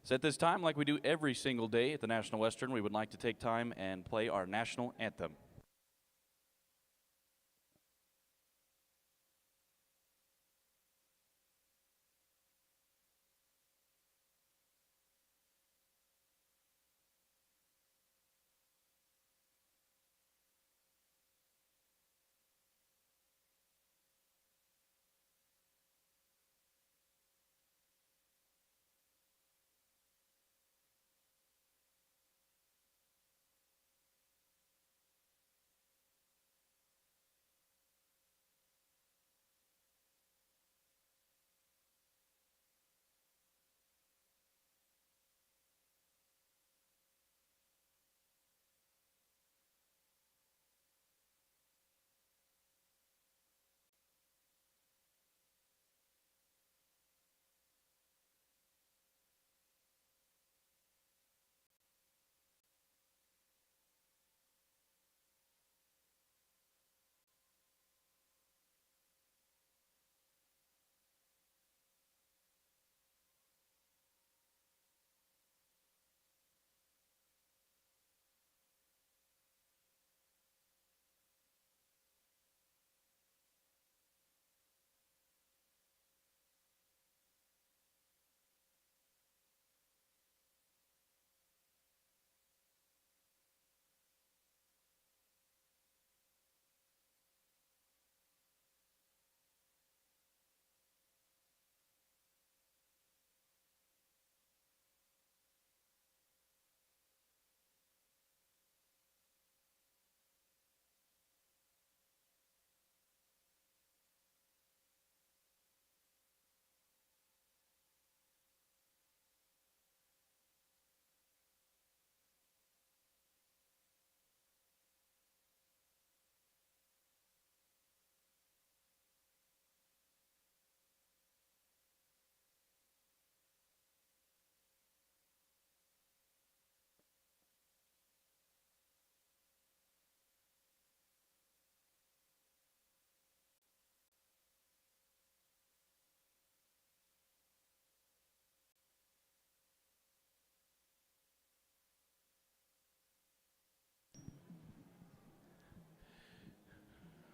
So at this time, like we do every single day at the National Western, we would like to take time and play our national anthem.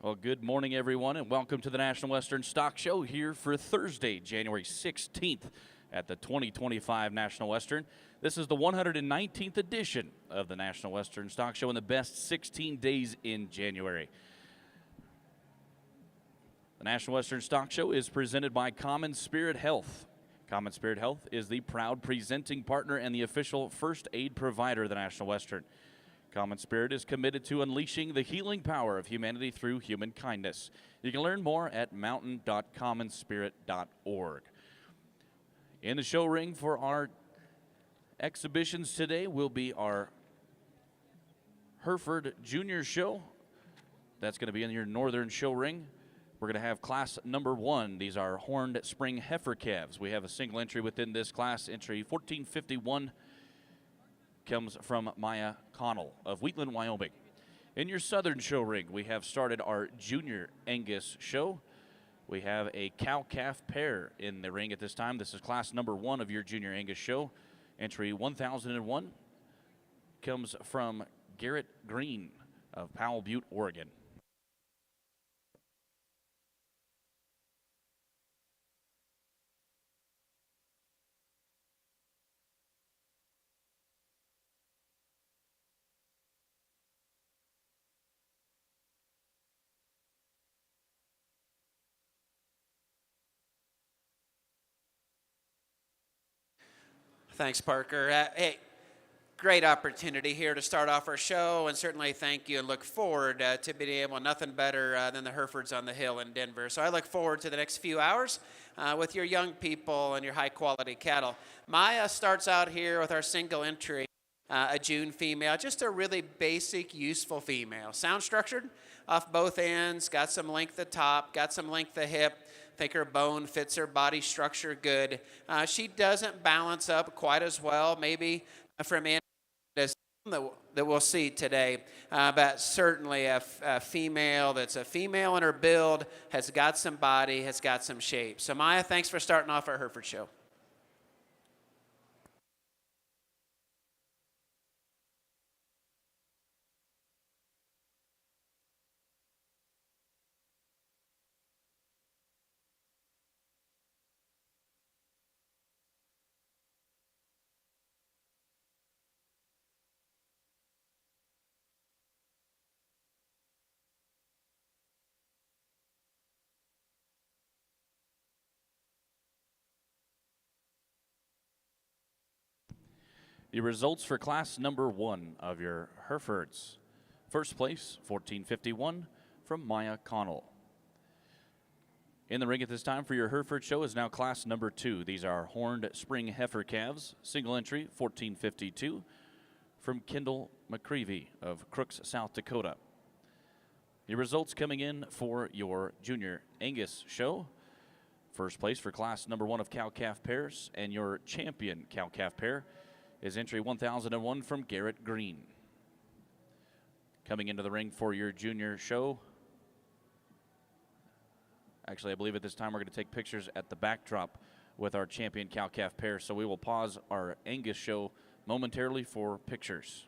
Well, good morning, everyone, and welcome to the National Western Stock Show here for Thursday, January 16th at the 2025 National Western. This is the 119th edition of the National Western Stock Show in the best 16 days in January. The National Western Stock Show is presented by Common Spirit Health. Common Spirit Health is the proud presenting partner and the official first aid provider of the National Western. Common Spirit is committed to unleashing the healing power of humanity through human kindness. You can learn more at mountain.commonspirit.org. In the show ring for our exhibitions today will be our Hereford Junior Show. That's going to be in your northern show ring. We're going to have class number 1. These are horned spring heifer calves. We have a single entry within this class. Entry 1451 comes from Maya Connell of Wheatland, Wyoming. In your southern show ring, we have started our Junior Angus show. We have a cow-calf pair in the ring at this time. This is class number 1 of your Junior Angus show. Entry 1001 comes from Garrett Green of Powell Butte, Oregon. Thanks, Parker. Hey, great opportunity here to start off our show, and certainly thank you and look forward to being able, nothing better than the Herefords on the Hill in Denver. So I look forward to the next few hours with your young people and your high-quality cattle. Maya starts out here with our single entry, a June female, just a really basic, useful female. Sound structured off both ends, got some length at top, got some length at hip. I think her bone fits her body structure good. She doesn't balance up quite as well, maybe from in as that we'll see today, but certainly a female that's a female in her build, has got some body, has got some shape. So Maya, thanks for starting off our Hereford show. Your results for class number 1 of your Herefords. First place, 1451 from Maya Connell. In the ring at this time for your Hereford show is now class number 2. These are horned spring heifer calves, single entry, 1452 from Kendall McCreevy of Crooks, South Dakota. Your results coming in for your junior Angus show. First place for class number 1 of cow-calf pairs, and your champion cow-calf pair is entry 1001 from Garrett Green. Coming into the ring for your junior show. Actually, I believe at this time we're going to take pictures at the backdrop with our champion cow-calf pair, so we will pause our Angus show momentarily for pictures.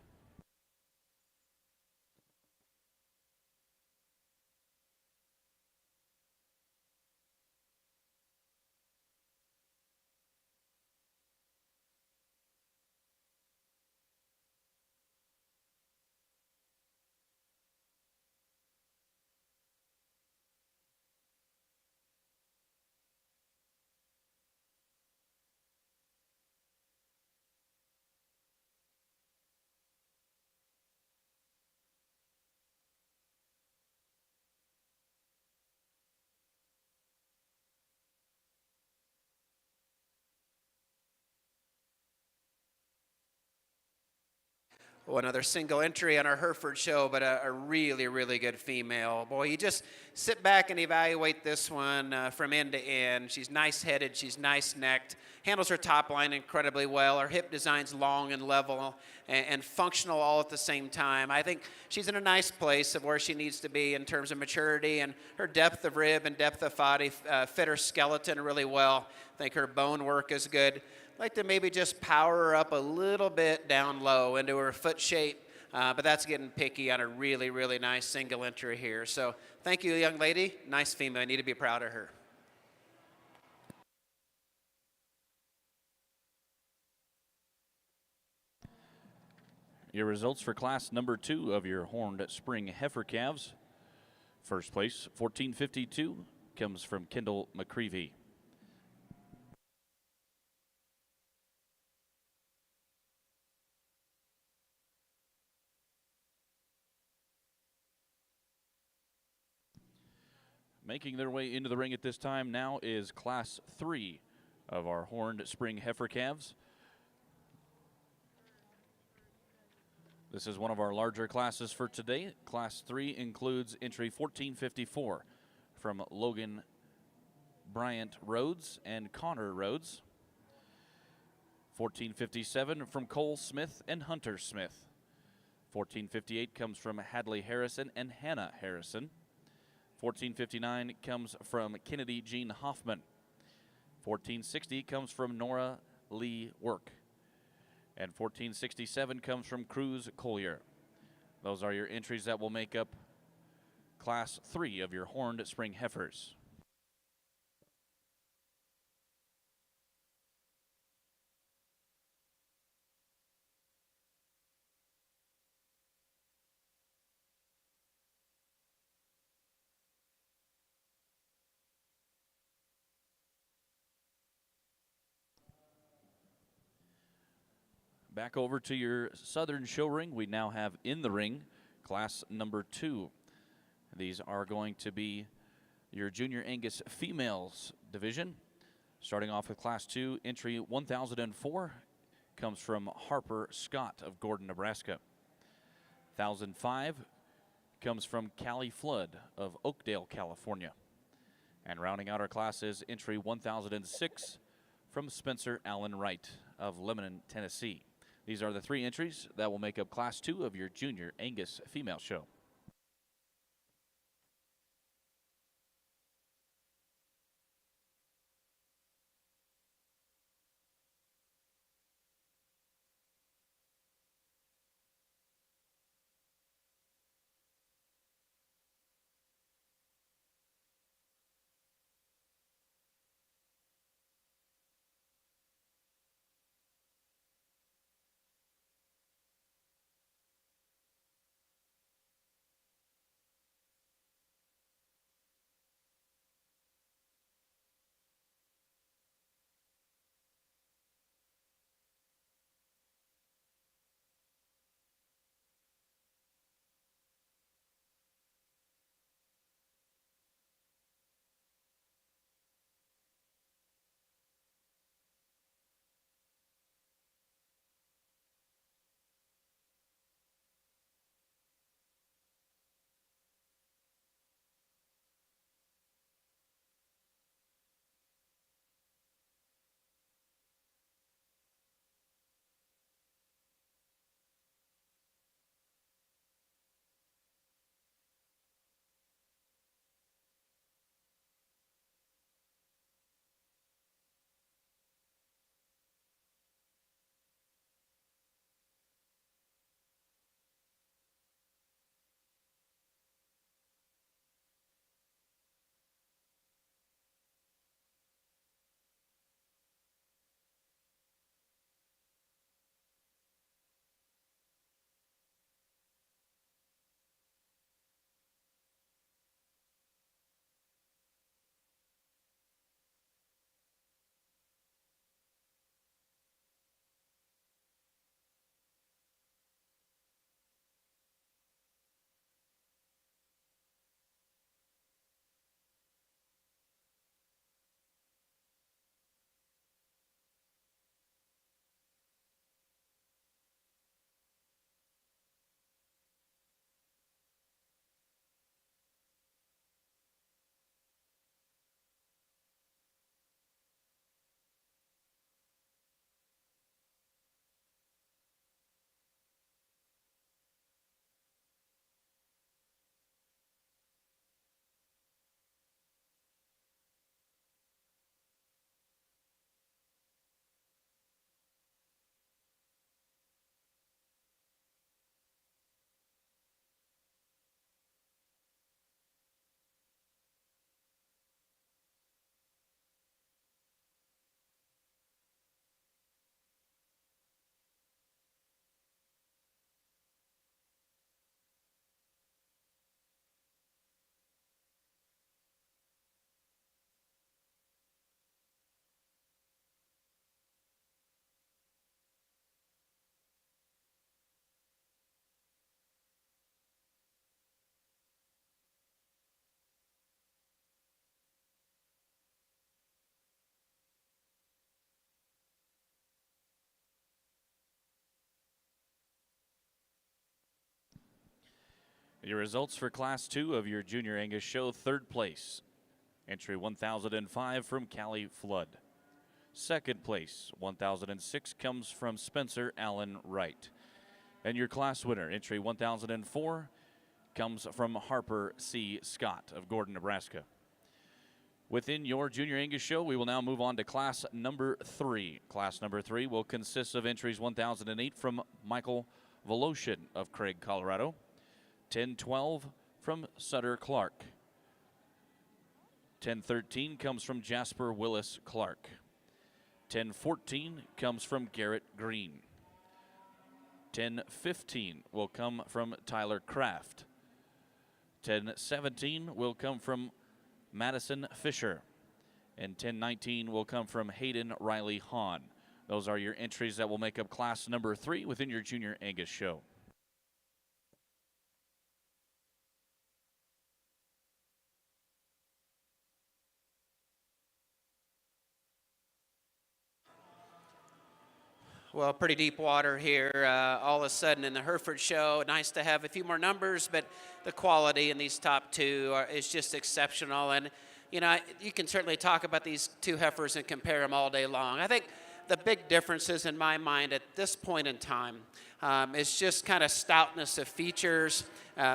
Oh, another single entry on our Hereford show, but a really, really good female. Boy, you just sit back and evaluate this one from end to end. She's nice-headed, she's nice-necked, handles her top line incredibly well. Her hip design's long and level and functional all at the same time. I think she's in a nice place of where she needs to be in terms of maturity, and her depth of rib and depth of body fit her skeleton really well. I think her bone work is good. I'd like to maybe just power her up a little bit down low into her foot shape, but that's getting picky on a really, really nice single entry here. So thank you, young lady. Nice female. I need to be proud of her. Your results for class number 2 of your horned spring heifer calves. First place, 1452, comes from Kendall McCreevy. Making their way into the ring at this time now is class 3 of our horned spring heifer calves. This is one of our larger classes for today. Class 3 includes entry 1454 from Logan Bryant Rhodes and Connor Rhodes. 1457 from Cole Smith and Hunter Smith. 1458 comes from Hadley Harrison and Hannah Harrison. 1459 comes from Kennedy Jean Hoffman. 1460 comes from Nora Lee Work. And 1467 comes from Cruz Collier. Those are your entries that will make up class 3 of your horned spring heifers. Back over to your southern show ring. We now have in the ring class number 2. These are going to be your junior Angus females division. Starting off with class 2, entry 1004 comes from Harper Scott of Gordon, Nebraska. 1005 comes from Callie Flood of Oakdale, California. And rounding out our class is entry 1006 from Spencer Allen Wright of Lebanon, Tennessee. These are the 3 entries that will make up class 2 of your junior Angus female show. Your results for Class 2 of your Junior Angus show: third place, entry 1005 from Callie Flood. Second place, 1006, comes from Spencer Allen Wright. And your class winner, entry 1004, comes from Harper C. Scott of Gordon, Nebraska. Within your Junior Angus show, we will now move on to class number 3. Class number 3 will consist of entries 1008 from Michael Voloshin of Craig, Colorado. 1012 from Sutter Clark. 1013 comes from Jasper Willis Clark. 1014 comes from Garrett Green. 1015 will come from Tyler Kraft. 1017 will come from Madison Fisher. And 1019 will come from Hayden Riley Hahn. Those are your entries that will make up class number 3 within your Junior Angus show. Well, pretty deep water here all of a sudden in the Hereford show. Nice to have a few more numbers, but the quality in these top two is just exceptional. And, you know, you can certainly talk about these two heifers and compare them all day long. I think the big differences in my mind at this point in time is just kind of stoutness of features,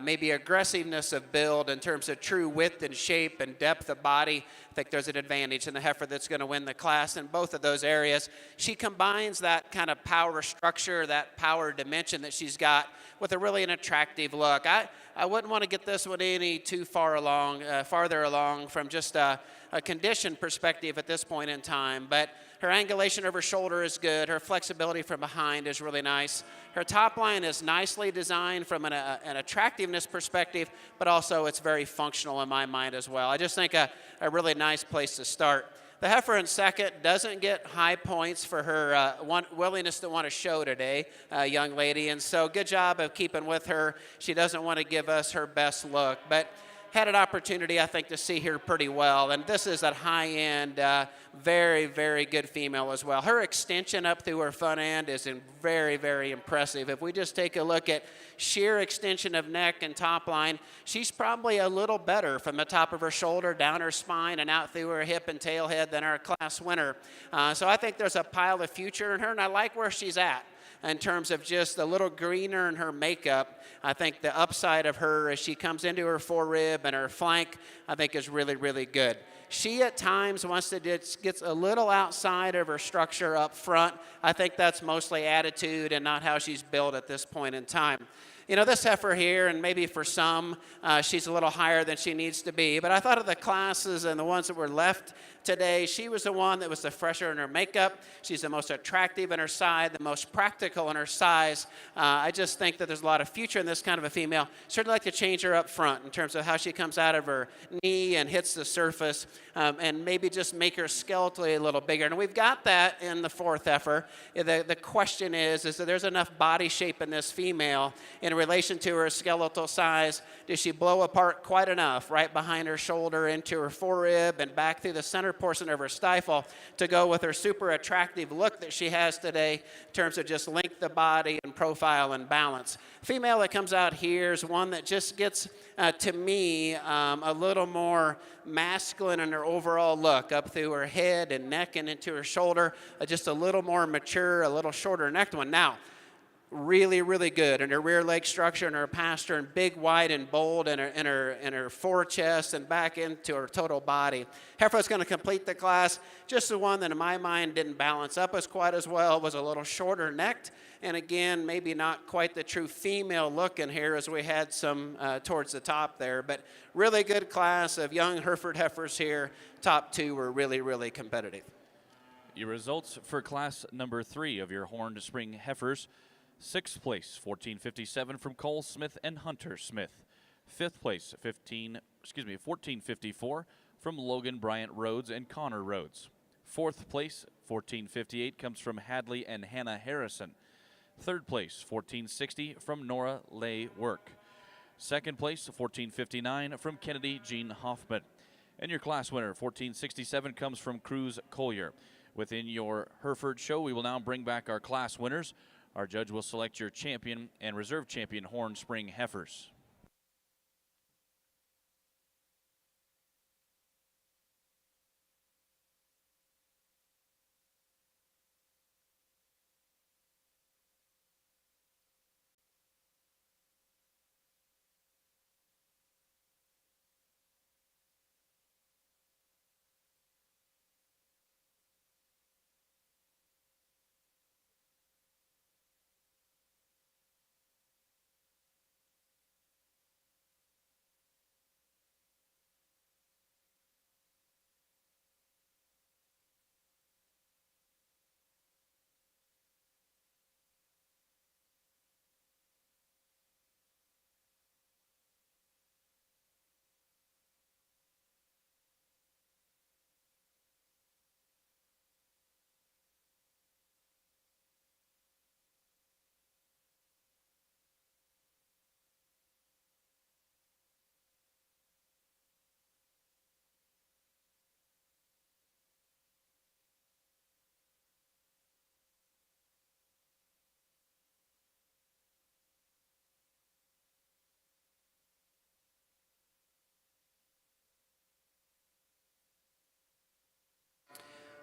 maybe aggressiveness of build in terms of true width and shape and depth of body. I think there's an advantage in the heifer that's going to win the class in both of those areas. She combines that kind of power structure, that power dimension that she's got with an attractive look. I wouldn't want to get this one any too far along, farther along from just a condition perspective at this point in time, but her angulation of her shoulder is good. Her flexibility from behind is really nice. Her top line is nicely designed from an attractiveness perspective, but also it's very functional in my mind as well. I just think a really nice place to start. The heifer in second doesn't get high points for her willingness to want to show today, young lady, and so good job of keeping with her. She doesn't want to give us her best look, but had an opportunity, I think, to see her pretty well. And this is a high-end, very, very good female as well. Her extension up through her front end is very, very impressive. If we just take a look at sheer extension of neck and top line, she's probably a little better from the top of her shoulder, down her spine, and out through her hip and tail head than our class winner. So I think there's a pile of future in her, and I like where she's at in terms of just a little greener in her makeup. I think the upside of her as she comes into her forerib and her flank, I think is really, really good. She at times, once it gets a little outside of her structure up front, I think that's mostly attitude and not how she's built at this point in time. You know, this heifer here, and maybe for some, she's a little higher than she needs to be, but I thought of the classes and the ones that were left today, she was the one that was the fresher in her makeup. She's the most attractive in her side, the most practical in her size. I just think that there's a lot of future in this kind of a female. Certainly like to change her up front in terms of how she comes out of her knee and hits the surface, and maybe just make her skeletally a little bigger. And we've got that in the fourth heifer. The question is that there's enough body shape in this female in relation to her skeletal size. Does she blow apart quite enough right behind her shoulder into her forerib and back through the center portion of her stifle to go with her super attractive look that she has today in terms of just length of body and profile and balance? Female that comes out here is one that just gets, to me, a little more masculine in her overall look up through her head and neck and into her shoulder, just a little more mature, a little shorter necked one. Now, really, really good in her rear leg structure and her pasture, and big, wide, and bold in her fore chest and back into her total body. Heifer's going to complete the class. Just the one that in my mind didn't balance up as quite as well, was a little shorter necked, and again, maybe not quite the true female look in here as we had some towards the top there, but really good class of young Hereford heifers here. Top two were really, really competitive. Your results for class number 3 of your horned spring heifers: sixth place, 1457 from Cole Smith and Hunter Smith. Fifth place, 1454 from Logan Bryant Rhodes and Connor Rhodes. Fourth place, 1458 comes from Hadley and Hannah Harrison. Third place, 1460 from Nora Lay Work. Second place, 1459 from Kennedy Jean Hoffman. And your class winner, 1467, comes from Cruz Collier. Within your Hereford show, we will now bring back our class winners. Our judge will select your champion and reserve champion horned spring heifers.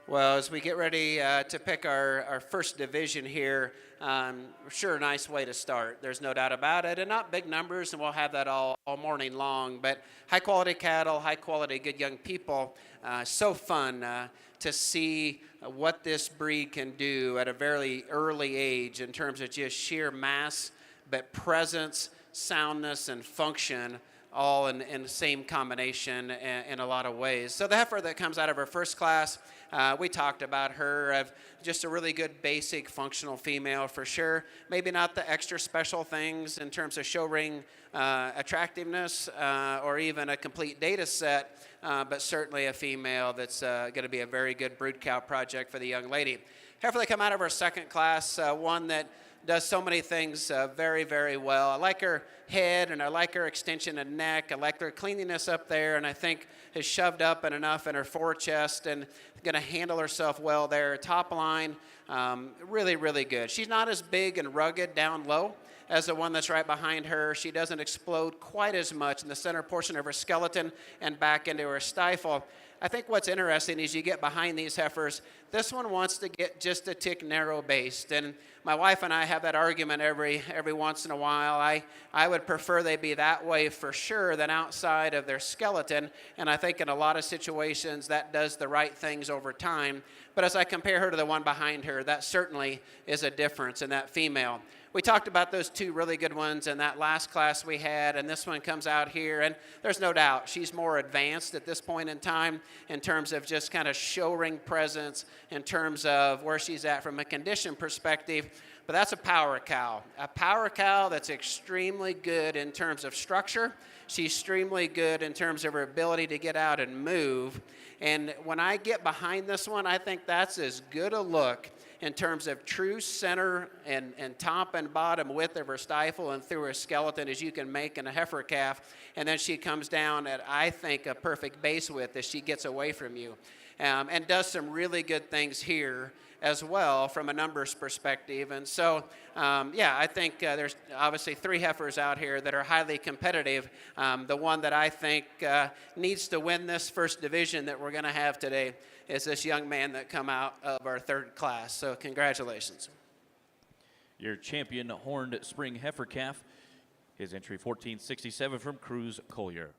Well, as we get ready to pick our first division here, sure, a nice way to start. There's no doubt about it. And not big numbers, and we'll have that all morning long. But high quality cattle, high quality, good young people. So fun to see what this breed can do at a very early age in terms of just sheer mass, but presence, soundness, and function all in the same combination in a lot of ways. So the heifer that comes out of her first class, we talked about her of just a really good basic functional female for sure. Maybe not the extra special things in terms of show ring attractiveness or even a complete data set, but certainly a female that's going to be a very good brood cow project for the young lady. Heifer that come out of her second class, one that does so many things very, very well. I like her head, and I like her extension of neck. I like her cleanliness up there, and I think has shoved up and enough in her forechest and going to handle herself well there. Top line, really, really good. She's not as big and rugged down low as the one that's right behind her. She doesn't explode quite as much in the center portion of her skeleton and back into her stifle. I think what's interesting is you get behind these heifers, this one wants to get just a tick narrow-based. And my wife and I have that argument every once in a while. I would prefer they be that way for sure than outside of their skeleton. And I think in a lot of situations that does the right things over time. But as I compare her to the one behind her, that certainly is a difference in that female. We talked about those two really good ones in that last class we had, and this one comes out here, and there's no doubt she's more advanced at this point in time in terms of just kind of show ring presence, in terms of where she's at from a condition perspective. But that's a power cow that's extremely good in terms of structure. She's extremely good in terms of her ability to get out and move. And when I get behind this one, I think that's as good a look in terms of true center and top and bottom width of her stifle and through her skeleton as you can make in a heifer calf. And then she comes down at, I think, a perfect base width as she gets away from you. And does some really good things here as well from a numbers perspective. And so, I think there's obviously three heifers out here that are highly competitive. The one that I think needs to win this first division that we're going to have today is this young man that come out of our third class. So congratulations. Your champion horned spring heifer calf, his entry 1467 from Cruz Collier.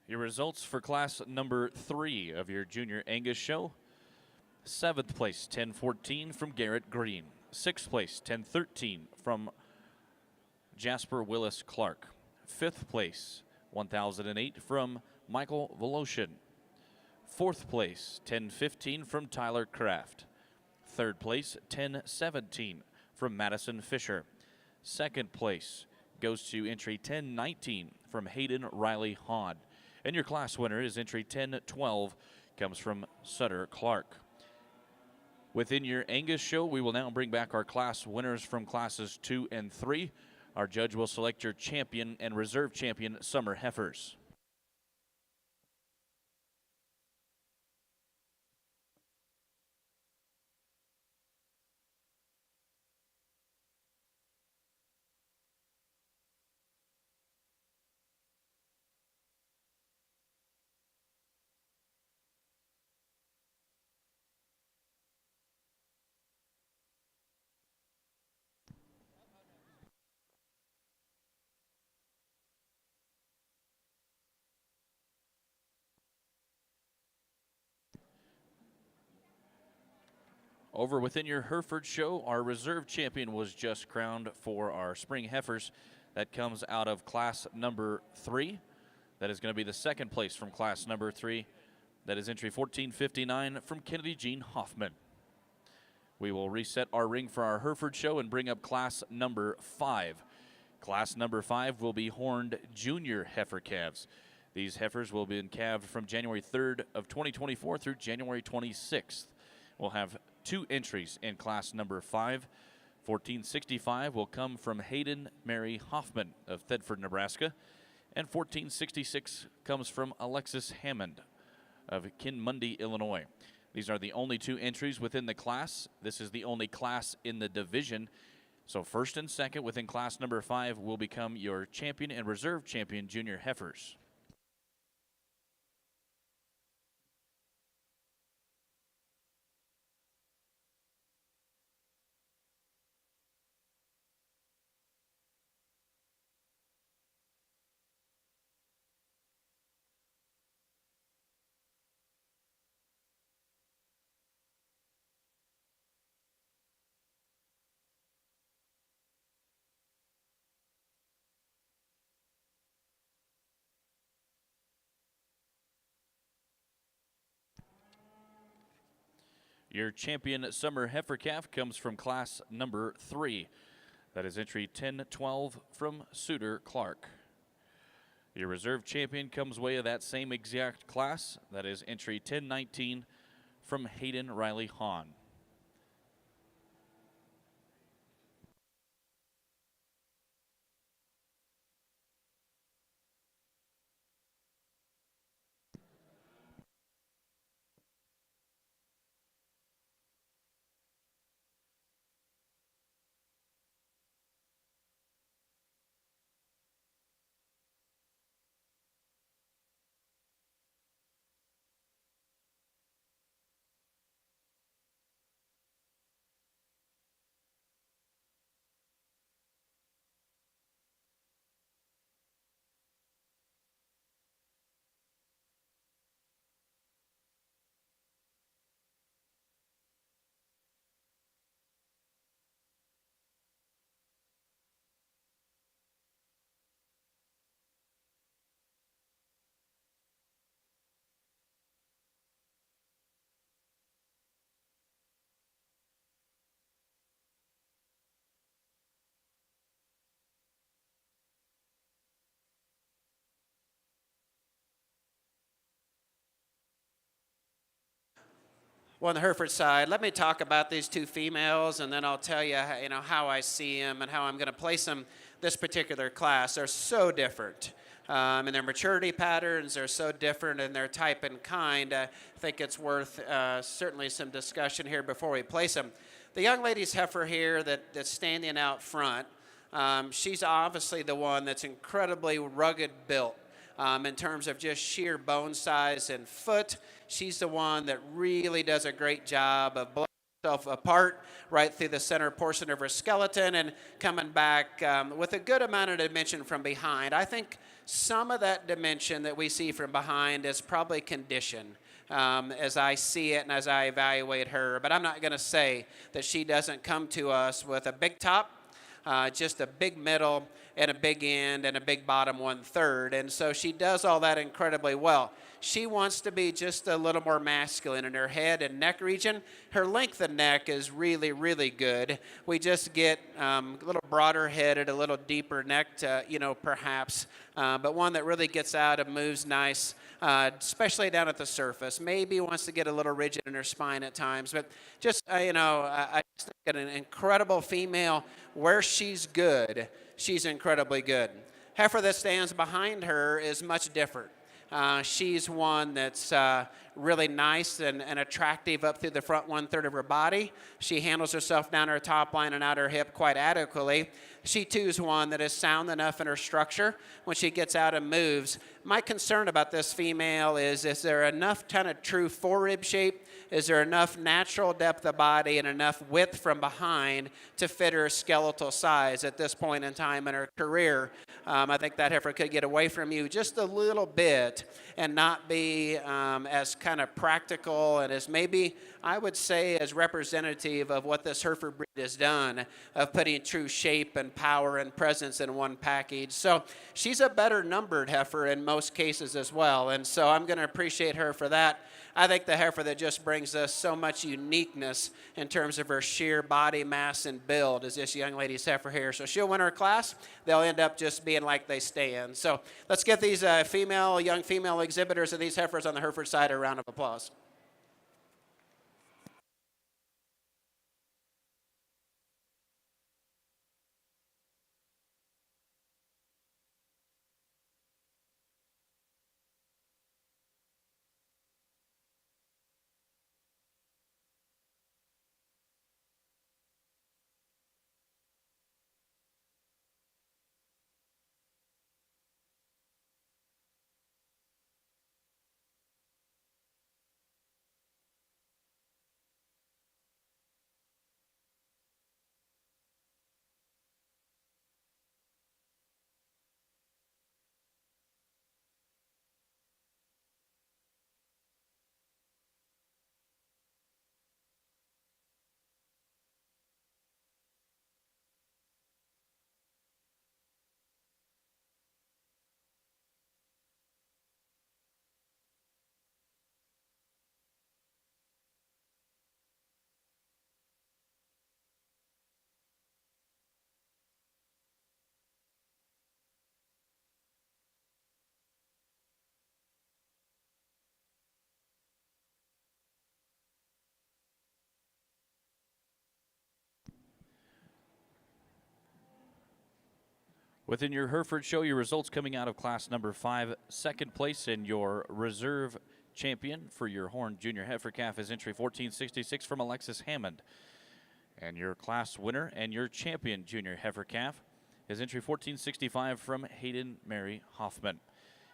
Your results for class number 3 of your Junior Angus show. 7th place, 1014 from Garrett Green. 6th place, 1013 from Jasper Willis Clark. 5th place, 1008 from Michael Voloshin. 4th place, 1015 from Tyler Kraft. 3rd place, 1017 from Madison Fisher. 2nd place goes to entry 1019 from Hayden Riley Hahn. And your class winner is entry 1012, comes from Sutter Clark. Within your Angus show, we will now bring back our class winners from classes 2 and 3. Our judge will select your champion and reserve champion summer heifers. Over within your Hereford show, our reserve champion was just crowned for our spring heifers. That comes out of class number 3. That is going to be the 2nd place from class number 3. That is entry 1459 from Kennedy Jean Hoffman. We will reset our ring for our Hereford show and bring up class number 5. Class number 5 will be horned junior heifer calves. These heifers will be calved from January 3rd of 2024 through January 26th. We'll have 2 entries in class number 5. 1465 will come from Hayden Mary Hoffman of Thedford, Nebraska. And 1466 comes from Alexis Hammond of Kinmundy, Illinois. These are the only 2 entries within the class. This is the only class in the division. So 1st and 2nd within class number 5 will become your champion and reserve champion junior heifers. Your champion summer heifer calf comes from class number 3. That is entry 1012 from Suter Clark. Your reserve champion comes way of that same exact class. That is entry 1019 from Hayden Riley Hahn. Well, on the Hereford side, let me talk about these 2 females, and then I'll tell you, how I see them and how I'm going to place them this particular class. They're so different. In their maturity patterns, they're so different in their type and kind. I think it's worth certainly some discussion here before we place them. The young lady's heifer here that's standing out front, she's obviously the one that's incredibly rugged built. In terms of just sheer bone size and foot. She's the one that really does a great job of blowing herself apart right through the center portion of her skeleton and coming back with a good amount of dimension from behind. I think some of that dimension that we see from behind is probably condition. As I see it and as I evaluate her. But I'm not going to say that she doesn't come to us with a big top, just a big middle, and a big end, and a big bottom 1/3. And so she does all that incredibly well. She wants to be just a little more masculine in her head and neck region. Her length of neck is really, really good. We just get a little broader headed, a little deeper necked, perhaps, but one that really gets out and moves nice, especially down at the surface. Maybe wants to get a little rigid in her spine at times, but just, I just think an incredible female. Where she's good, she's incredibly good. Heifer that stands behind her is much different. She's one that's really nice and attractive up through the front 1/3 of her body. She handles herself down her top line and out her hip quite adequately. She too is one that is sound enough in her structure when she gets out and moves. My concern about this female is there enough kind of true forerib shape? Is there enough natural depth of body and enough width from behind to fit her skeletal size at this point in time in her career? I think that heifer could get away from you just a little bit and not be as kind of practical and as maybe, I would say, as representative of what this Hereford breed has done of putting true shape and power and presence in one package. So she's a better numbered heifer in most cases as well, and so I'm going to appreciate her for that. I think the heifer that just brings us so much uniqueness in terms of her sheer body mass and build is this young lady's heifer here. So she'll win her class. They'll end up just being like they stand. So let's get these young female exhibitors of these heifers on the Hereford side a round of applause. Within your Hereford show, your results coming out of class number 5, second place in your reserve champion for your horned junior heifer calf is entry 1466 from Alexis Hammond. And your class winner and your champion junior heifer calf is entry 1465 from Hayden Mary Hoffman.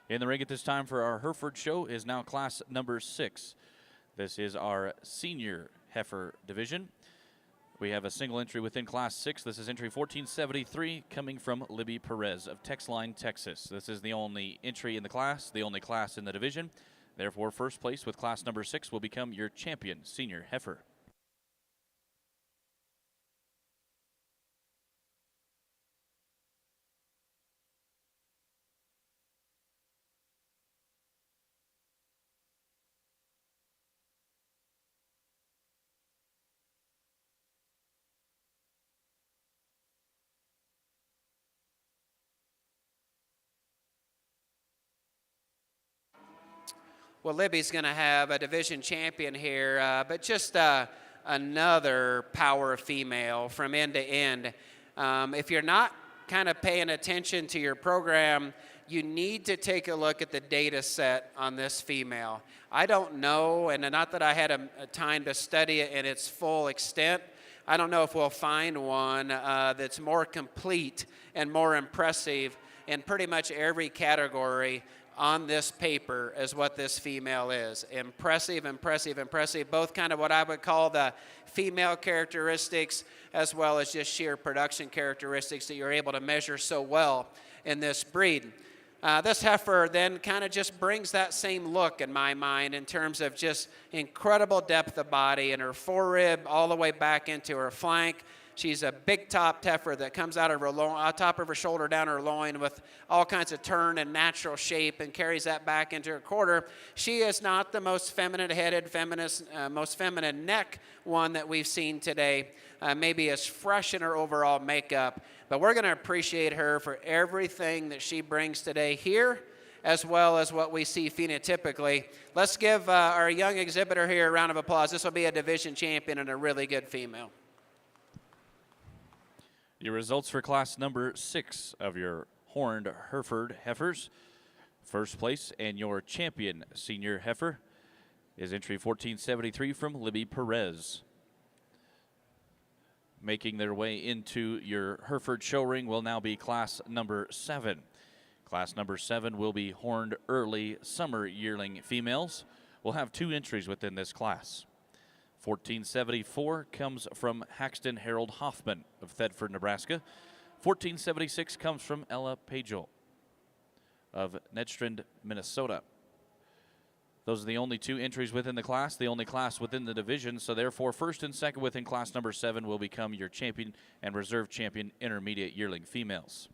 In the ring at this time for our Hereford show is now class number 6. This is our senior heifer division. We have a single entry within Class 6. This is entry 1473 coming from Libby Perez of Texline, Texas. This is the only entry in the class, the only class in the division. Therefore, first place with class number 6 will become your champion senior heifer. Well, Libby's going to have a division champion here, but just another power female from end to end. If you're not kind of paying attention to your program, you need to take a look at the data set on this female. I don't know, and not that I had a time to study it in its full extent, I don't know if we'll find one that's more complete and more impressive in pretty much every category on this paper as what this female is. Impressive, impressive, impressive, both kind of what I would call the female characteristics as well as just sheer production characteristics that you're able to measure so well in this breed. This heifer then kind of just brings that same look in my mind in terms of just incredible depth of body and her forerib all the way back into her flank. She's a big top heifer that comes out of her top of her shoulder down her loin with all kinds of turn and natural shape and carries that back into her quarter. She is not the most feminine-headed, most feminine neck one that we've seen today. Maybe as fresh in her overall makeup. But we're going to appreciate her for everything that she brings today here, as well as what we see phenotypically. Let's give our young exhibitor here a round of applause. This will be a division champion and a really good female. Your results for class number 6 of your horned Hereford heifers. First place and your champion senior heifer is entry 1473 from Libby Perez. Making their way into your Hereford show ring will now be class number 7. Class number 7 will be horned early summer yearling females. We'll have 2 entries within this class. 1474 comes from Haxton Harold Hoffman of Thedford, Nebraska. 1476 comes from Ella Pagel of Nedstrand, Minnesota. Those are the only 2 entries within the class, the only class within the division, so therefore first and second within class number 7 will become your champion and reserve champion intermediate yearling females.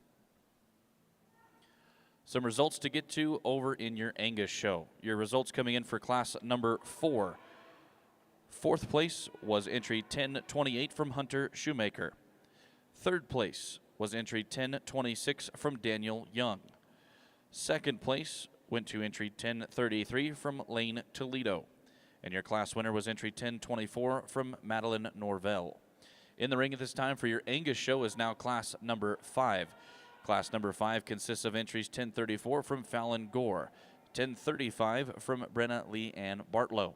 Some results to get to over in your Angus show. Your results coming in for class number 4. Fourth place was entry 1028 from Hunter Shoemaker. Third place was entry 1026 from Daniel Young. Second place went to entry 1033 from Lane Toledo. And your class winner was entry 1024 from Madeline Norvell. In the ring at this time for your Angus show is now class number 5. Class number 5 consists of entries 1034 from Fallon Gore, 1035 from Brenna Lee Ann Bartlow.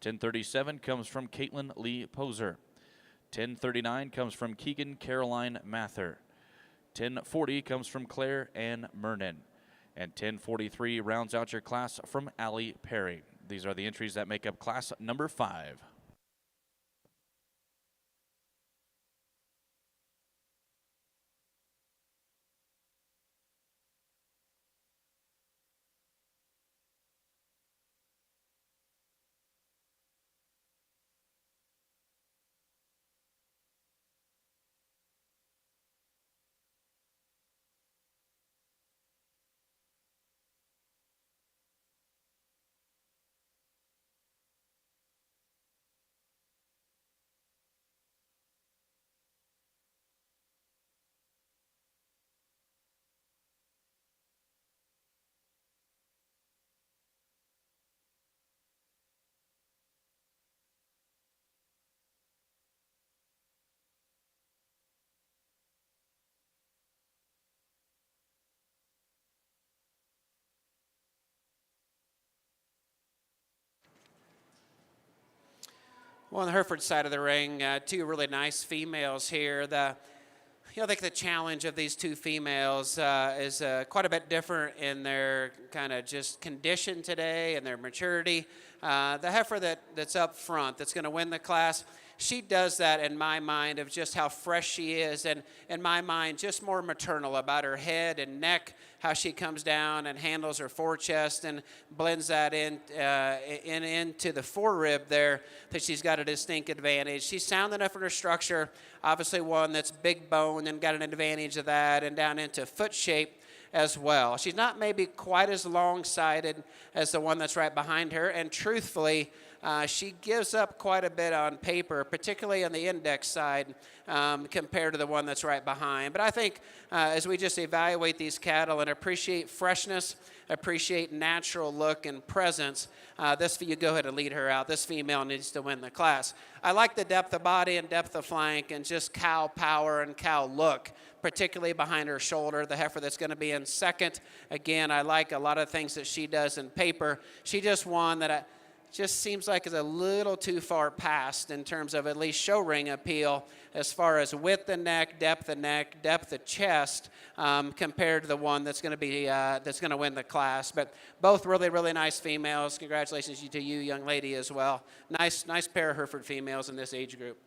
1037 comes from Caitlin Lee Poser. 1039 comes from Keegan Caroline Mather. 1040 comes from Claire Ann Mernon. And 1043 rounds out your class from Allie Perry. These are the entries that make up class number 5. Well, on the Hereford side of the ring, 2 really nice females here. I think the challenge of these 2 females is quite a bit different in their kind of just condition today and their maturity. The heifer that's up front, that's going to win the class, she does that in my mind of just how fresh she is, and in my mind, just more maternal about her head and neck, how she comes down and handles her forechest and blends that into the forerib there, that she's got a distinct advantage. She's sound enough in her structure, obviously one that's big bone and got an advantage of that, and down into foot shape as well. She's not maybe quite as long-sided as the one that's right behind her, and truthfully, she gives up quite a bit on paper, particularly on the index side, compared to the one that's right behind. But I think as we just evaluate these cattle and appreciate freshness, appreciate natural look and presence, you go ahead and lead her out. This female needs to win the class. I like the depth of body and depth of flank and just cow power and cow look, particularly behind her shoulder. The heifer that's going to be in second, again, I like a lot of things that she does in paper. She just won that just seems like is a little too far past in terms of at least show ring appeal as far as width of neck, depth of chest, compared to the one that's going to win the class. But both really, really nice females. Congratulations to you, young lady, as well. Nice pair of Hereford females in this age group.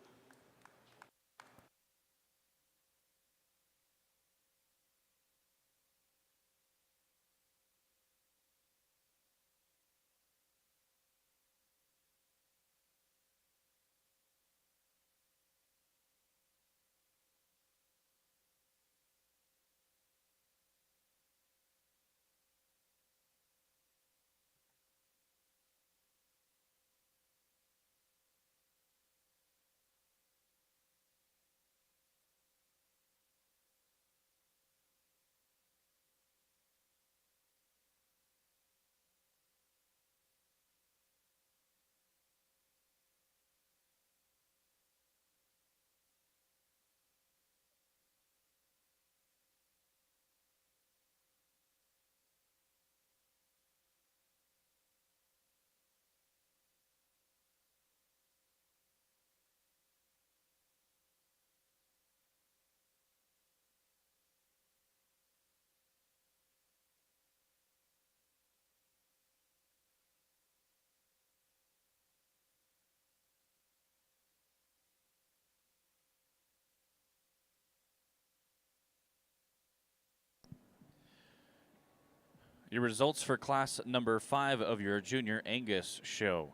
Your results for class number 5 of your Junior Angus show.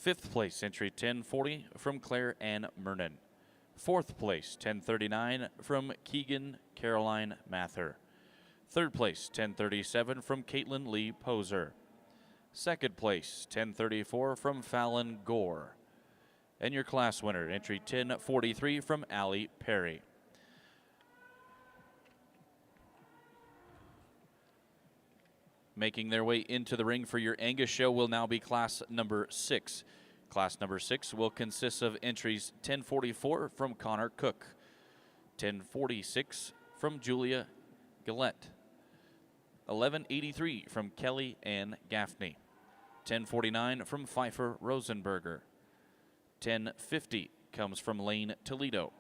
5th place entry 1040 from Claire Ann Mernon. 4th place 1039 from Keegan Caroline Mather. 3rd place 1037 from Caitlin Lee Poser. 2nd place 1034 from Fallon Gore. And your class winner, entry 1043 from Allie Perry. Making their way into the ring for your Angus show will now be class number 6. Class number 6 will consist of entries 1044 from Connor Cook, 1046 from Julia Gillette, 1183 from Kelly Ann Gaffney, 1049 from Pfeiffer Rosenberger, 1050 comes from Lane Toledo,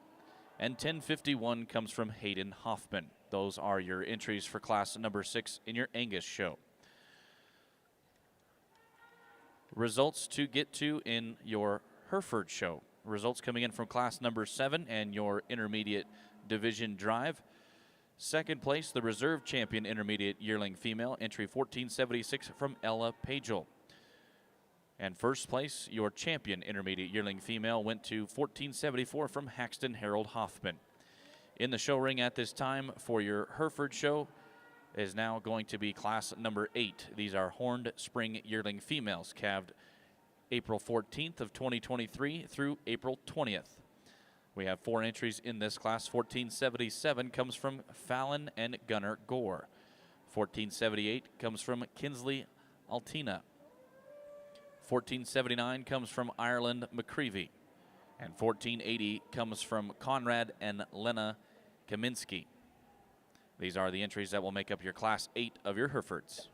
and 1051 comes from Hayden Hoffman. Those are your entries for class number 6 in your Angus show. Results to get to in your Hereford show. Results coming in from class number 7 and your intermediate division drive. 2nd place, the reserve champion intermediate yearling female, entry 1476 from Ella Pagel. And 1st place, your champion intermediate yearling female, went to 1474 from Haxton Harold Hoffman. In the show ring at this time for your Hereford show is now going to be class number 8. These are horned spring yearling females, calved April 14th of 2023 through April 20th. We have 4 entries in this class. 1477 comes from Fallon and Gunnar Gore. 1478 comes from Kinsley Altina. 1479 comes from Ireland McCreevy. And 1480 comes from Conrad and Lena Kaminsky. These are the entries that will make up your class 8 of your Herefords.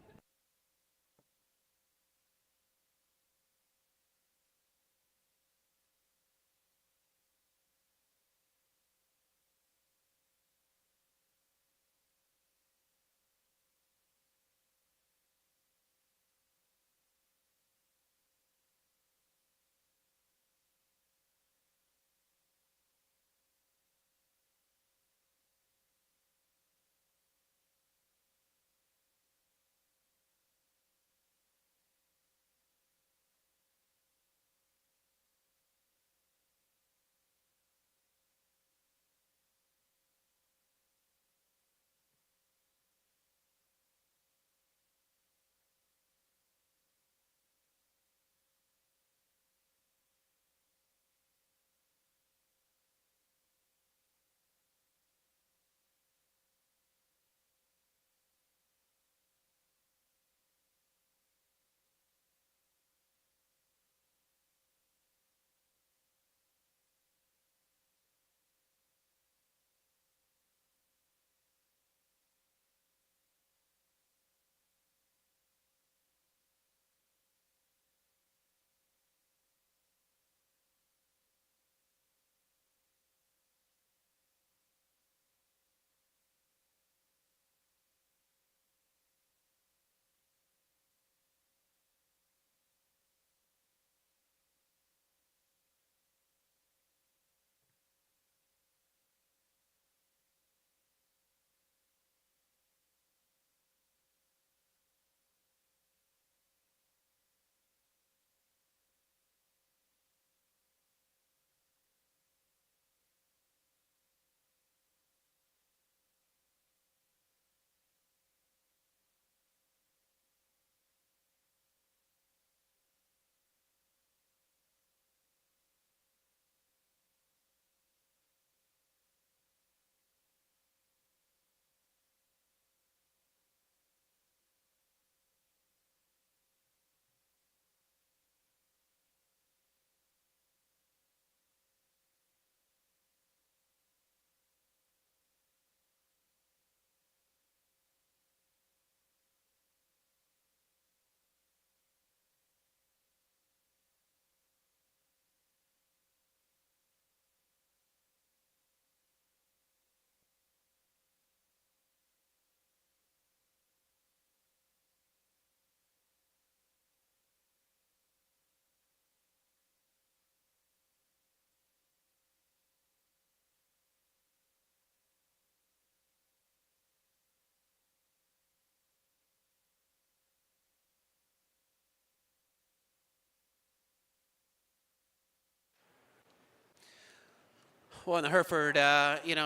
Well, in the Hereford,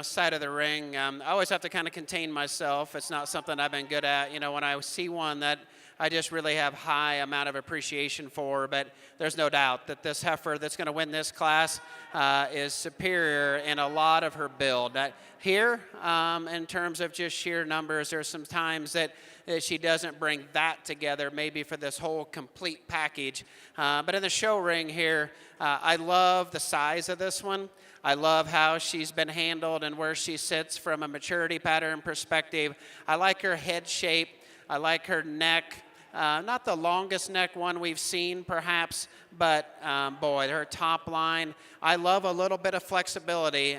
side of the ring, I always have to kind of contain myself. It's not something I've been good at. When I see one that I just really have high amount of appreciation for, but there's no doubt that this heifer that's going to win this class is superior in a lot of her build. Here, in terms of just sheer numbers, there's some times that she doesn't bring that together, maybe for this whole complete package. But in the show ring here, I love the size of this one. I love how she's been handled and where she sits from a maturity pattern perspective. I like her head shape. I like her neck. Not the longest neck one we've seen, perhaps, but boy, her top line. I love a little bit of flexibility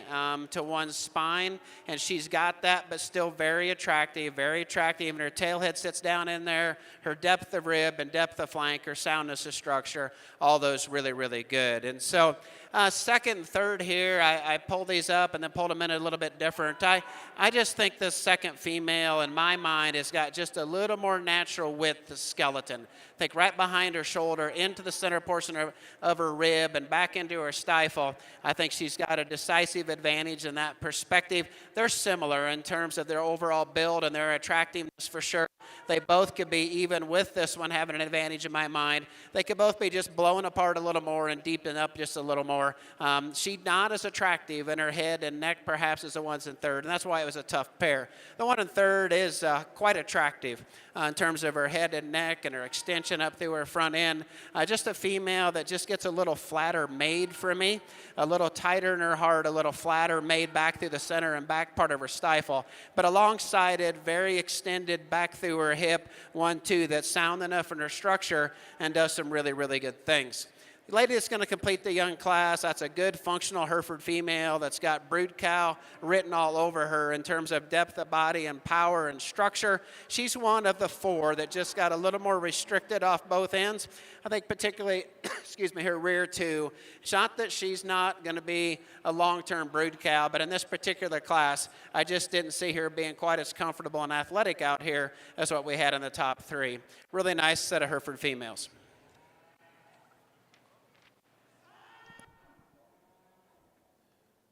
to one's spine, and she's got that, but still very attractive, very attractive. And her tail head sits down in there, her depth of rib and depth of flank, her soundness of structure, all those really, really good. And so second and third here, I pulled these up and then pulled them in a little bit different. I just think this second female, in my mind, has got just a little more natural width to skeleton. I think right behind her shoulder, into the center portion of her rib and back into her stifle. I think she's got a decisive advantage in that perspective. They're similar in terms of their overall build and their attractiveness for sure. They both could be, even with this one having an advantage in my mind, they could both be just blown apart a little more and deepened up just a little more. She's not as attractive in her head and neck perhaps as the ones in third, and that's why it was a tough pair. The one in third is quite attractive in terms of her head and neck and her extension up through her front end. Just a female that just gets a little flatter made for me, a little tighter in her heart, a little flatter made back through the center and back part of her stifle, but alongside it, very extended back through her hip, 1-2, that's sound enough in her structure and does some really, really good things. The lady that's going to complete the young class, that's a good functional Hereford female that's got brood cow written all over her in terms of depth of body and power and structure. She's one of the four that just got a little more restricted off both ends. I think particularly, her rear two. It's not that she's not going to be a long-term brood cow, but in this particular class, I just didn't see her being quite as comfortable and athletic out here as what we had in the top three. Really nice set of Hereford females.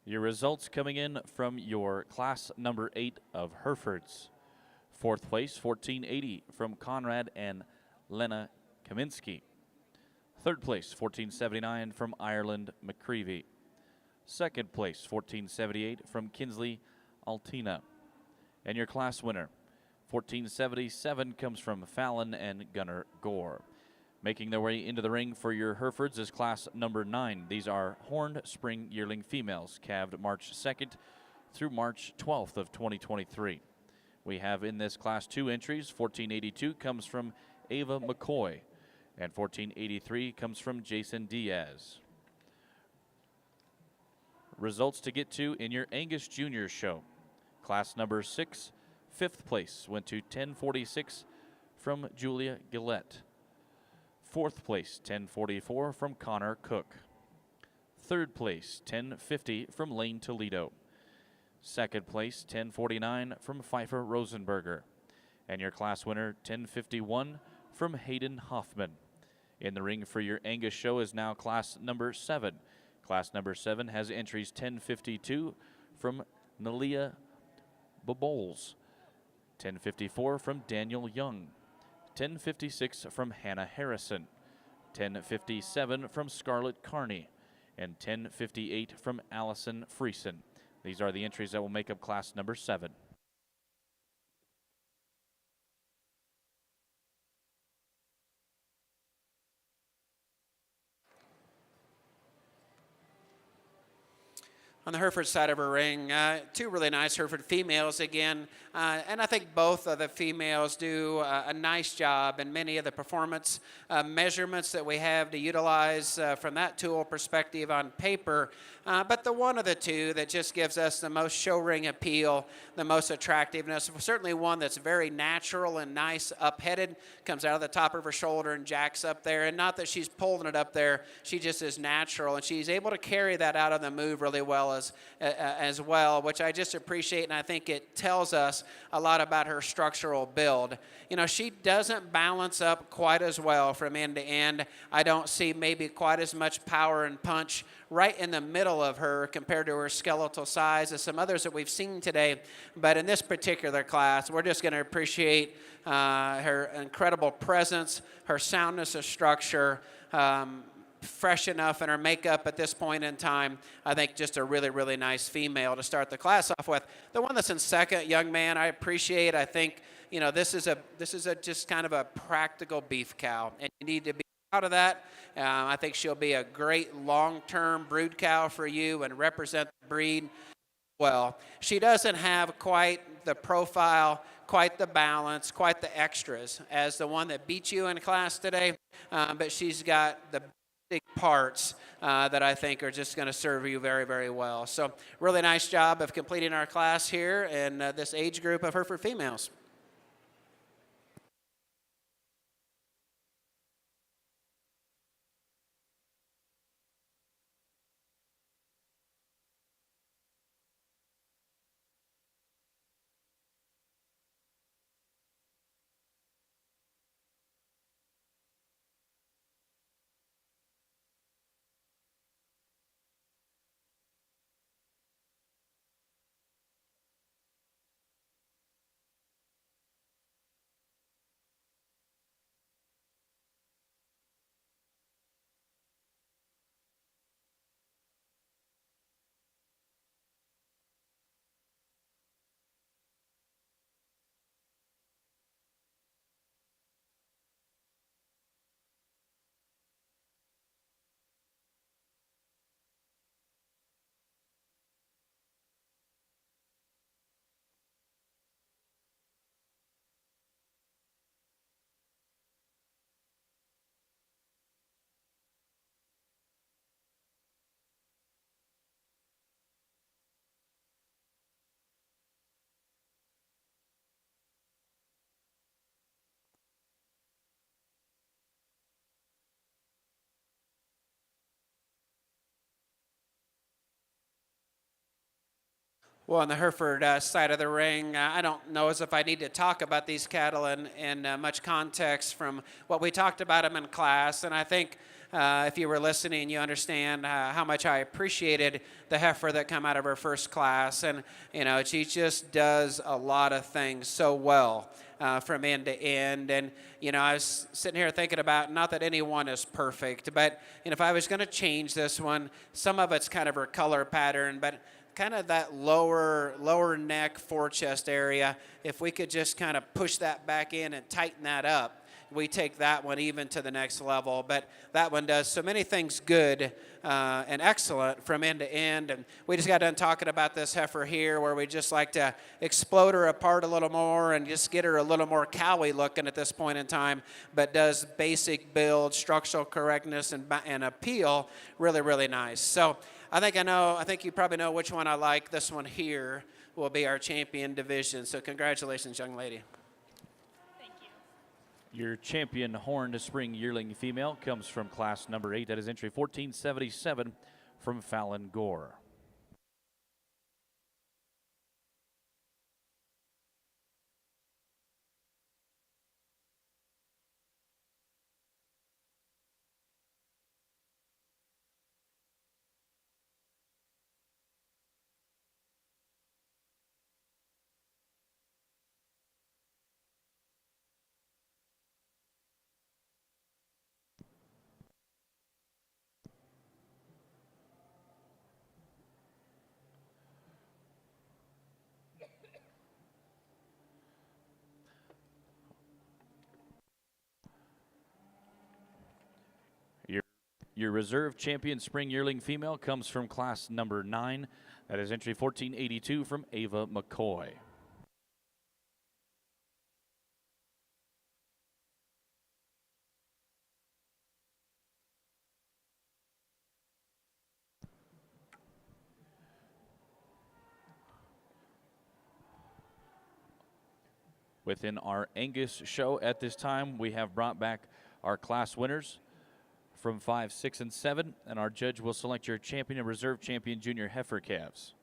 Your results coming in from your class number 8 of Herefords. Fourth place, 1480 from Conrad and Lena Kaminsky. Third place, 1479 from Ireland McCreevy. Second place, 1478 from Kinsley Altina. And your class winner, 1477, comes from Fallon and Gunnar Gore. Making their way into the ring for your Herefords is class number 9. These are horned spring yearling females, calved March 2nd through March 12th of 2023. We have in this class 2 entries. 1482 comes from Ava McCoy, and 1483 comes from Jason Diaz. Results to get to in your Angus Junior show. Class number 6, 5th place, went to 1046 from Julia Gillette. 4th place, 1044 from Connor Cook. 3rd place, 1050 from Lane Toledo. 2nd place, 1049 from Pfeiffer Rosenberger. And your class winner, 1051 from Hayden Hoffman. In the ring for your Angus show is now class number 7. Class number 7 has entries 1052 from Nalia Bobols. 1054 from Daniel Young. 1056 from Hannah Harrison, 1057 from Scarlett Carney, and 1058 from Allison Friesen. These are the entries that will make up class number 7. On the Hereford side of her ring, 2 really nice Hereford females again, and I think both of the females do a nice job in many of the performance measurements that we have to utilize from that tool perspective on paper. But the one of the 2 that just gives us the most show ring appeal, the most attractiveness, certainly one that's very natural and nice up-headed, comes out of the top of her shoulder and jacks up there. And not that she's pulling it up there, she just is natural, and she's able to carry that out of the move really well as well, which I just appreciate, and I think it tells us a lot about her structural build. You know, she doesn't balance up quite as well from end to end. I don't see maybe quite as much power and punch right in the middle of her compared to her skeletal size as some others that we've seen today. But in this particular class, we're just going to appreciate her incredible presence, her soundness of structure, fresh enough in her makeup at this point in time. I think just a really, really nice female to start the class off with. The one that's in second, young man, I appreciate. I think, you know, this is a just kind of a practical beef cow, and you need to be proud of that. I think she'll be a great long-term brood cow for you and represent the breed well. She doesn't have quite the profile, quite the balance, quite the extras as the one that beat you in class today, but she's got the big parts that I think are just going to serve you very, very well. So really nice job of completing our class here in this age group of Hereford females. Well, on the Hereford side of the ring, I don't know as if I need to talk about these cattle in much context from what we talked about them in class. And I think if you were listening, you understand how much I appreciated the heifer that come out of her first class. And, you know, she just does a lot of things so well from end to end. And, you know, I was sitting here thinking about, not that any one is perfect, but, you know, if I was going to change this one, some of it's kind of her color pattern, but kind of that lower neck, forechest area, if we could just kind of push that back in and tighten that up, we take that one even to the next level. But that one does so many things good and excellent from end to end. And we just got done talking about this heifer here, where we just like to explode her apart a little more and just get her a little more cowy looking at this point in time, but does basic build, structural correctness, and appeal really, really nice. So I think you probably know which one I like. This one here will be our champion division. So congratulations, young lady. Thank you. Your champion horned spring yearling female comes from class number 8. That is entry 1477 from Fallon Gore. Your reserve champion spring yearling female comes from class number 9. That is entry 1482 from Ava McCoy. Within our Angus show at this time, we have brought back our class winners. from 5, 6, and 7, and our judge will select your champion and reserve champion junior heifer calves.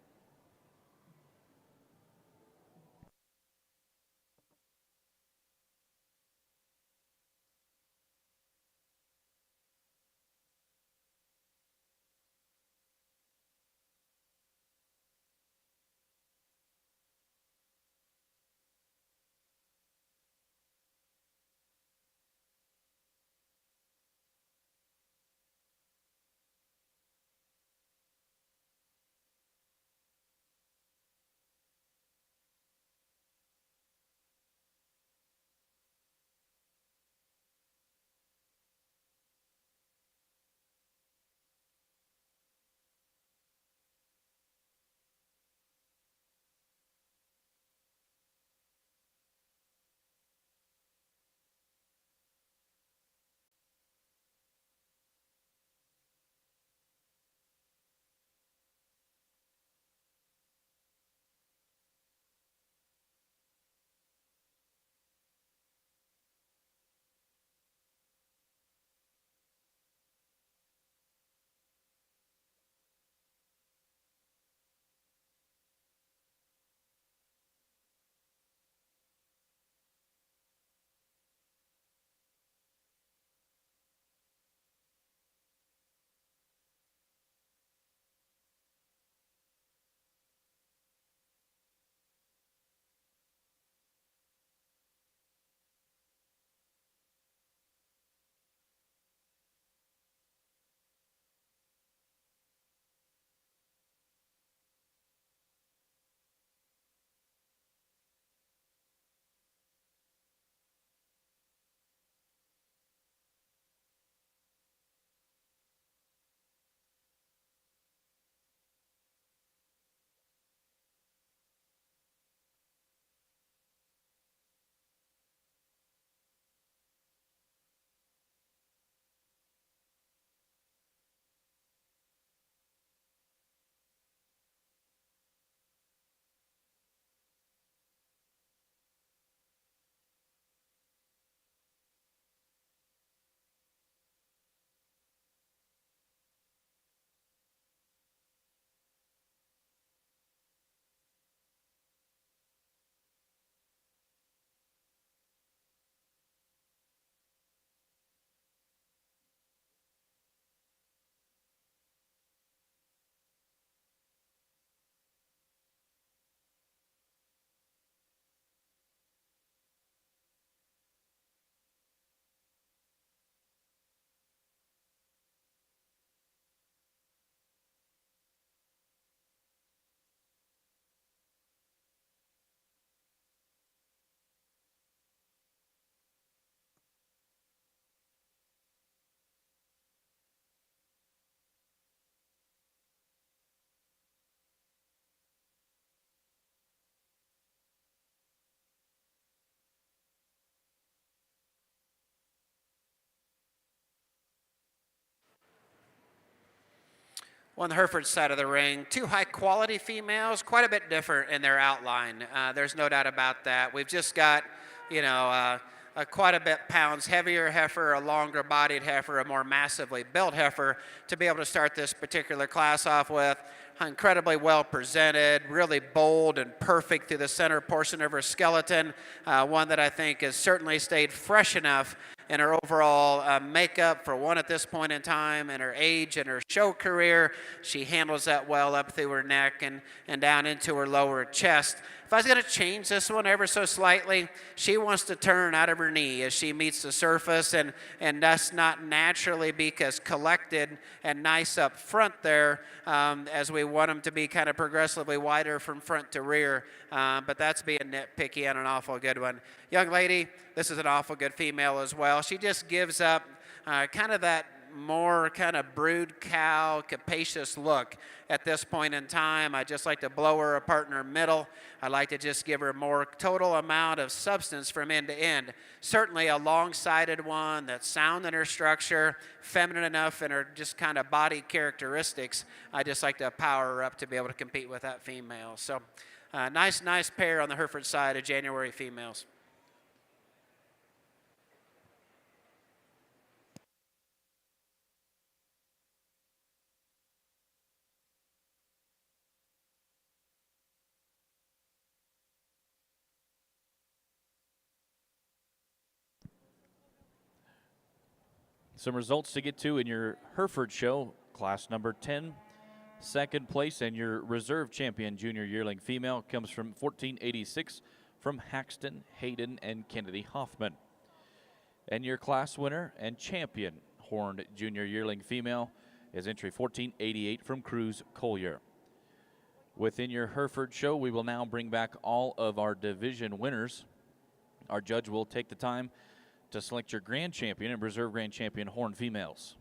Well, on the Hereford side of the ring, two high-quality females, quite a bit different in their outline. There's no doubt about that. We've just got, quite a bit pounds heavier heifer, a longer-bodied heifer, a more massively built heifer to be able to start this particular class off with. Incredibly well presented, really bold and perfect through the center portion of her skeleton. One that I think has certainly stayed fresh enough in her overall makeup for one at this point in time, and her age and her show career. She handles that well up through her neck and down into her lower chest. If I was going to change this one ever so slightly, she wants to turn out of her knee as she meets the surface and thus not naturally be as collected and nice up front there as we want them to be kind of progressively wider from front to rear. But that's being nitpicky and an awful good one. Young lady, this is an awful good female as well. She just gives up kind of that more kind of brood cow, capacious look at this point in time. I just like to blow her apart in her middle. I like to just give her more total amount of substance from end to end. Certainly a long-sided one that's sound in her structure, feminine enough in her just kind of body characteristics. I just like to power her up to be able to compete with that female. So nice pair on the Hereford side of January females. Some results to get to in your Hereford show, class number 10. Second place and your reserve champion junior yearling female comes from 1486 from Haxton, Hayden, and Kennedy Hoffman. And your class winner and champion horned junior yearling female is entry 1488 from Cruz Collier. Within your Hereford show, we will now bring back all of our division winners. Our judge will take the time to select your grand champion and reserve grand champion horned females.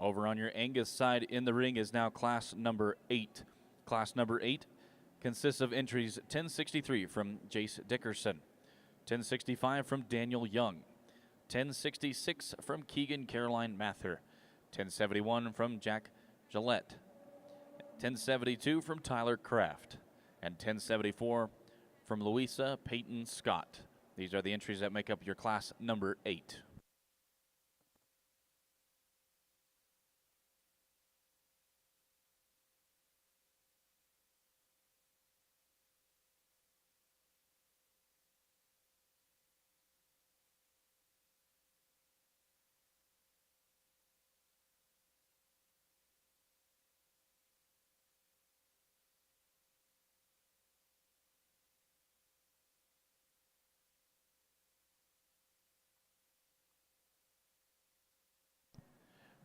Over on your Angus side in the ring is now class number 8. Class number 8 consists of entries 1063 from Jace Dickerson, 1065 from Daniel Young, 1066 from Keegan Caroline Mather, 1071 from Jack Gillette, 1072 from Tyler Kraft, and 1074 from Louisa Peyton Scott. These are the entries that make up your class number 8.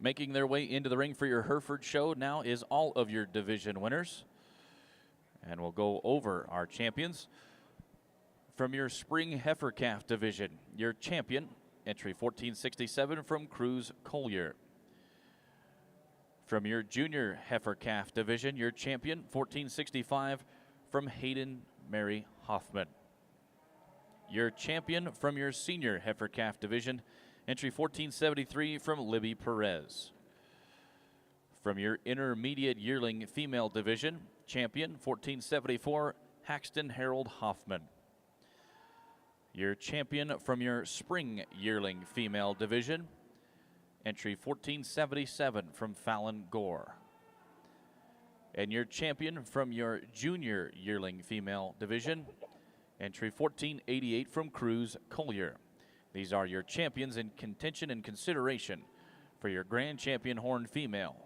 Making their way into the ring for your Hereford show now is all of your division winners. And we'll go over our champions. From your spring heifer calf division, your champion, entry 1467 from Cruz Collier. From your junior heifer calf division, your champion, 1465 from Hayden Mary Hoffman. Your champion from your senior heifer calf division, entry 1473 from Libby Perez. From your intermediate yearling female division, champion 1474, Haxton Harold Hoffman. Your champion from your spring yearling female division, entry 1477 from Fallon Gore. And your champion from your junior yearling female division, entry 1488 from Cruz Collier. These are your champions in contention and consideration for your grand champion horned female.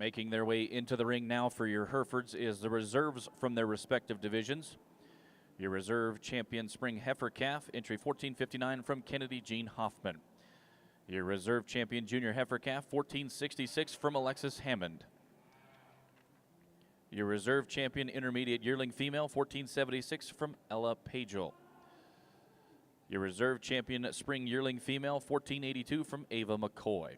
Making their way into the ring now for your Herefords is the reserves from their respective divisions. Your reserve champion spring heifer calf, entry 1459 from Kennedy Jean Hoffman. Your reserve champion junior heifer calf, 1466 from Alexis Hammond. Your reserve champion intermediate yearling female, 1476 from Ella Pagel. Your reserve champion spring yearling female, 1482 from Ava McCoy.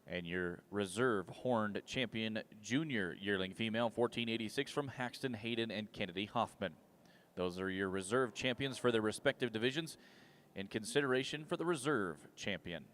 And your reserve horned champion junior yearling female, 1486 from Haxton Hayden and Kennedy Hoffman. Those are your reserve champions for their respective divisions in consideration for the reserve champion.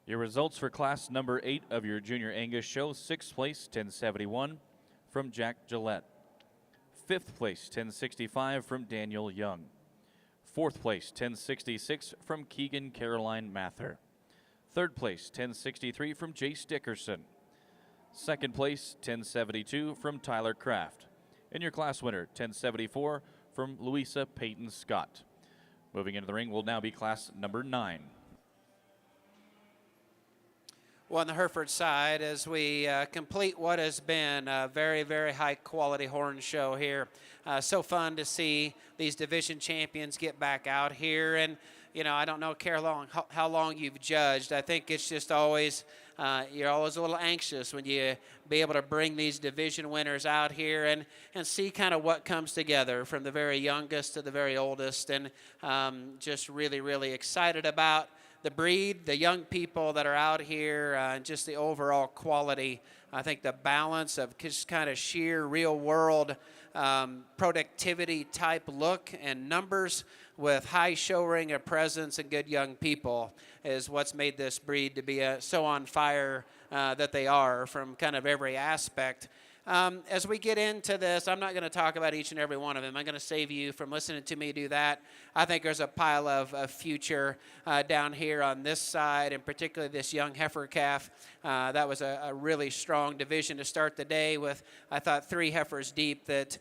Your results for class number 8 of your Junior Angus show: 6th place, 1071 from Jack Gillette. 5th place, 1065 from Daniel Young. 4th place, 1066 from Keegan Caroline Mather. 3rd place, 1063 from Jace Dickerson. 2nd place, 1072 from Tyler Kraft. And your class winner, 1074 from Louisa Peyton Scott. Moving into the ring will now be class number 9. Well, on the Hereford side, as we complete what has been a very, very high-quality horn show here. So fun to see these division champions get back out here. And, you know, I don't know, how long you've judged. I think it's just always, you're always a little anxious when you be able to bring these division winners out here and see kind of what comes together from the very youngest to the very oldest. And just really, really excited about the breed, the young people that are out here, and just the overall quality. I think the balance of just kind of sheer real-world productivity type look and numbers with high show ring of presence and good young people is what's made this breed to be so on fire that they are from kind of every aspect. As we get into this, I'm not going to talk about each and every one of them. I'm going to save you from listening to me do that. I think there's a pile of future down here on this side, and particularly this young heifer calf. That was a really strong division to start the day with, I thought, 3 heifers deep that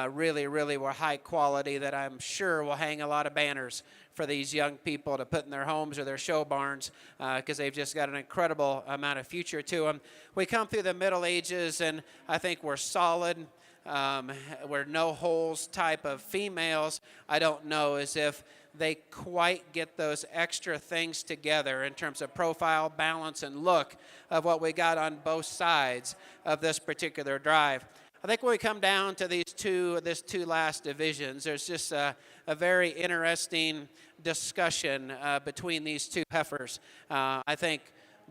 really, really were high quality that I'm sure will hang a lot of banners for these young people to put in their homes or their show barns because they've just got an incredible amount of future to them. We come through the Middle Ages, and I think we're solid. We're no holes type of females. I don't know as if they quite get those extra things together in terms of profile, balance, and look of what we got on both sides of this particular drive. I think when we come down to these two last divisions, there's just a very interesting discussion between these two heifers. I think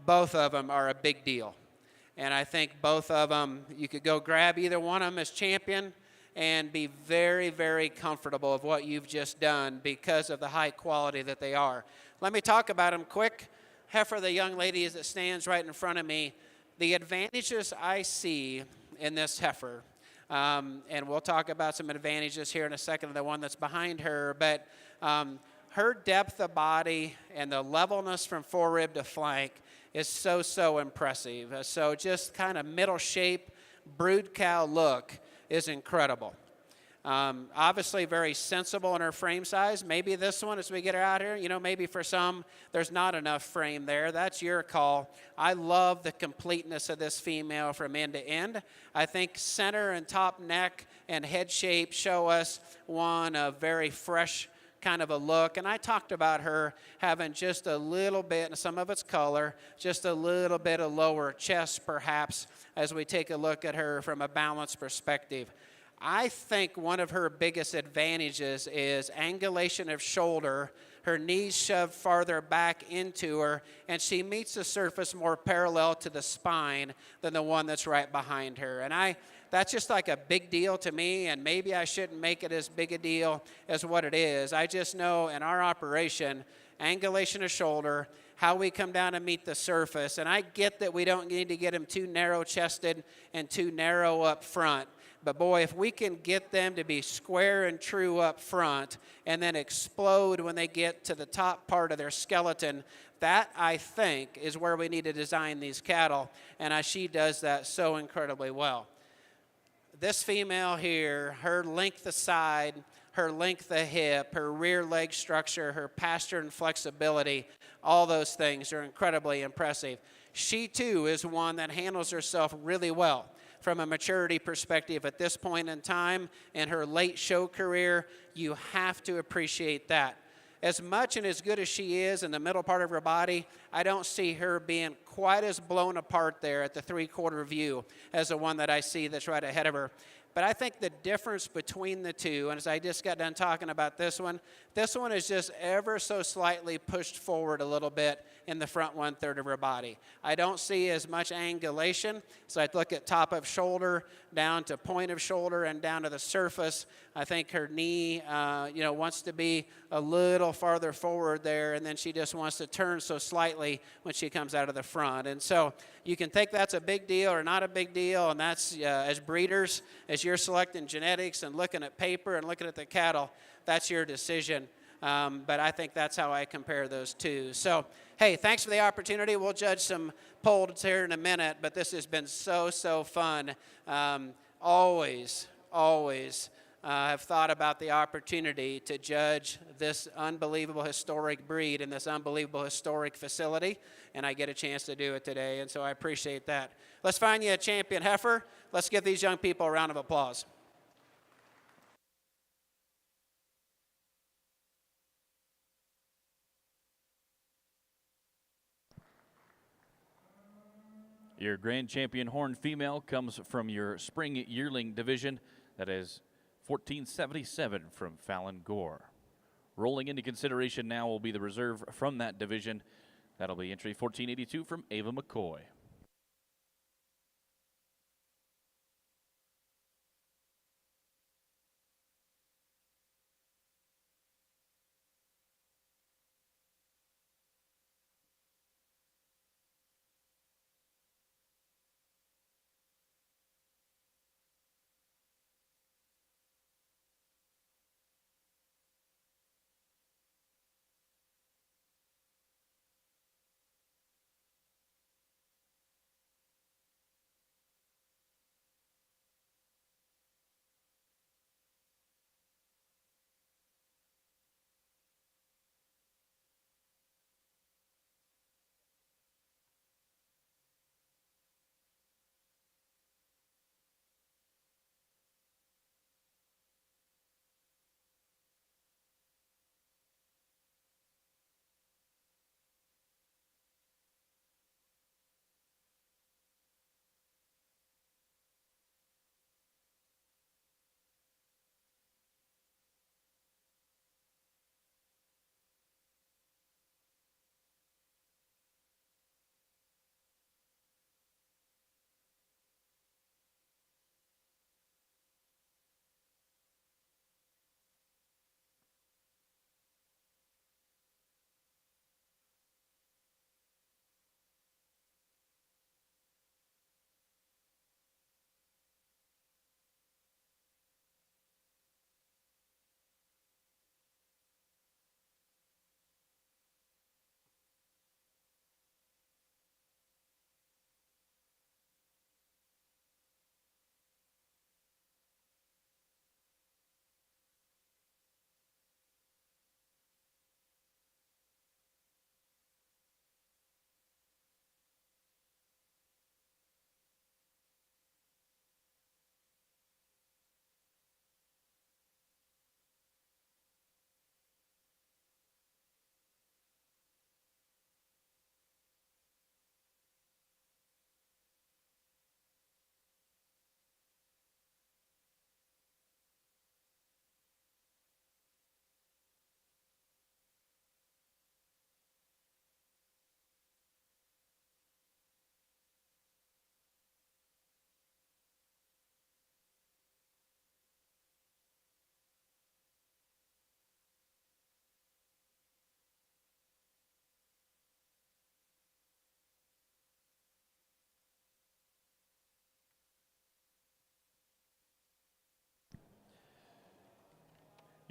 both of them are a big deal. And I think both of them, you could go grab either one of them as champion and be very, very comfortable of what you've just done because of the high quality that they are. Let me talk about them quick. Heifer, the young lady that stands right in front of me, the advantages I see in this heifer, and we'll talk about some advantages here in a second of the one that's behind her, but her depth of body and the levelness from forerib to flank is so impressive. So just kind of middle shape, brood cow look is incredible. Obviously very sensible in her frame size. Maybe this one, as we get her out here, maybe for some there's not enough frame there. That's your call. I love the completeness of this female from end to end. I think center and top neck and head shape show us one a very fresh kind of a look. And I talked about her having just a little bit, and some of its color, just a little bit of lower chest perhaps as we take a look at her from a balance perspective. I think one of her biggest advantages is angulation of shoulder, her knees shoved farther back into her, and she meets the surface more parallel to the spine than the one that's right behind her. And that's just like a big deal to me, and maybe I shouldn't make it as big a deal as what it is. I just know in our operation, angulation of shoulder, how we come down and meet the surface, and I get that we don't need to get them too narrow-chested and too narrow up front. But boy, if we can get them to be square and true up front and then explode when they get to the top part of their skeleton, that, I think, is where we need to design these cattle. And she does that so incredibly well. This female here, her length of side, her length of hip, her rear leg structure, her pastern flexibility, all those things are incredibly impressive. She, too, is one that handles herself really well. From a maturity perspective at this point in time in her late show career, you have to appreciate that. As much and as good as she is in the middle part of her body, I don't see her being quite as blown apart there at the three-quarter view as the one that I see that's right ahead of her. But I think the difference between the two, and as I just got done talking about this one is just ever so slightly pushed forward a little bit in the front one-third of her body. I don't see as much angulation, so I'd look at top of shoulder, down to point of shoulder, and down to the surface. I think her knee, wants to be a little farther forward there, and then she just wants to turn so slightly when she comes out of the front. And so you can think that's a big deal or not a big deal, and that's, as breeders, as you're selecting genetics and looking at paper and looking at the cattle, that's your decision. But I think that's how I compare those two. So, hey, thanks for the opportunity. We'll judge some polls here in a minute, but this has been so fun. Always have thought about the opportunity to judge this unbelievable historic breed in this unbelievable historic facility, and I get a chance to do it today, and so I appreciate that. Let's find you a champion heifer. Let's give these young people a round of applause. Your grand champion horned female comes from your spring yearling division. That is 1477 from Fallon Gore. Rolling into consideration now will be the reserve from that division. That'll be entry 1482 from Ava McCoy.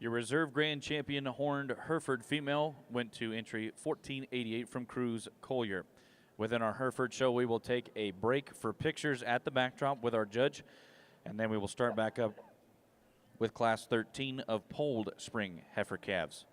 Your reserve grand champion horned Hereford female went to entry 1488 from Cruz Collier. Within our Hereford show, we will take a break for pictures at the backdrop with our judge, and then we will start back up with Class 13 of polled spring heifer calves.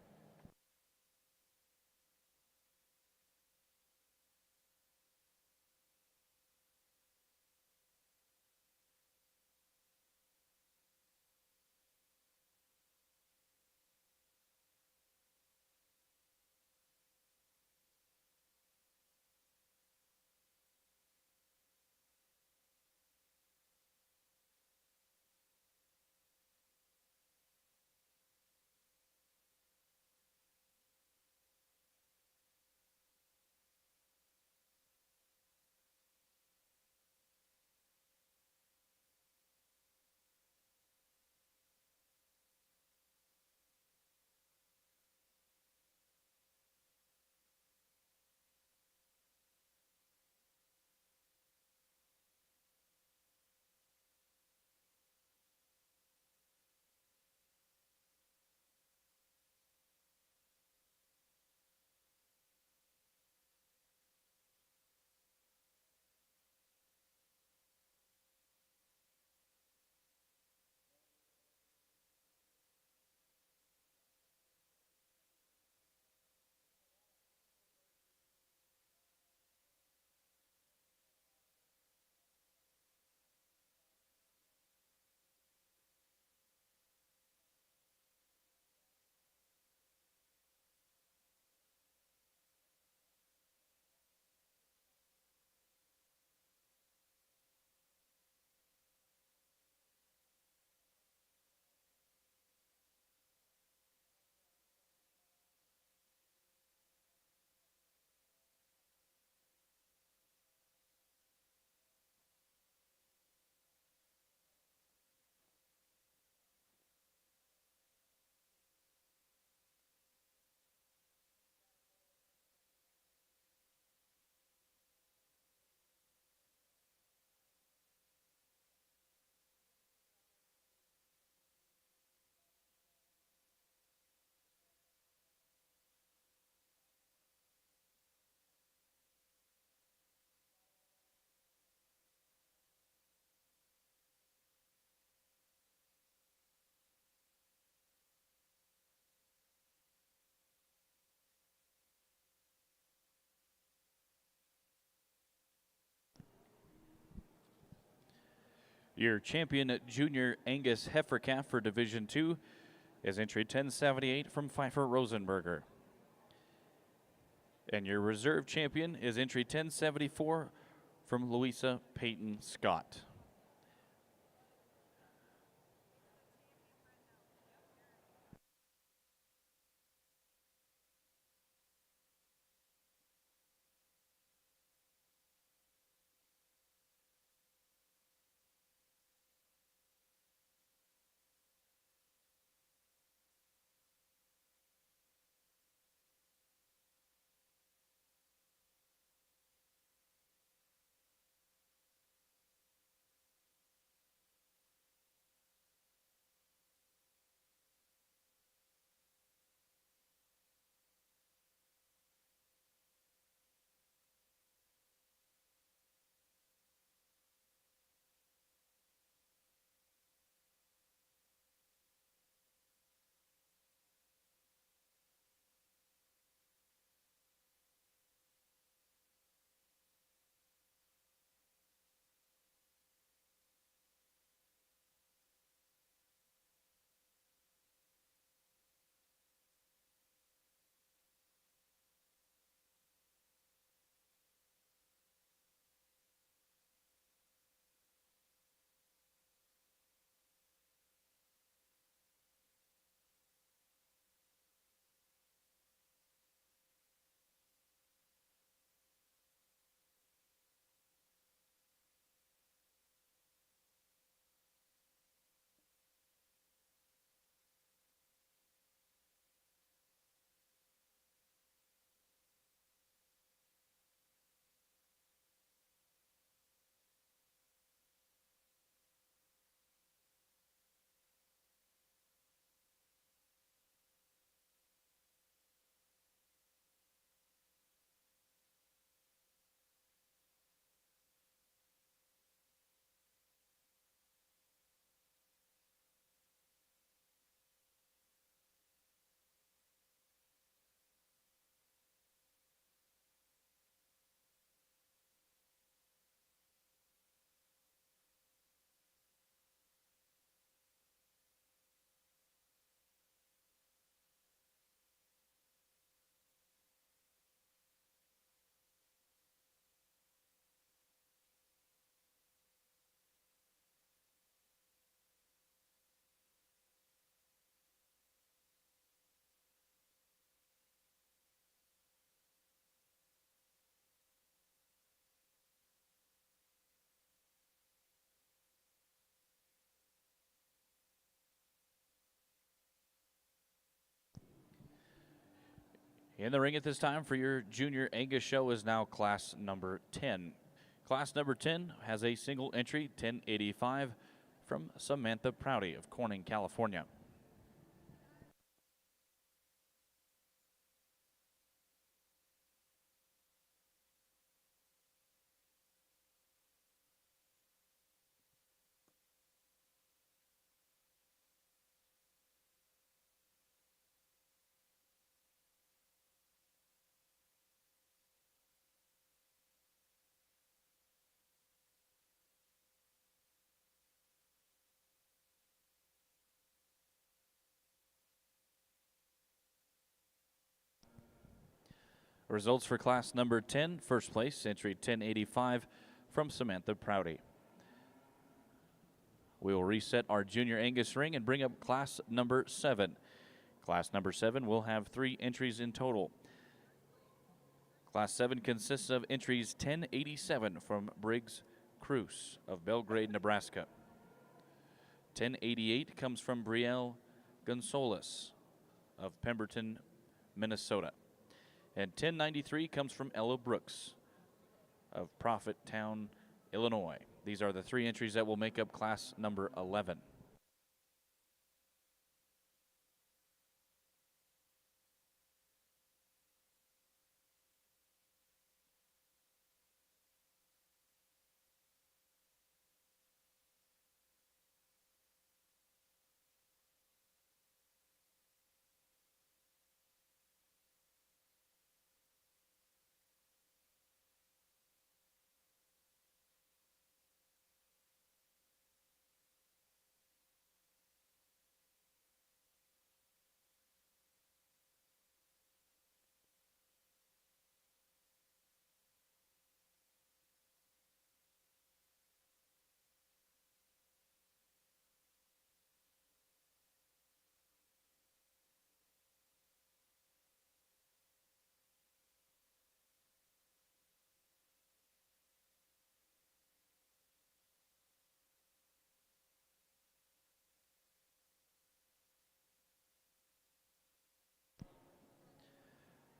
Your champion junior Angus heifer calf for Division II is entry 1078 from Pfeiffer Rosenberger. And your reserve champion is entry 1074 from Louisa Peyton Scott. In the ring at this time for your Junior Angus show is now class number 10. Class number 10 has a single entry, 1085, from Samantha Prouty of Corning, California. Results for class number 10, first place, entry 1085 from Samantha Prouty. We will reset our Junior Angus ring and bring up class number 7. Class number 7 will have 3 entries in total. Class 7 consists of entries 1087 from Briggs Cruz of Belgrade, Nebraska. 1088 comes from Brielle Gonzalez of Pemberton, Minnesota. And 1093 comes from Ella Brooks of Prophet Town, Illinois. These are the 3 entries that will make up class number 11.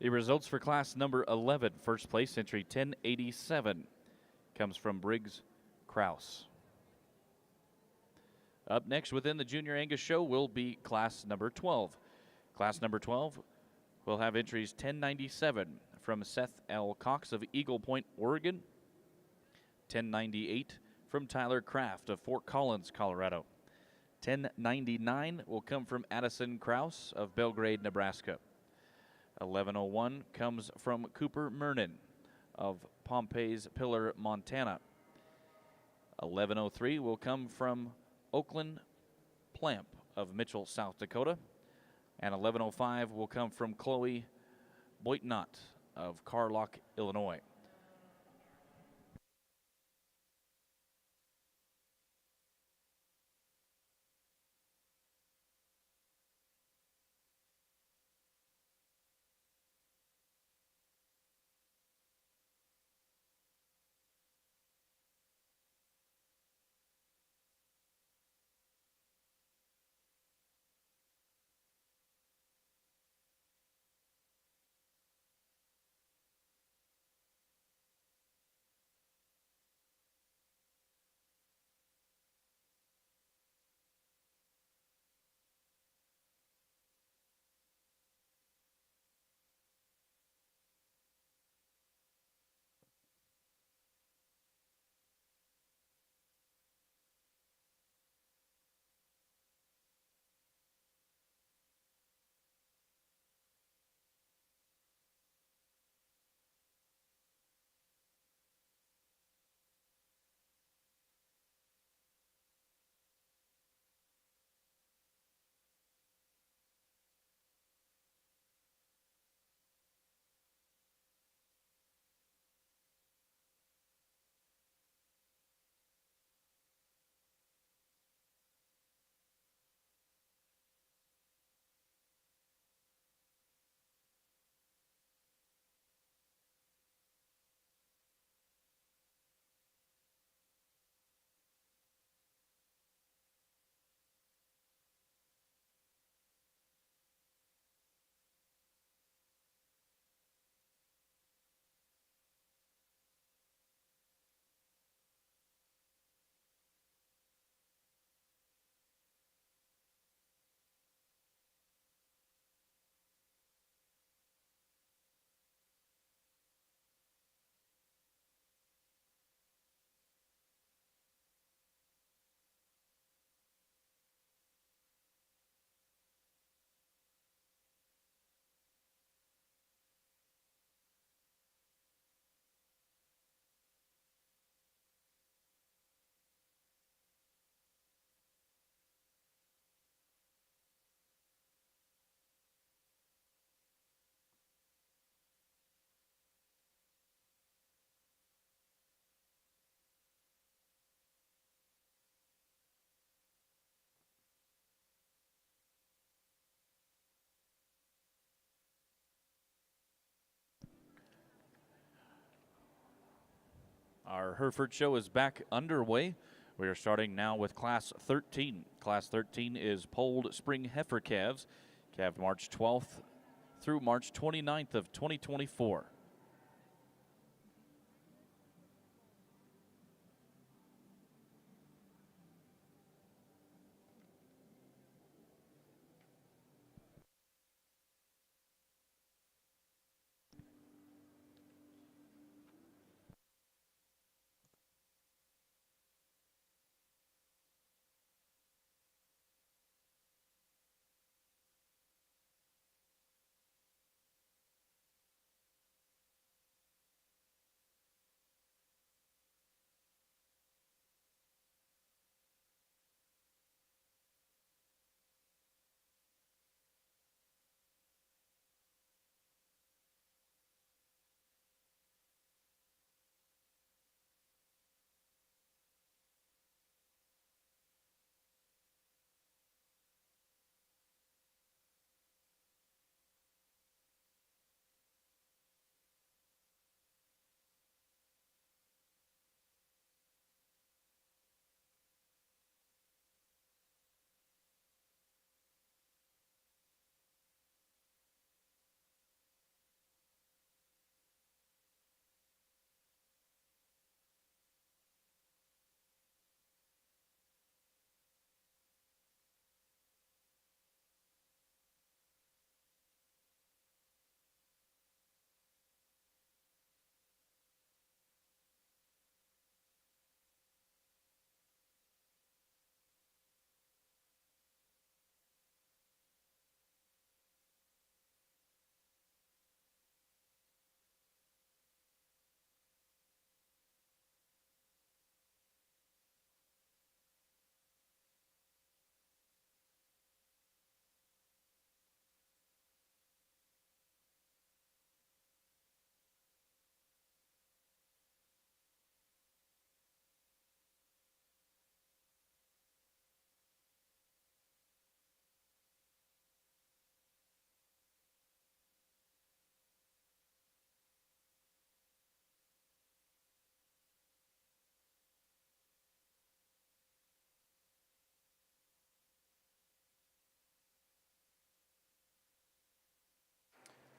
The results for class number 11, first place, entry 1087, comes from Briggs Kraus. Up next within the Junior Angus show will be class number 12. Class number 12 will have entries 1097 from Seth L. Cox of Eagle Point, Oregon. 1098 from Tyler Kraft of Fort Collins, Colorado. 1099 will come from Addison Kraus of Belgrade, Nebraska. 1101 comes from Cooper Mernon of Pompey's Pillar, Montana. 1103 will come from Oakland Plamp of Mitchell, South Dakota. And 1105 will come from Chloe Boitnott of Carlock, Illinois. Our Hereford show is back underway. We are starting now with Class 13. Class 13 is polled spring heifer calves, calved March 12th through March 29th of 2024.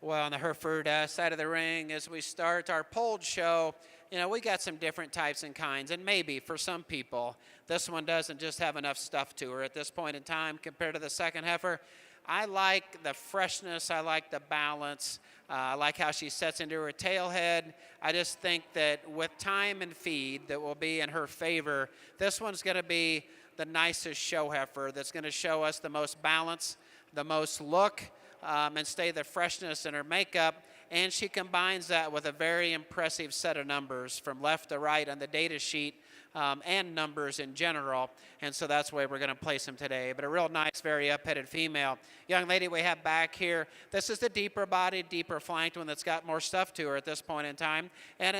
Well, on the Hereford side of the ring, as we start our polled show, we got some different types and kinds, and maybe for some people, this one doesn't just have enough stuff to her at this point in time compared to the second heifer. I like the freshness. I like the balance. I like how she sets into her tail head. I just think that with time and feed that will be in her favor, this one's going to be the nicest show heifer that's going to show us the most balance, the most look, and stay the freshness in her makeup. And she combines that with a very impressive set of numbers from left to right on the data sheet, and numbers in general. And so that's why we're going to place them today. But a real nice, very up-headed female. Young lady we have back here, this is the deeper bodied, deeper flanked one that's got more stuff to her at this point in time. And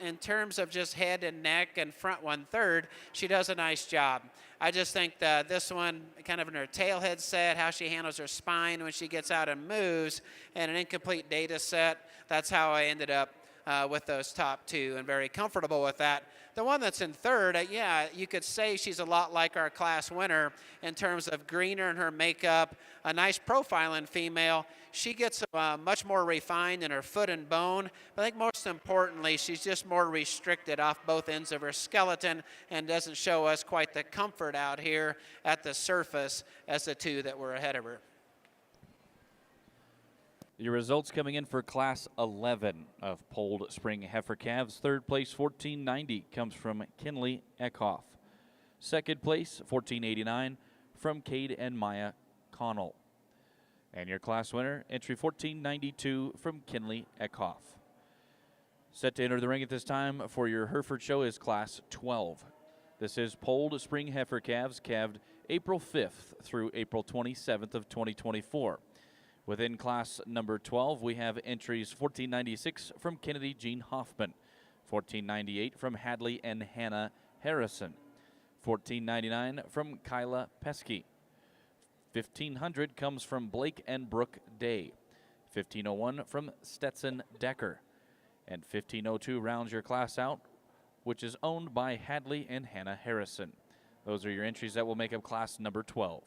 in terms of just head and neck and front 1/3, she does a nice job. I just think that this one, kind of in her tail head set, how she handles her spine when she gets out and moves, and an incomplete data set, that's how I ended up with those top two, and very comfortable with that. The one that's in third, yeah, you could say she's a lot like our class winner in terms of greener in her makeup, a nice profiling female. She gets much more refined in her foot and bone, but I think most importantly, she's just more restricted off both ends of her skeleton and doesn't show us quite the comfort out here at the surface as the two that were ahead of her. Your results coming in for Class 11 of polled spring heifer calves. Third place, $14.90, comes from Kinley Eckhoff. Second place, $14.89, from Cade and Maya Connell. And your class winner, entry $14.92 from Kinley Eckhoff. Set to enter the ring at this time for your Hereford show is Class 12. This is polled spring heifer calves, calved April 5th through April 27th of 2024. Within class number 12, we have entries $14.96 from Kennedy Jean Hoffman, $14.98 from Hadley and Hannah Harrison, $14.99 from Kyla Pesky, $1,500 comes from Blake and Brooke Day, $1,501 from Stetson Decker, and $1,502 rounds your class out which is owned by Hadley and Hannah Harrison. Those are your entries that will make up class number 12.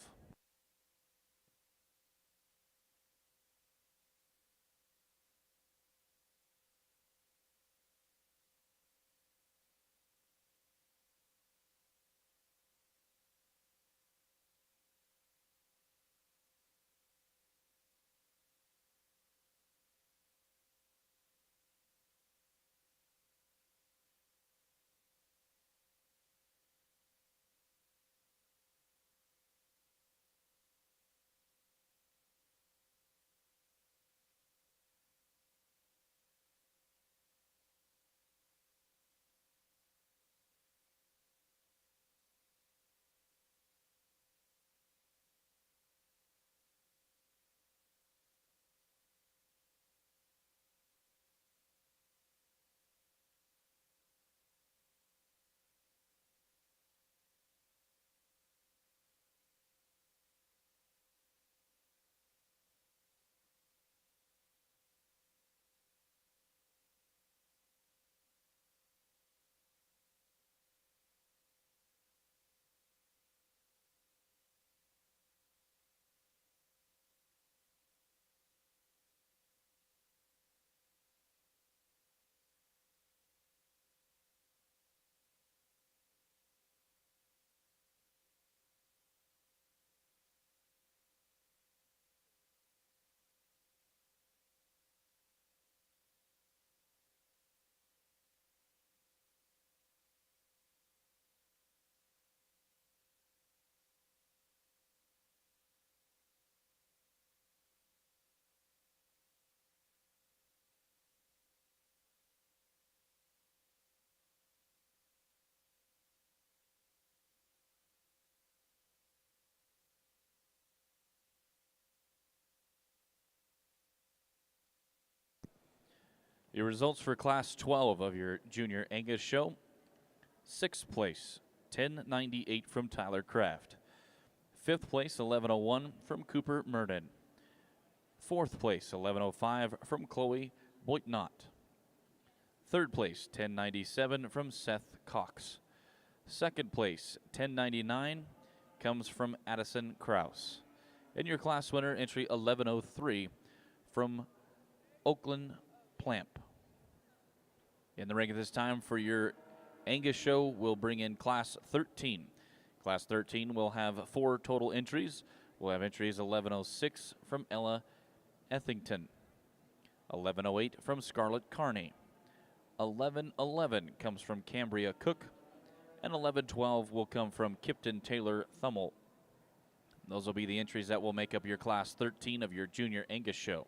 Your results for Class 12 of your Junior Angus show. 6th place, 1098 from Tyler Kraft. 5th place, 1101 from Cooper Murden. 4th place, 1105 from Chloe Boitnott. 3rd place, 1097 from Seth Cox. 2nd place, 1099 comes from Addison Kraus. And your class winner, entry 1103 from Oakland Plamp. In the ring at this time for your Angus show, we'll bring in Class 13. Class 13 will have 4 total entries. We'll have entries 1106 from Ella Ethington, 1108 from Scarlett Carney, 1111 comes from Cambria Cook, and 1112 will come from Kipton Taylor Thummel. Those will be the entries that will make up your Class 13 of your Junior Angus show.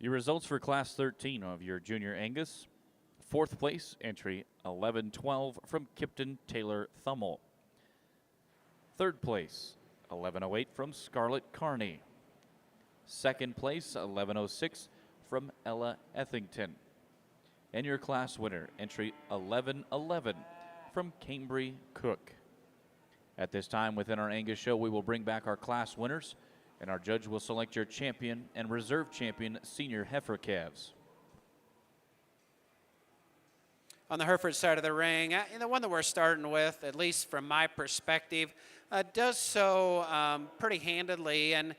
Your results for Class 13 of your Junior Angus. Fourth place entry 1112 from Kipton Taylor Thummel. Third place 1108 from Scarlett Carney. Second place 1106 from Ella Ethington. And your class winner entry 1111 from Cambry Cook. At this time within our Angus show, we will bring back our class winners, and our judge will select your champion and reserve champion senior heifer calves. On the Hereford side of the ring, the one that we're starting with, at least from my perspective, does so pretty handedly, and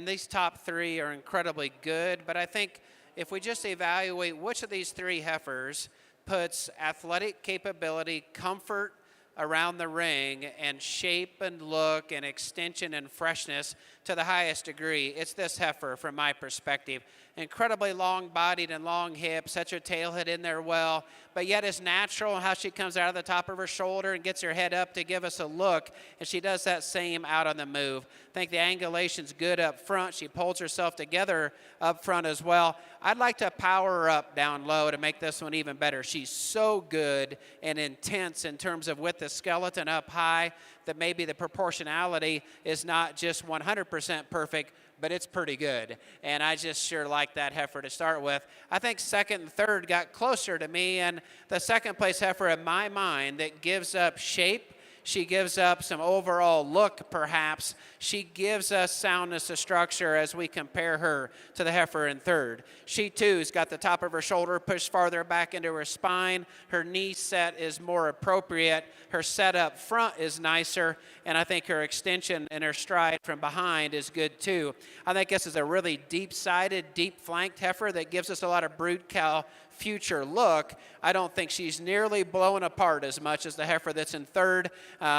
these top three are incredibly good. But I think if we just evaluate which of these three heifers puts athletic capability, comfort around the ring, and shape and look and extension and freshness to the highest degree, it's this heifer from my perspective. Incredibly long-bodied and long hips, sets her tail head in there well, but yet is natural how she comes out of the top of her shoulder and gets her head up to give us a look, and she does that same out on the move. I think the angulation's good up front. She pulls herself together up front as well. I'd like to power her up down low to make this one even better. She's so good and intense in terms of with the skeleton up high that maybe the proportionality is not just 100% perfect, but it's pretty good. And I just sure like that heifer to start with. I think second and third got closer to me, and the second place heifer in my mind that gives up shape, she gives up some overall look perhaps. She gives us soundness of structure as we compare her to the heifer in third. She too's got the top of her shoulder pushed farther back into her spine. Her knee set is more appropriate. Her set up front is nicer, and I think her extension and her stride from behind is good too. I think this is a really deep-sided, deep-flanked heifer that gives us a lot of brood cow future look. I don't think she's nearly blown apart as much as the heifer that's in third.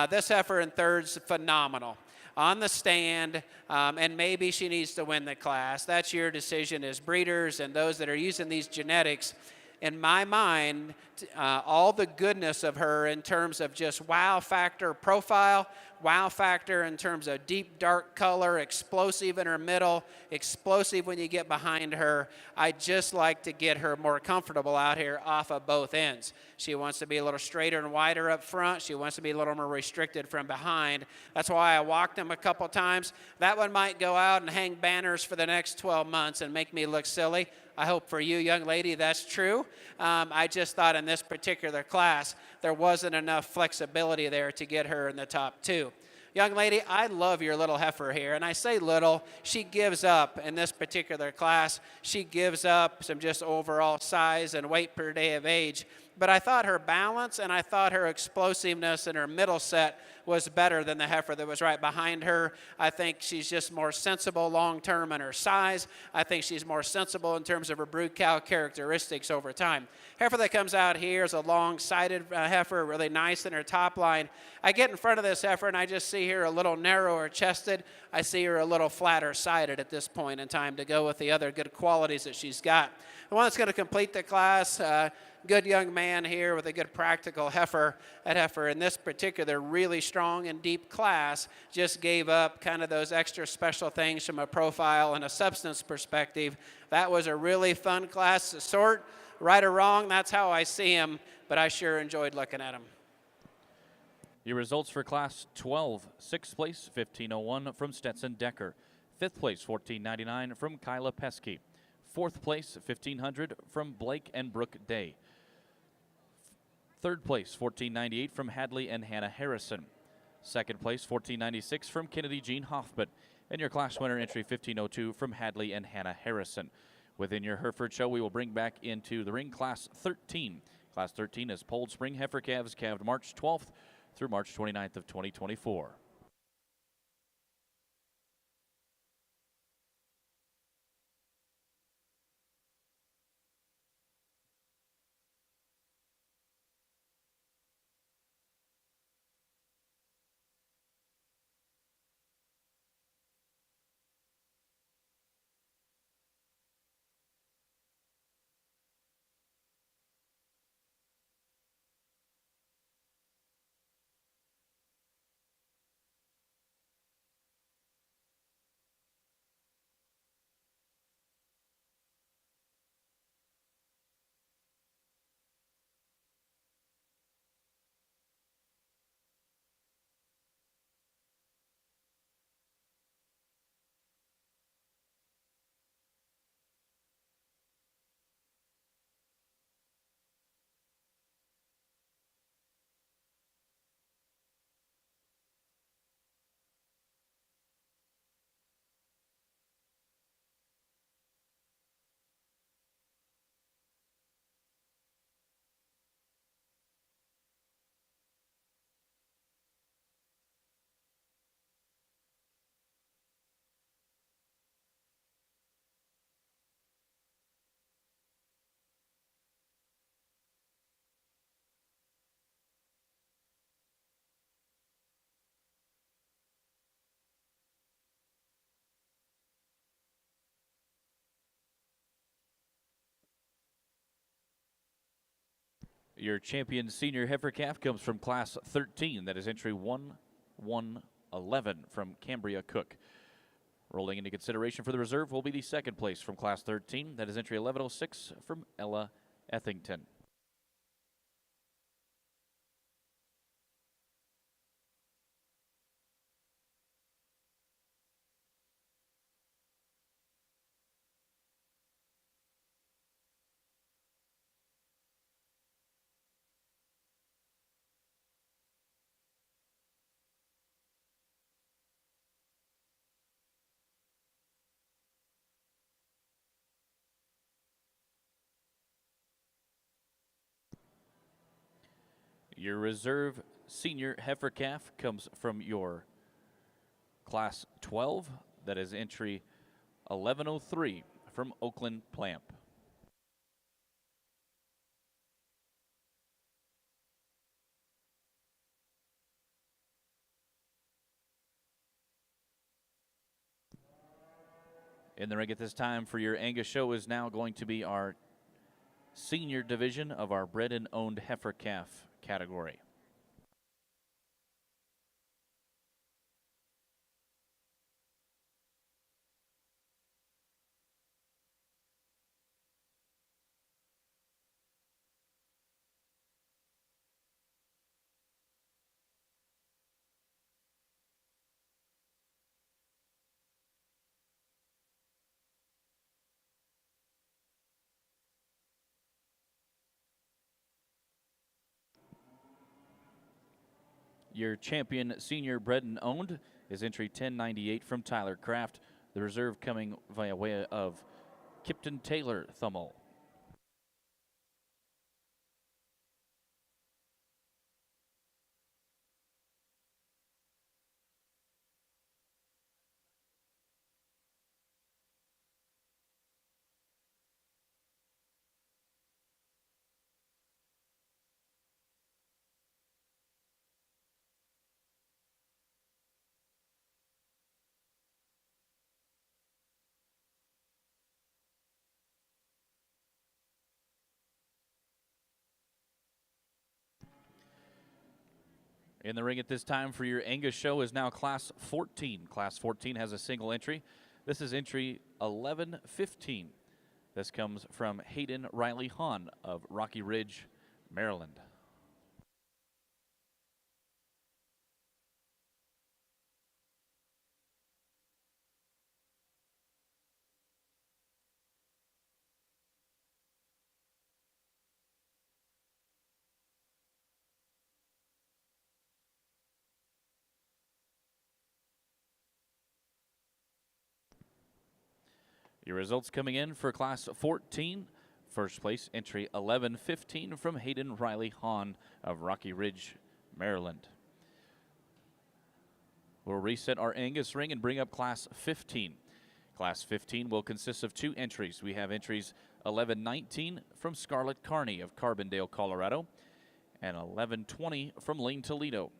This heifer in third's phenomenal on the stand, and maybe she needs to win the class. That's your decision as breeders and those that are using these genetics. In my mind, all the goodness of her in terms of just wow factor profile, wow factor in terms of deep dark color, explosive in her middle, explosive when you get behind her. I just like to get her more comfortable out here off of both ends. She wants to be a little straighter and wider up front. She wants to be a little more restricted from behind. That's why I walked them a couple times. That one might go out and hang banners for the next 12 months and make me look silly. I hope for you, young lady, that's true. I just thought in this particular class, there wasn't enough flexibility there to get her in the top two. Young lady, I love your little heifer here, and I say little. She gives up in this particular class. She gives up some just overall size and weight per day of age. But I thought her balance and I thought her explosiveness in her middle set was better than the heifer that was right behind her. I think she's just more sensible long-term in her size. I think she's more sensible in terms of her brood cow characteristics over time. Heifer that comes out here is a long-sided heifer, really nice in her top line. I get in front of this heifer and I just see her a little narrower chested. I see her a little flatter sided at this point in time to go with the other good qualities that she's got. The one that's going to complete the class, good young man here with a good practical heifer. That heifer in this particular really strong and deep class just gave up kind of those extra special things from a profile and a substance perspective. That was a really fun class to sort. Right or wrong, that's how I see him, but I sure enjoyed looking at him. Your results for Class 12, 6th place, 1501 from Stetson Decker. 5th place, 1499 from Kyla Pesky. 4th place, 1500 from Blake and Brooke Day. 3rd place, 1498 from Hadley and Hannah Harrison. 2nd place, 1496 from Kennedy Jean Hoffman. And your class winner entry 1502 from Hadley and Hannah Harrison. Within your Hereford show, we will bring back into the ring Class 13. Class 13 is polled spring heifer calves calved March 12th through March 29th of 2024. Your champion senior heifer calf comes from Class 13. That is entry 1111 from Cambria Cook. Rolling into consideration for the reserve will be the second place from Class 13. That is entry 1106 from Ella Ethington. Your reserve senior heifer calf comes from your Class 12. That is entry 1103 from Oakland Plamp. In the ring at this time for your Angus show is now going to be our senior division of our bred and owned heifer calf category. Your champion senior bred and owned is entry 1098 from Tyler Kraft. The reserve coming via way of Kipton Taylor Thummel. In the ring at this time for your Angus show is now Class 14. Class 14 has a single entry. This is entry 1115. This comes from Hayden Riley Hahn of Rocky Ridge, Maryland. Your results coming in for Class 14. First place, entry 1115 from Hayden Riley Hahn of Rocky Ridge, Maryland. We'll reset our Angus ring and bring up Class 15. Class 15 will consist of two entries. We have entries 1119 from Scarlett Carney of Carbondale, Colorado, and 1120 from Lane Toledo.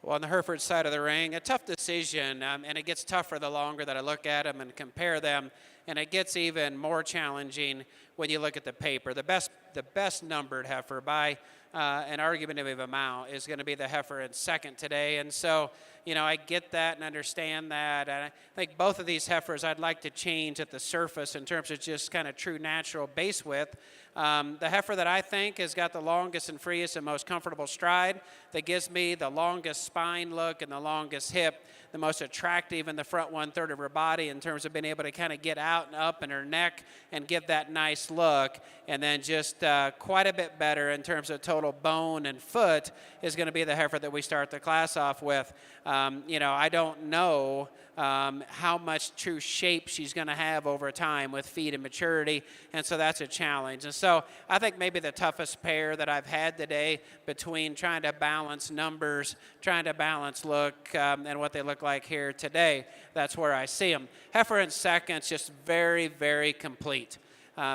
Well, on the Hereford side of the ring, a tough decision, and it gets tougher the longer that I look at them and compare them, and it gets even more challenging when you look at the paper. The best numbered heifer by an argumentative amount is going to be the heifer in second today, and so I get that and understand that. And I think both of these heifers I'd like to change at the surface in terms of just kind of true natural base width. The heifer that I think has got the longest and freest and most comfortable stride, that gives me the longest spine look and the longest hip, the most attractive in the front 1/3 of her body in terms of being able to kind of get out and up in her neck and give that nice look. And then just quite a bit better in terms of total bone and foot is going to be the heifer that we start the class off with. I don't know how much true shape she's going to have over time with feed and maturity, and so that's a challenge. And so I think maybe the toughest pair that I've had today between trying to balance numbers, trying to balance look, and what they look like here today, that's where I see them. Heifer in second's just very, very complete.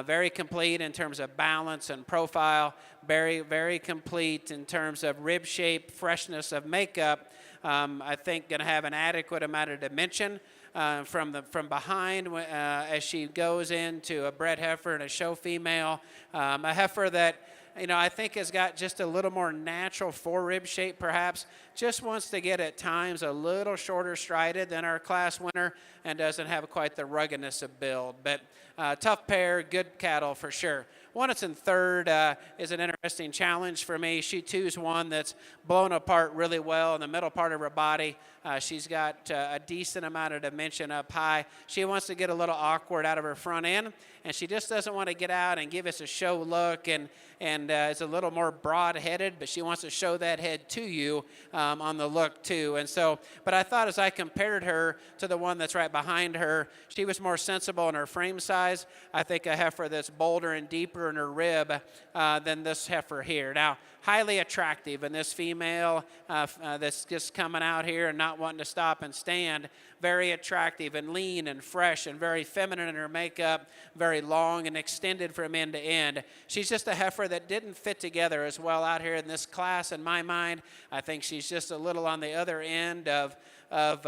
Very complete in terms of balance and profile, very, very complete in terms of rib shape, freshness of makeup. I think going to have an adequate amount of dimension from behind as she goes into a bred heifer and a show female. A heifer that I think has got just a little more natural forerib shape perhaps, just wants to get at times a little shorter strided than our class winner and doesn't have quite the ruggedness of build. But tough pair, good cattle for sure. One that's in third is an interesting challenge for me. She too is one that's blown apart really well in the middle part of her body. She's got a decent amount of dimension up high. She wants to get a little awkward out of her front end, and she just doesn't want to get out and give us a show look, and is a little more broad-headed, but she wants to show that head to you on the look too. And so, but I thought as I compared her to the one that's right behind her, she was more sensible in her frame size. I think a heifer that's bolder and deeper in her rib than this heifer here. Now, highly attractive in this female that's just coming out here and not wanting to stop and stand. Very attractive and lean and fresh and very feminine in her makeup, very long and extended from end to end. She's just a heifer that didn't fit together as well out here in this class in my mind. I think she's just a little on the other end of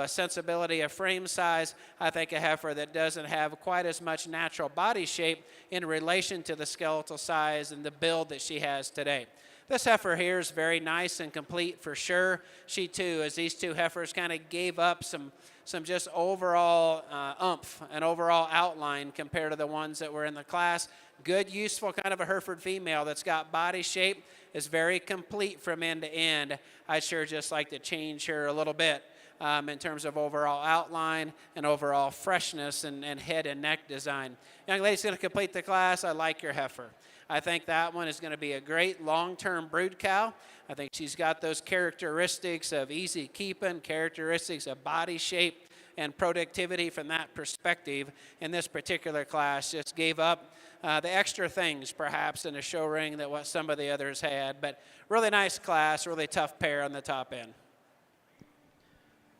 sensibility of frame size. I think a heifer that doesn't have quite as much natural body shape in relation to the skeletal size and the build that she has today. This heifer here is very nice and complete for sure. She too, as these two heifers kind of gave up some just overall oomph and overall outline compared to the ones that were in the class. Good, useful kind of a Hereford female that's got body shape, is very complete from end to end. I'd sure just like to change her a little bit in terms of overall outline and overall freshness and head and neck design. Young lady's going to complete the class. I like your heifer. I think that one is going to be a great long-term brood cow. I think she's got those characteristics of easy keeping, characteristics of body shape and productivity from that perspective. In this particular class, just gave up the extra things perhaps in a show ring that what some of the others had. But really nice class, really tough pair on the top end.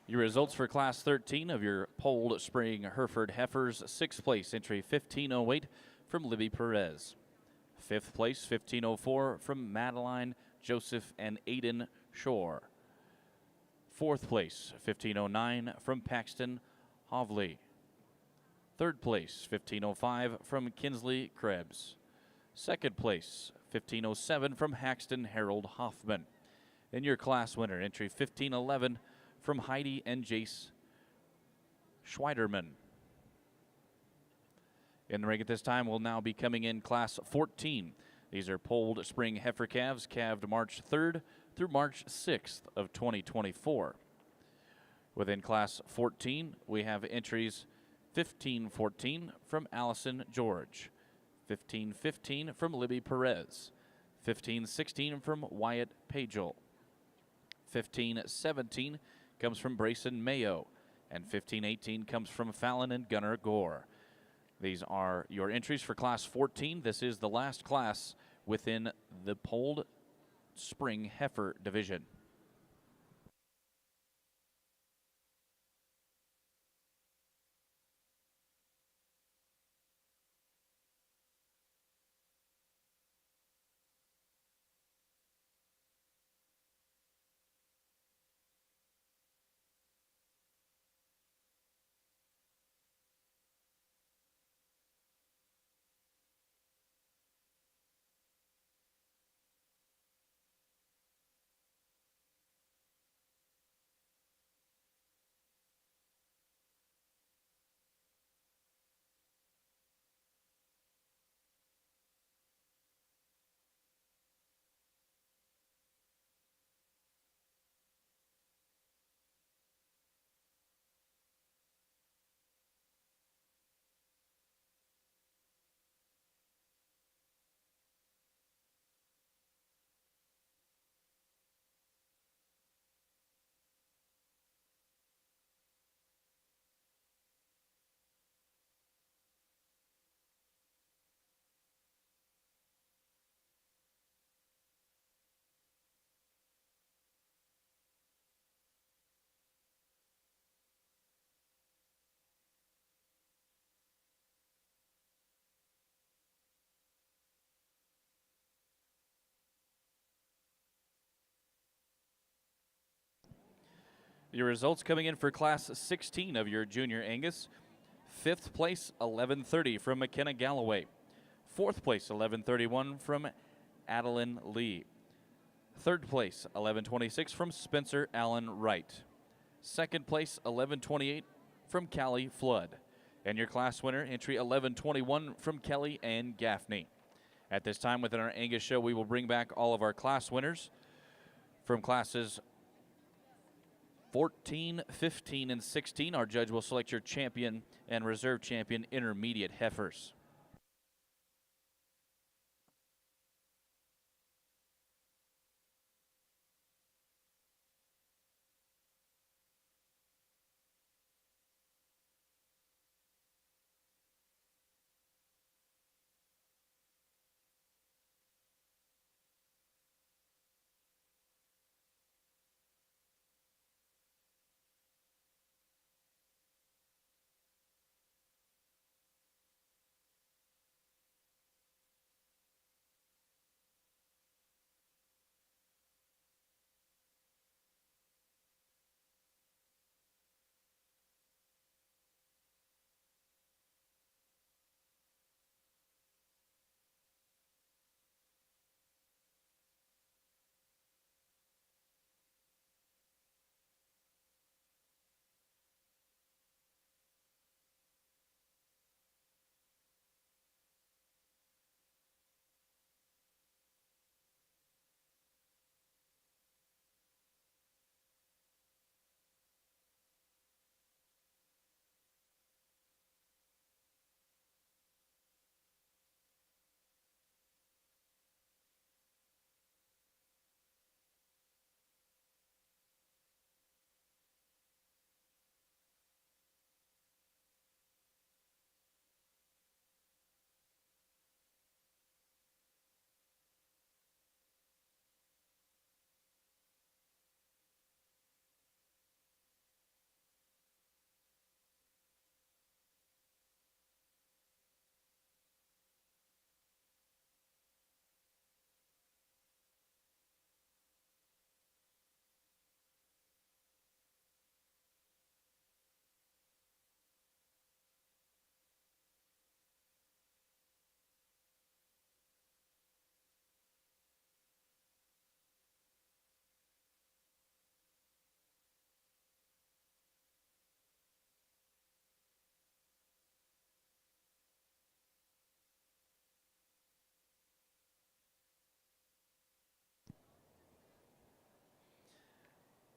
Your results for Class 13 of your polled spring Hereford heifers. 6th place entry 1508 from Libby Perez. 5th place 1504 from Madeline, Joseph, and Aiden Shore. 4th place 1509 from Paxton Hovley. 3rd place 1505 from Kinsley Krebs. 2nd place 1507 from Haxton Harold Hoffman. And your class winner entry 1511 from Heidi and Jace Schweiderman. In the ring at this time will now be coming in Class 14. These are polled spring heifer calves, calved March 3rd through March 6th of 2024. Within Class 14, we have entries 1514 from Allison George, 1515 from Libby Perez, 1516 from Wyatt Pagel, 1517 comes from Brayson Mayo, and 1518 comes from Fallon and Gunnar Gore. These are your entries for Class 14. This is the last class within the polled spring heifer division. Your results coming in for Class 16 of your Junior Angus. 5th place, 11:30 from McKenna Galloway. 4th place, 11:31 from Adeline Lee. 3rd place, 11:26 from Spencer Allen Wright. 2nd place, 11:28 from Callie Flood. And your class winner, entry 11:21 from Kelly Ann Gaffney. At this time within our Angus show, we will bring back all of our class winners from classes 14, 15, and 16. Our judge will select your champion and reserve champion intermediate heifers.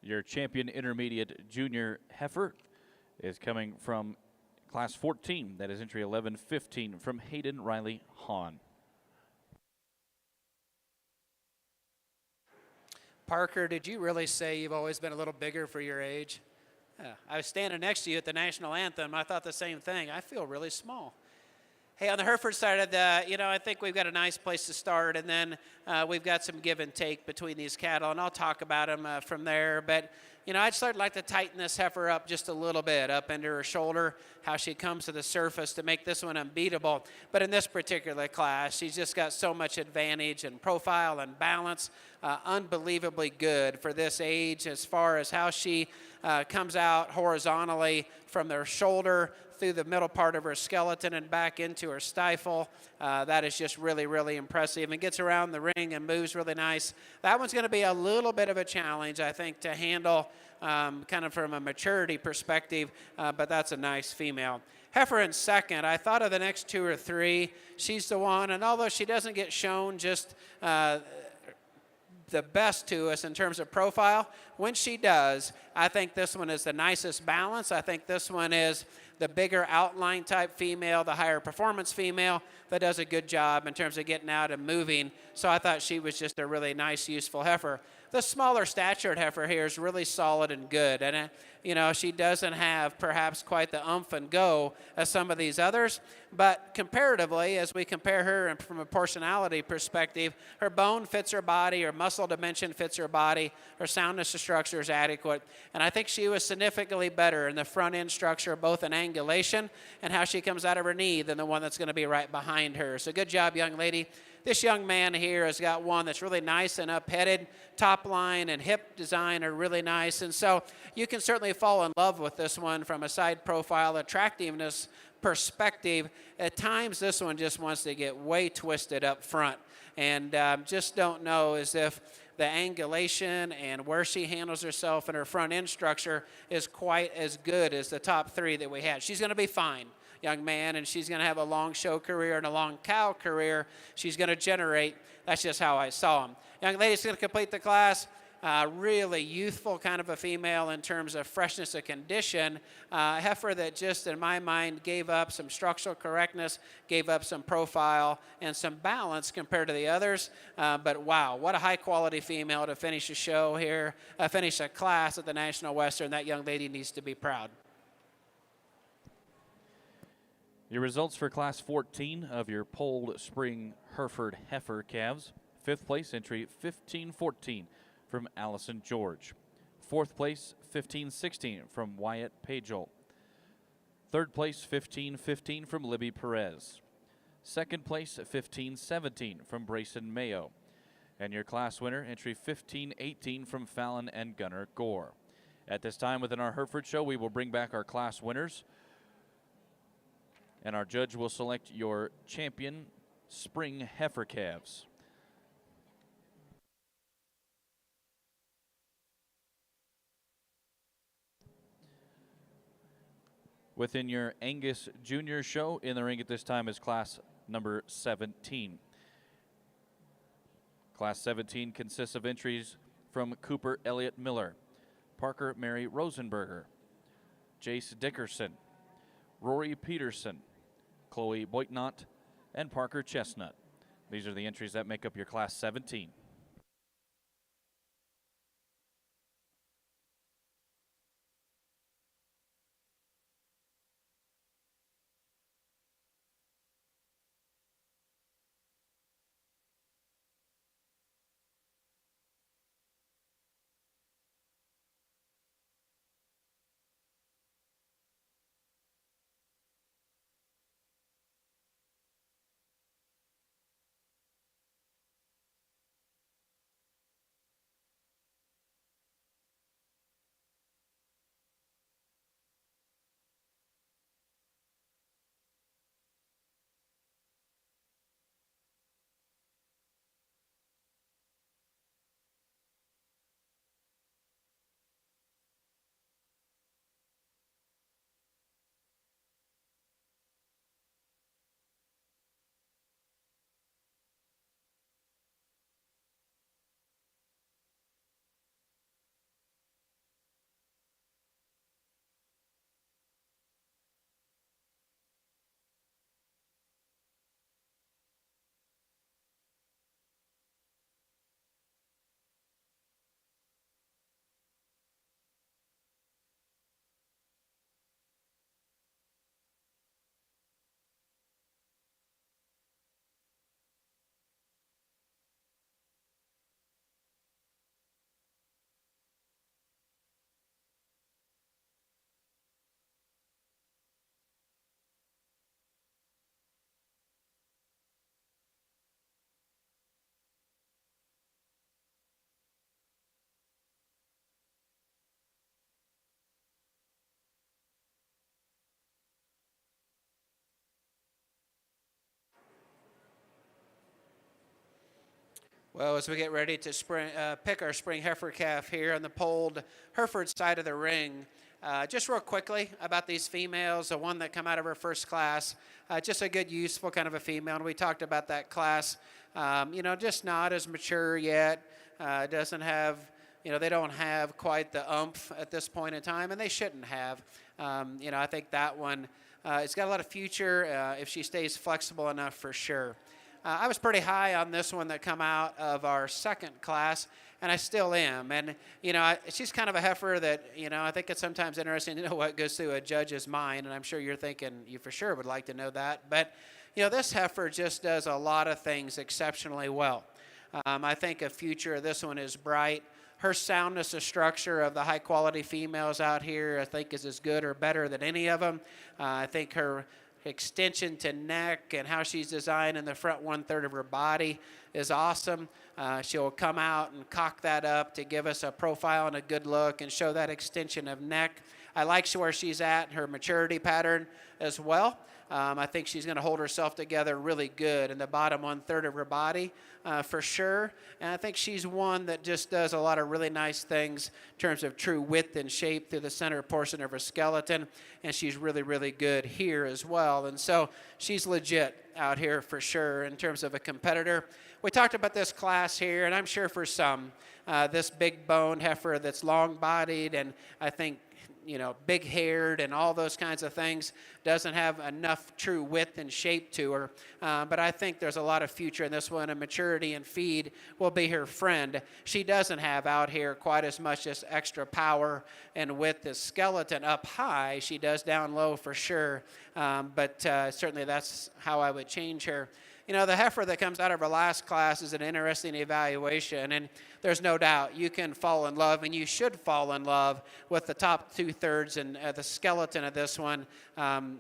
Your champion intermediate junior heifer is coming from class 14. That is entry 11:15 from Hayden Riley Hahn. Parker, did you really say you've always been a little bigger for your age? Yeah, I was standing next to you at the national anthem. I thought the same thing. I feel really small. Hey, on the Hereford side of the, I think we've got a nice place to start, and then we've got some give and take between these cattle, and I'll talk about them from there. But, I'd sort of like to tighten this heifer up just a little bit, up into her shoulder, how she comes to the surface to make this one unbeatable. But in this particular class, she's just got so much advantage and profile and balance, unbelievably good for this age as far as how she comes out horizontally from their shoulder through the middle part of her skeleton and back into her stifle. That is just really, really impressive, and gets around the ring and moves really nice. That one's going to be a little bit of a challenge, I think, to handle kind of from a maturity perspective, but that's a nice female. Heifer in second, I thought of the next two or three. She's the one, and although she doesn't get shown just the best to us in terms of profile, when she does, I think this one is the nicest balance. I think this one is the bigger outline type female, the higher performance female that does a good job in terms of getting out and moving. So I thought she was just a really nice, useful heifer. The smaller statured heifer here is really solid and good. And, she doesn't have perhaps quite the oomph and go as some of these others. But comparatively, as we compare her from a proportionality perspective, her bone fits her body, her muscle dimension fits her body, her soundness of structure is adequate. And I think she was significantly better in the front end structure, both in angulation and how she comes out of her knee, than the one that's going to be right behind her. So good job, young lady. This young man here has got one that's really nice and up-headed. Top line and hip design are really nice. And so you can certainly fall in love with this one from a side profile attractiveness perspective. At times, this one just wants to get way twisted up front. And just don't know as if the angulation and where she handles herself and her front end structure is quite as good as the top three that we had. She's going to be fine, young man, and she's going to have a long show career and a long cow career. She's going to generate. That's just how I saw him. Young lady's going to complete the class. Really youthful kind of a female in terms of freshness of condition. Heifer that just, in my mind, gave up some structural correctness, gave up some profile and some balance compared to the others. But wow, what a high-quality female to finish a show here, finish a class at the National Western. That young lady needs to be proud. Your results for Class 14 of your polled spring Hereford heifer calves. 5th place entry 1514 from Allison George. 4th place 1516 from Wyatt Pagel. 3rd place 1515 from Libby Perez. 2nd place 1517 from Brayson Mayo. And your class winner entry 1518 from Fallon and Gunnar Gore. At this time within our Hereford show, we will bring back our class winners, and our judge will select your champion spring heifer calves. Within your Angus Junior show, in the ring at this time is class number 17. Class 17 consists of entries from Cooper Elliott Miller, Parker Mary Rosenberger, Jace Dickerson, Rory Peterson, Chloe Boitnott, and Parker Chestnut. These are the entries that make up your class 17. Well, as we get ready to pick our spring heifer calf here on the polled Hereford side of the ring, just real quickly about these females, the one that come out of her first class, just a good, useful kind of a female. And we talked about that class, just not as mature yet, doesn't have, they don't have quite the oomph at this point in time, and they shouldn't have. I think that one, it's got a lot of future if she stays flexible enough for sure. I was pretty high on this one that come out of our second class, and I still am. And, she's kind of a heifer that, I think it's sometimes interesting to know what goes through a judge's mind, and I'm sure you're thinking you for sure would like to know that. But, this heifer just does a lot of things exceptionally well. I think a future of this one is bright. Her soundness of structure of the high-quality females out here, I think, is as good or better than any of them. I think her extension to neck and how she's designed in the front 1/3 of her body is awesome. She'll come out and cock that up to give us a profile and a good look and show that extension of neck. I like where she's at in her maturity pattern as well. I think she's going to hold herself together really good in the bottom 1/3 of her body for sure. And I think she's one that just does a lot of really nice things in terms of true width and shape through the center portion of her skeleton. And she's really, really good here as well. And so she's legit out here for sure in terms of a competitor. We talked about this class here, and I'm sure for some, this big boned heifer that's long bodied and I think big haired and all those kinds of things doesn't have enough true width and shape to her. But I think there's a lot of future in this one, and maturity and feed will be her friend. She doesn't have out here quite as much as extra power and width as skeleton up high. She does down low for sure, but certainly that's how I would change her. The heifer that comes out of our last class is an interesting evaluation, and there's no doubt you can fall in love, and you should fall in love with the top 2/3 and the skeleton of this one,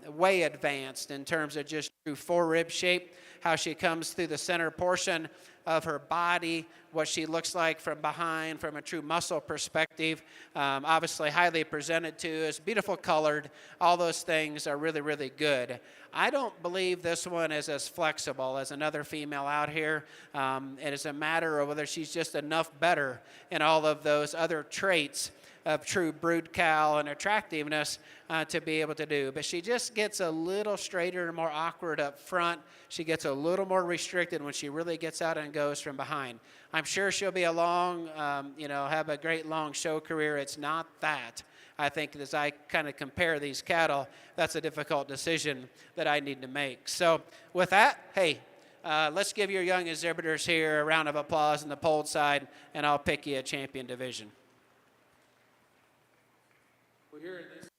way advanced in terms of just true forerib shape, how she comes through the center portion of her body, what she looks like from behind from a true muscle perspective. Obviously highly presented to us, beautiful colored. All those things are really, really good. I don't believe this one is as flexible as another female out here. It is a matter of whether she's just enough better in all of those other traits of true brood cow and attractiveness to be able to do. But she just gets a little straighter and more awkward up front. She gets a little more restricted when she really gets out and goes from behind. I'm sure she'll be a long, have a great long show career. It's not that. I think as I kind of compare these cattle, that's a difficult decision that I need to make. So with that, hey, let's give your young exhibitors here a round of applause on the polled side, and I'll pick you a champion division. Well, here in this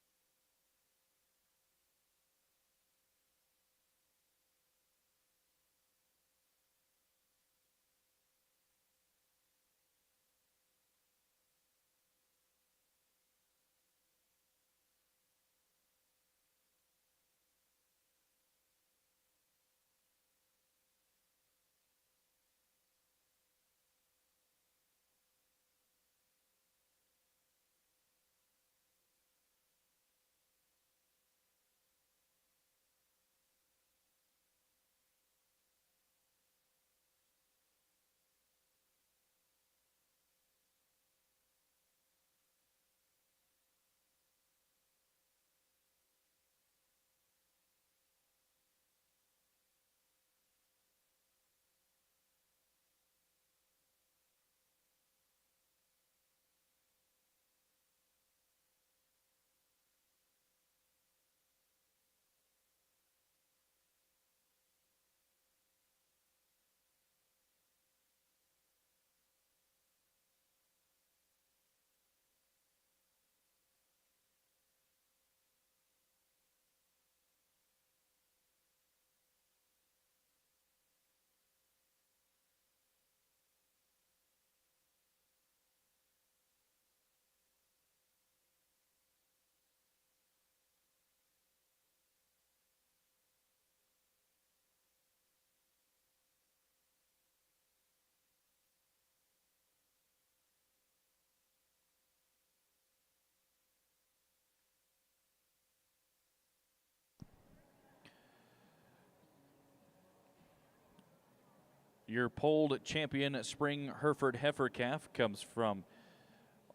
Your polled champion spring Hereford heifer calf comes from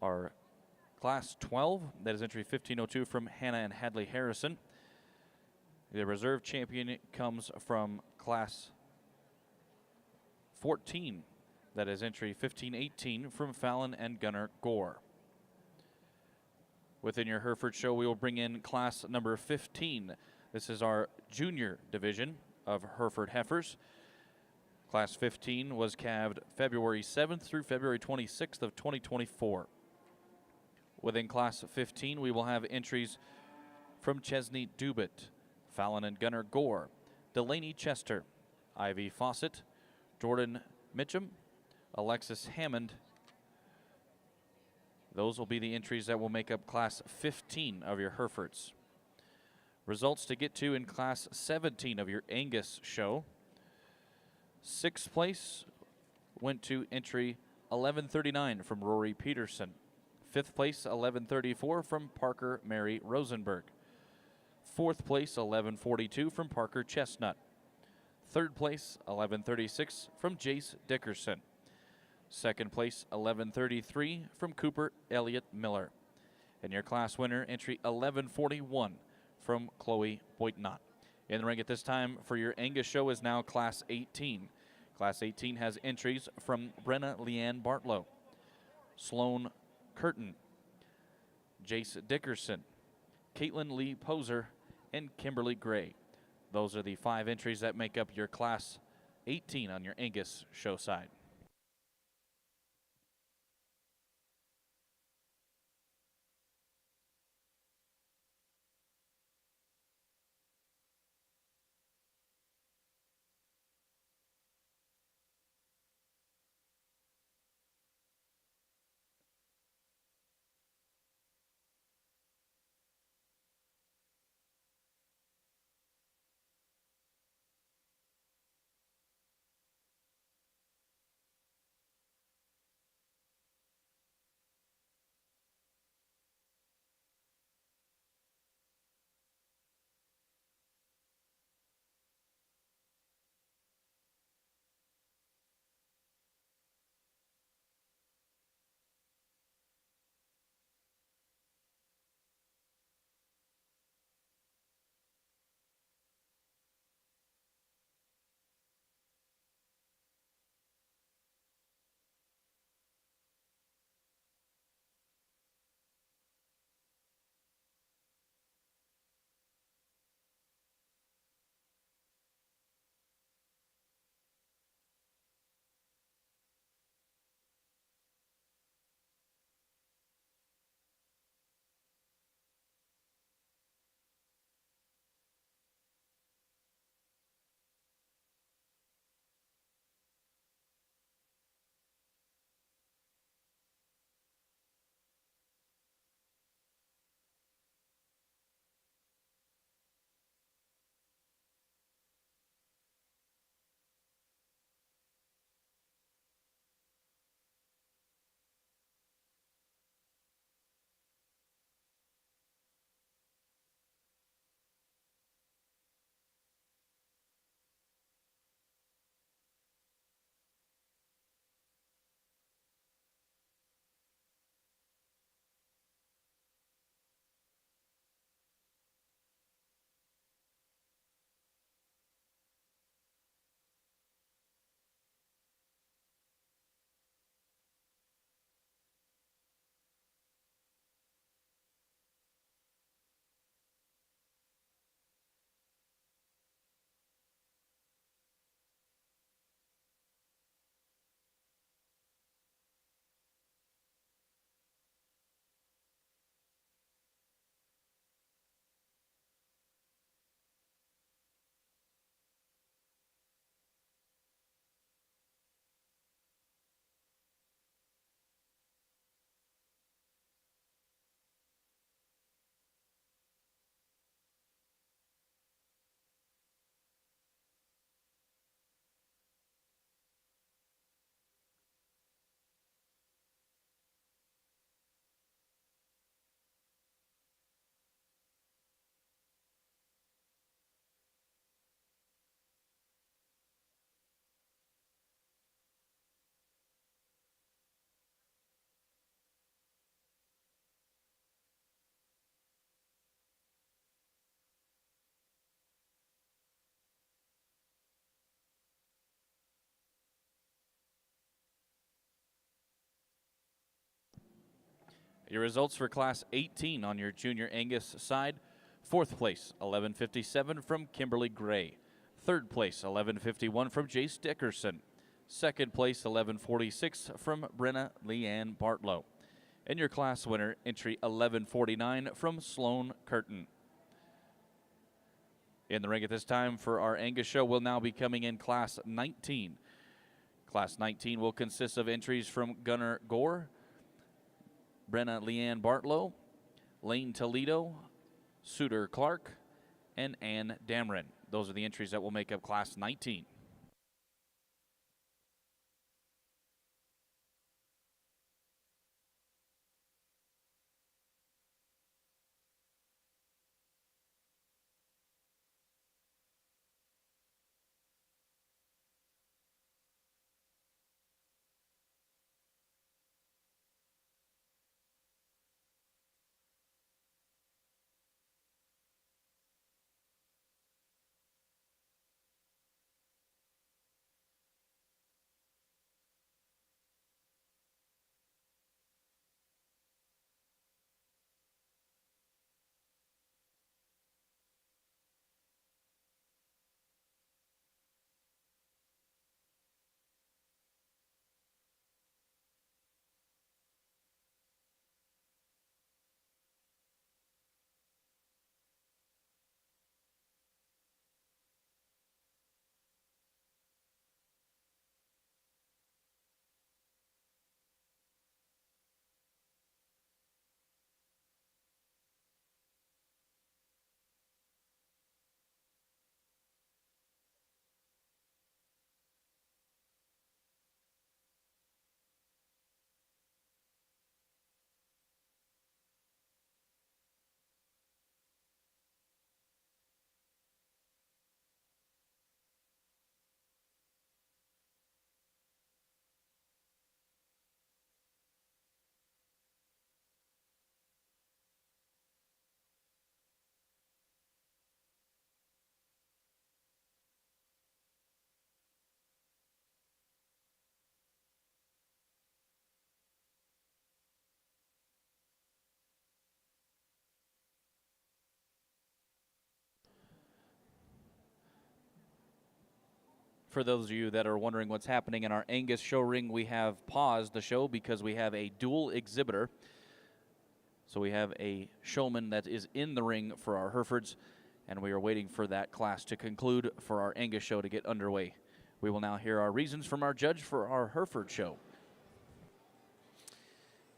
our Class 12. That is entry 1502 from Hannah and Hadley Harrison. The reserve champion comes from Class 14. That is entry 1518 from Fallon and Gunnar Gore. Within your Hereford show, we will bring in class number 15. This is our junior division of Hereford heifers. Class 15 was calved February 7th through February 26th of 2024. Within Class 15, we will have entries from Chesney Dubit, Fallon and Gunnar Gore, Delaney Chester, Ivy Fawcett, Jordan Mitchum, Alexis Hammond. Those will be the entries that will make up Class 15 of your Herefords. Results to get to in Class 17 of your Angus show. 6th place went to entry 1139 from Rory Peterson. 5th place, 1134 from Parker Mary Rosenberg. 4th place, 1142 from Parker Chestnut. 3rd place, 1136 from Jace Dickerson. 2nd place, 1133 from Cooper Elliott Miller. And your class winner, entry 1141 from Chloe Boitnott. In the ring at this time for your Angus show is now Class 18. Class 18 has entries from Brenna Leanne Bartlow, Sloan Curtin, Jace Dickerson, Caitlin Lee Poser, and Kimberly Gray. Those are the 5 entries that make up your Class 18 on your Angus show side. Your results for Class 18 on your Junior Angus side. 4th place, 1157 from Kimberly Gray. 3rd place, 1151 from Jace Dickerson. 2nd place, 1146 from Brenna Leanne Bartlow. And your class winner, entry 1149 from Sloan Curtin. In the ring at this time for our Angus show will now be coming in Class 19. Class 19 will consist of entries from Gunnar Gore, Brenna Leanne Bartlow, Lane Toledo, Suter Clark, and Ann Dameron. Those are the entries that will make up Class 19. For those of you that are wondering what's happening in our Angus show ring, we have paused the show because we have a dual exhibitor. So we have a showman that is in the ring for our Herefords, and we are waiting for that class to conclude for our Angus show to get underway. We will now hear our reasons from our judge for our Hereford show.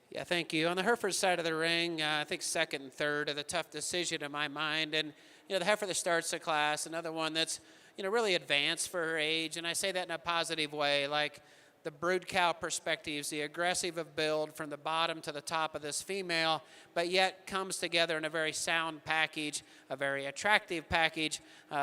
Yeah, thank you. On the Hereford side of the ring, I think second and third are the tough decision in my mind. And, the heifer that starts the class, another one that's, really advanced for her age. And I say that in a positive way, like the brood cow perspectives, the aggressive of build from the bottom to the top of this female, but yet comes together in a very sound package, a very attractive package.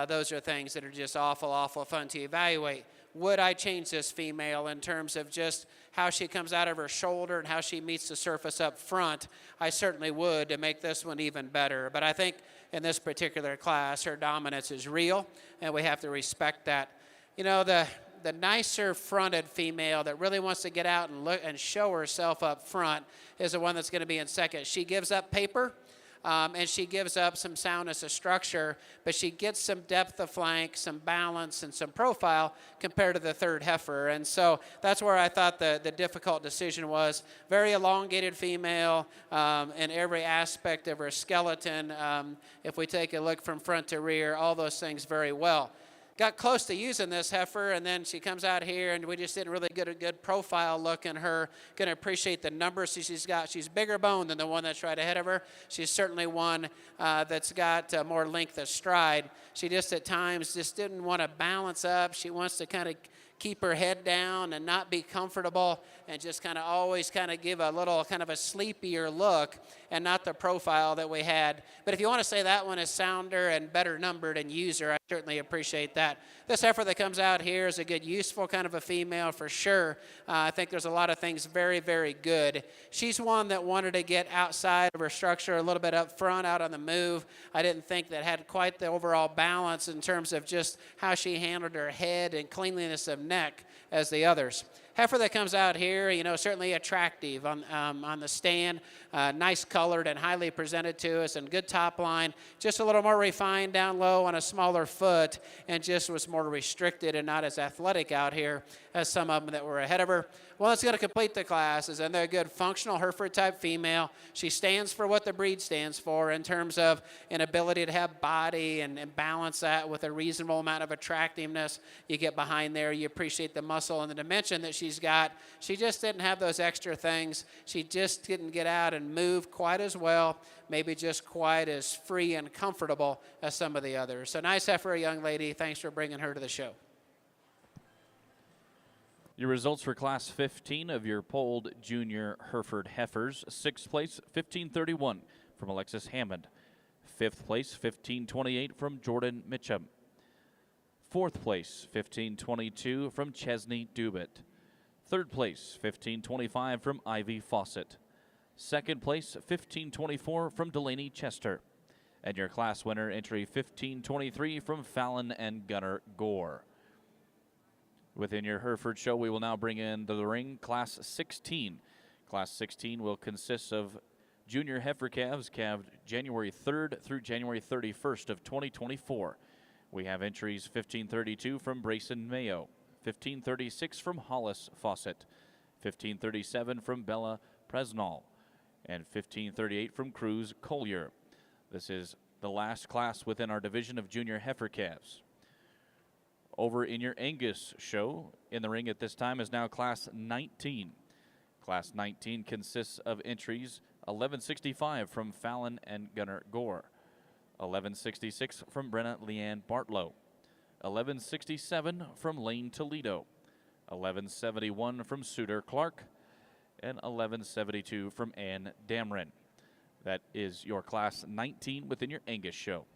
Those are things that are just awful, awful fun to evaluate. Would I change this female in terms of just how she comes out of her shoulder and how she meets the surface up front? I certainly would, to make this one even better. But I think in this particular class, her dominance is real, and we have to respect that. The nicer fronted female that really wants to get out and look and show herself up front is the one that's going to be in second. She gives up paper. And she gives up some soundness of structure, but she gets some depth of flank, some balance, and some profile compared to the third heifer. And so that's where I thought the difficult decision was. Very elongated female in every aspect of her skeleton. If we take a look from front to rear, all those things very well. Got close to using this heifer, and then she comes out here, and we just didn't really get a good profile look in her. Going to appreciate the numbers she's got. She's bigger bone than the one that's right ahead of her. She's certainly one that's got more length of stride. She just at times just didn't want to balance up. She wants to kind of keep her head down and not be comfortable and just kind of always kind of give a little kind of a sleepier look and not the profile that we had. But if you want to say that one is sounder and better numbered and user, I certainly appreciate that. This heifer that comes out here is a good, useful kind of a female for sure. I think there's a lot of things very, very good. She's one that wanted to get outside of her structure a little bit up front, out on the move. I didn't think that had quite the overall balance in terms of just how she handled her head and cleanliness of neck as the others. Heifer that comes out here, certainly attractive on the stand, nice colored and highly presented to us, and good top line. Just a little more refined down low on a smaller foot, and just was more restricted and not as athletic out here as some of them that were ahead of her. Well, that's going to complete the class is another good functional Hereford type female. She stands for what the breed stands for in terms of an ability to have body and balance that with a reasonable amount of attractiveness. You get behind there, you appreciate the muscle and the dimension that she she's got. She just didn't have those extra things. She just didn't get out and move quite as well, maybe just quite as free and comfortable as some of the others. So nice heifer, young lady. Thanks for bringing her to the show. Your results for Class 15 of your polled junior Hereford heifers. 6th place, 1531 from Alexis Hammond. 5th place, 1528 from Jordan Mitchum. 4th place, 1522 from Chesney Dubit. 3rd place, 1525 from Ivy Fawcett. 2nd place, 1524 from Delaney Chester. And your class winner, entry 1523 from Fallon and Gunnar Gore. Within your Hereford show, we will now bring in the ring Class 16. Class 16 will consist of junior heifer calves calved January 3rd through January 31st of 2024. We have entries 1532 from Brayson Mayo, 1536 from Hollis Fawcett, 1537 from Bella Presnall, and 1538 from Cruz Collier. This is the last class within our division of junior heifer calves. Over in your Angus show, in the ring at this time is now Class 19. Class 19 consists of entries 1165 from Fallon and Gunnar Gore, 1166 from Brenna Leanne Bartlow, 1167 from Lane Toledo, 1171 from Suter Clark, and 1172 from Ann Damron. That is your Class 19 within your Angus show.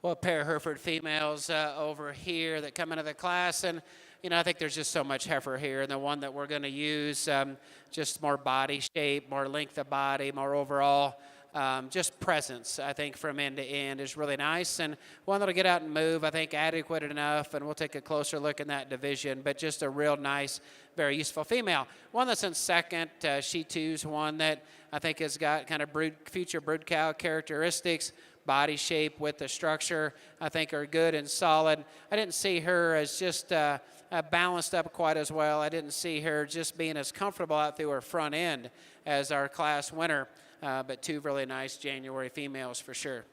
Well, a pair of Hereford females over here that come into the class. And, you know, I think there's just so much heifer here. And the one that we're going to use, just more body shape, more length of body, more overall, just presence, I think, from end to end is really nice. And one that'll get out and move, I think, adequate enough. And we'll take a closer look in that division. But just a real nice, very useful female. One that's in second, she too's one that I think has got kind of future brood cow characteristics. Body shape with the structure, I think, are good and solid. I didn't see her as just balanced up quite as well. I didn't see her just being as comfortable out through her front end as our class winner, but two really nice January females for sure.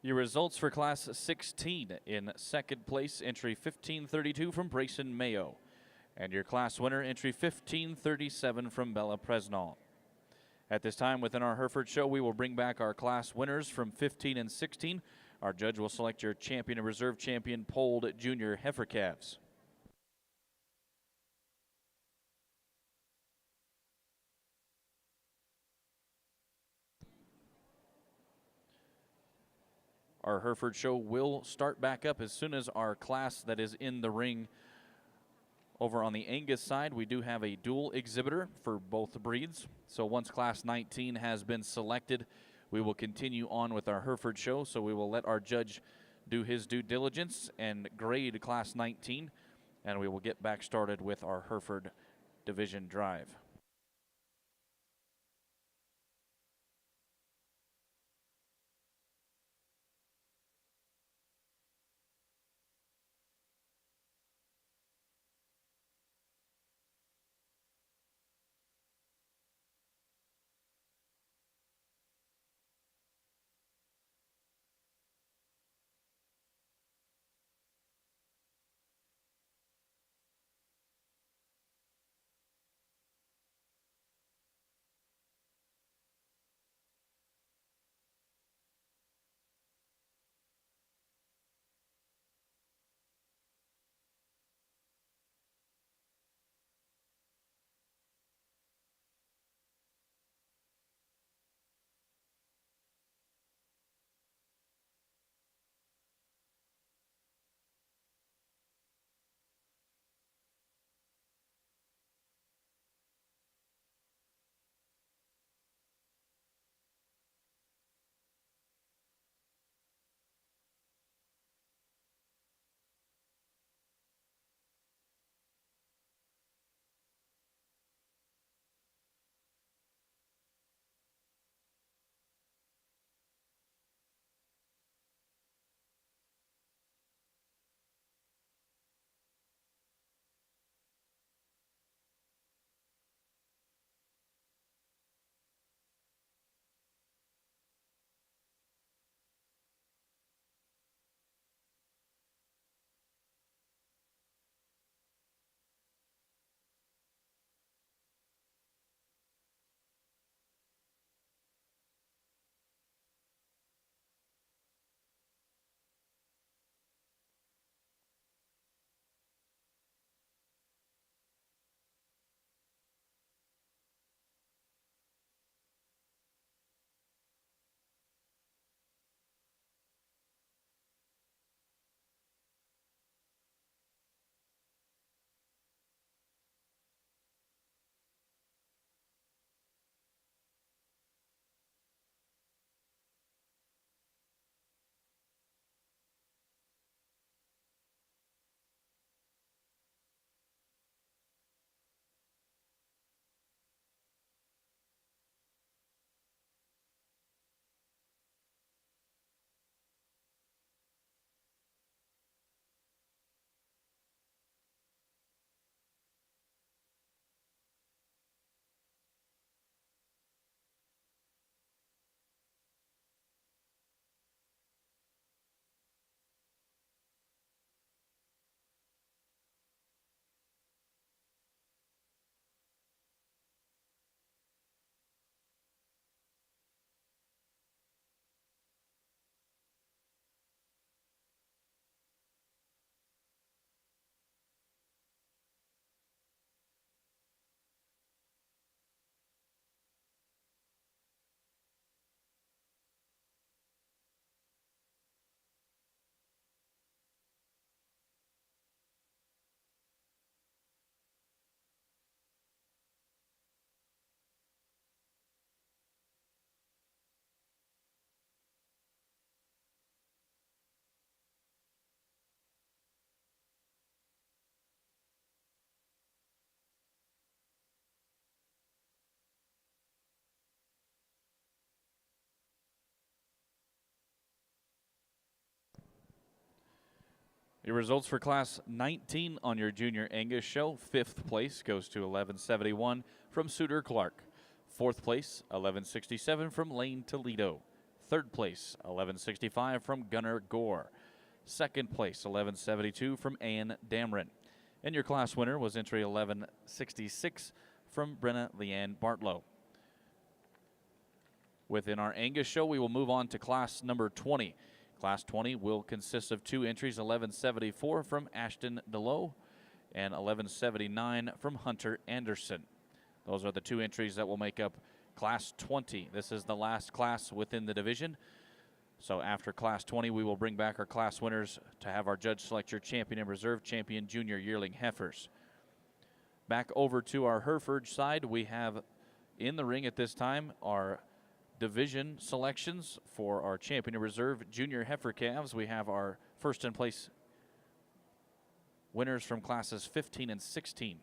Your results for Class 16. In second place, entry 1532 from Brayson Mayo. And your class winner, entry 1537 from Bella Presnall. At this time within our Hereford show, we will bring back our class winners from 15 and 16. Our judge will select your champion and reserve champion polled junior heifer calves. Our Hereford show will start back up as soon as our class that is in the ring. Over on the Angus side, we do have a dual exhibitor for both breeds. So once Class 19 has been selected, we will continue on with our Hereford show. So we will let our judge do his due diligence and grade Class 19, and we will get back started with our Hereford Division drive. Your results for Class 19 on your Junior Angus show. 5th place goes to 1171 from Suter Clark. 4th place, 1167 from Lane Toledo. 3rd place, 1165 from Gunnar Gore. 2nd place, 1172 from Ann Damron. And your class winner was entry 1166 from Brenna Leanne Bartlow. Within our Angus show, we will move on to class number 20. Class 20 will consist of 2 entries, 1174 from Ashton DeLoe and 1179 from Hunter Anderson. Those are the 2 entries that will make up Class 20. This is the last class within the division. So after Class 20, we will bring back our class winners to have our judge select your champion and reserve champion junior yearling heifers. Back over to our Hereford side, we have in the ring at this time our division selections for our champion and reserve junior heifer calves. We have our first in place winners from classes 15 and 16.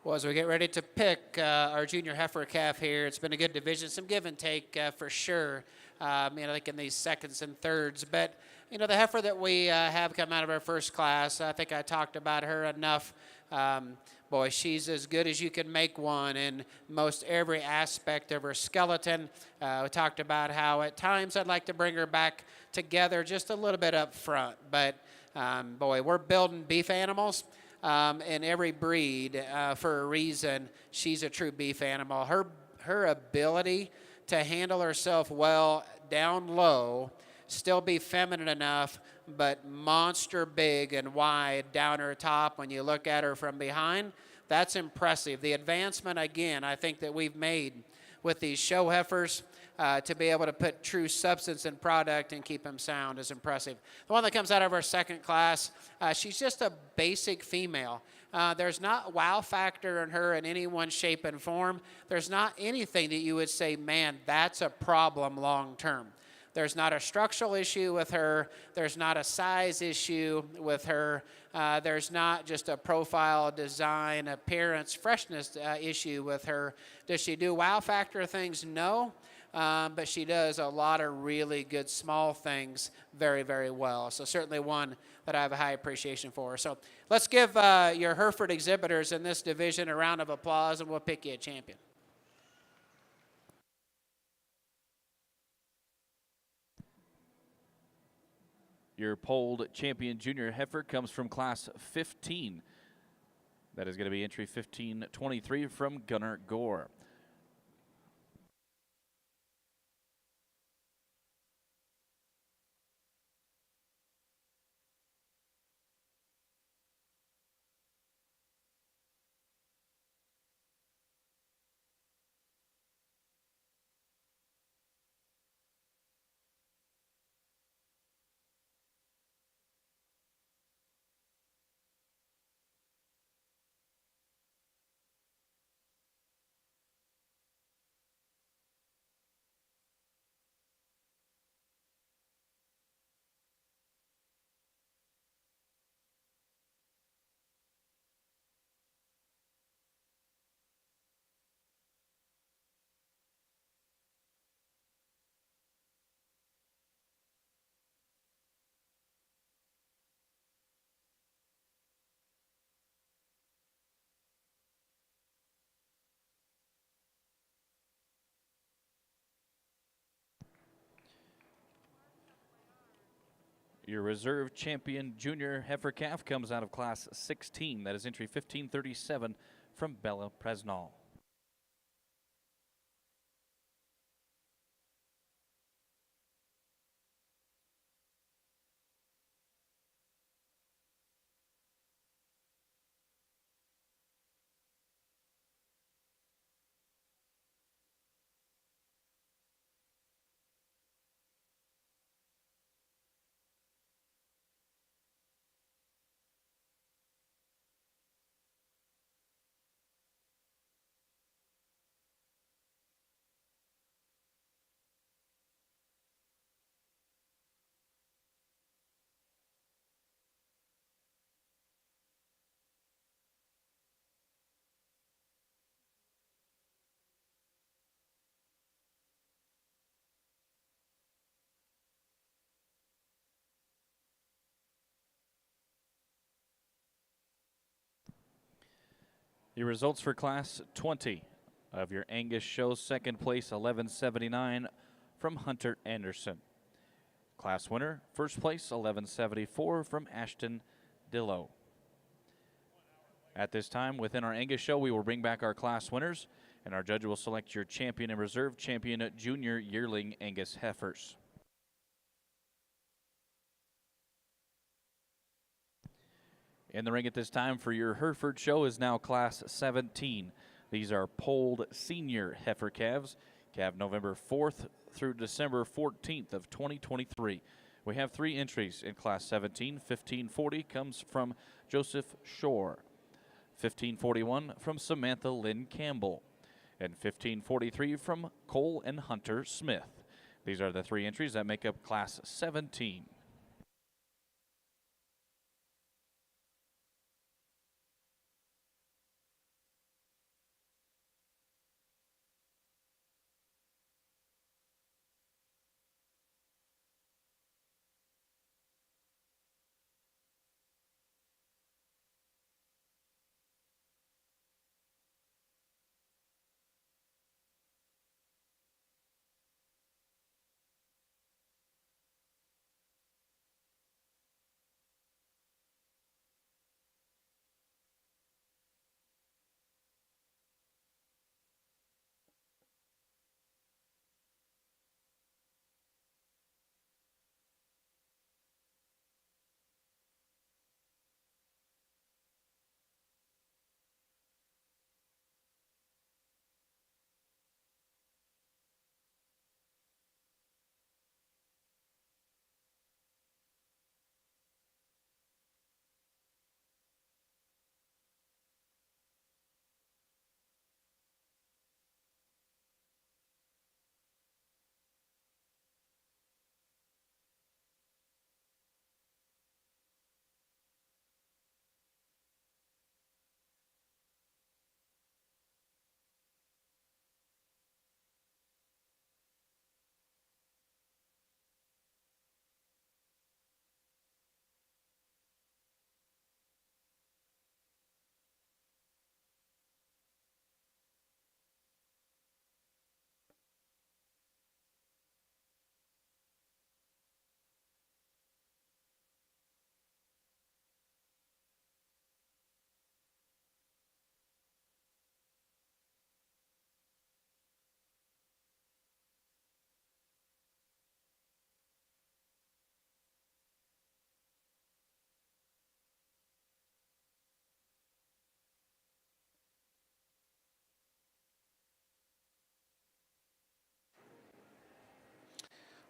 Well, as we get ready to pick our junior heifer calf here, it's been a good division, some give and take for sure, like in these seconds and thirds. But, the heifer that we have come out of our first class, I think I talked about her enough. Boy, she's as good as you can make one in most every aspect of her skeleton. We talked about how at times I'd like to bring her back together just a little bit up front. But, boy, we're building beef animals. In every breed for a reason. She's a true beef animal. Her ability to handle herself well down low, still be feminine enough, but monster big and wide down her top when you look at her from behind, that's impressive. The advancement, again, I think that we've made with these show heifers to be able to put true substance in product and keep them sound is impressive. The one that comes out of our second class, she's just a basic female. There's not wow factor in her in any one shape and form. There's not anything that you would say, man, that's a problem long term. There's not a structural issue with her. There's not a size issue with her. There's not just a profile, design, appearance, freshness issue with her. Does she do wow factor things? No. But she does a lot of really good small things very, very well. So certainly one that I have a high appreciation for. So let's give your Hereford exhibitors in this division a round of applause, and we'll pick you a champion. Your polled champion junior heifer comes from class 15. That is going to be entry 1523 from Gunnar Gore. Your reserve champion junior heifer calf comes out of class 16. That is entry 1537 from Bella Presnall. Your results for Class 20 of your Angus show: second place 1179 from Hunter Anderson. Class winner, first place 1174 from Ashton Dillow. At this time, within our Angus show, we will bring back our class winners, and our judge will select your champion and reserve champion junior yearling Angus heifers. In the ring at this time for your Hereford show is now Class 17. These are polled senior heifer calves, calved November 4th through December 14th of 2023. We have 3 entries in Class 17. 1540 comes from Joseph Shore, 1541 from Samantha Lynn Campbell, and 1543 from Cole and Hunter Smith. These are the 3 entries that make up Class 17.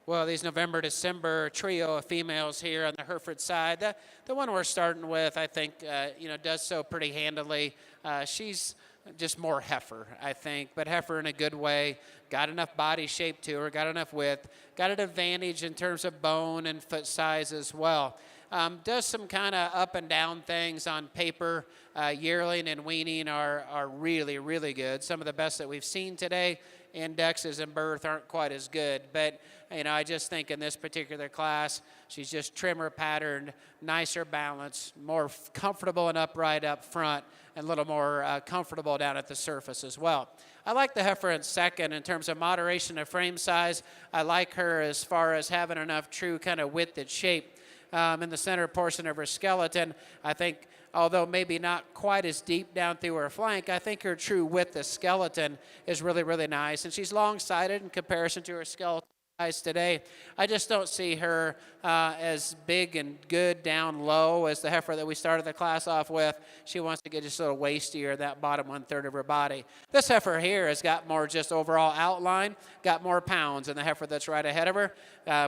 Well, these November-December trio of females here on the Hereford side, the one we're starting with, I think, does so pretty handily. She's just more heifer, I think, but heifer in a good way. Got enough body shape to her, got enough width, got an advantage in terms of bone and foot size as well. Does some kind of up and down things on paper. Yearling and weaning are really, really good. Some of the best that we've seen today. Indexes and birth aren't quite as good, but I just think in this particular class, she's just trimmer patterned, nicer balance, more comfortable and upright up front, and a little more comfortable down at the surface as well. I like the heifer in second in terms of moderation of frame size. I like her as far as having enough true kind of width and shape in the center portion of her skeleton. I think, although maybe not quite as deep down through her flank, I think her true width of skeleton is really, really nice. And she's long-sided in comparison to her skeleton size today. I just don't see her as big and good down low as the heifer that we started the class off with. She wants to get just a little waistier, that bottom 1/3 of her body. This heifer here has got more just overall outline, got more pounds than the heifer that's right ahead of her.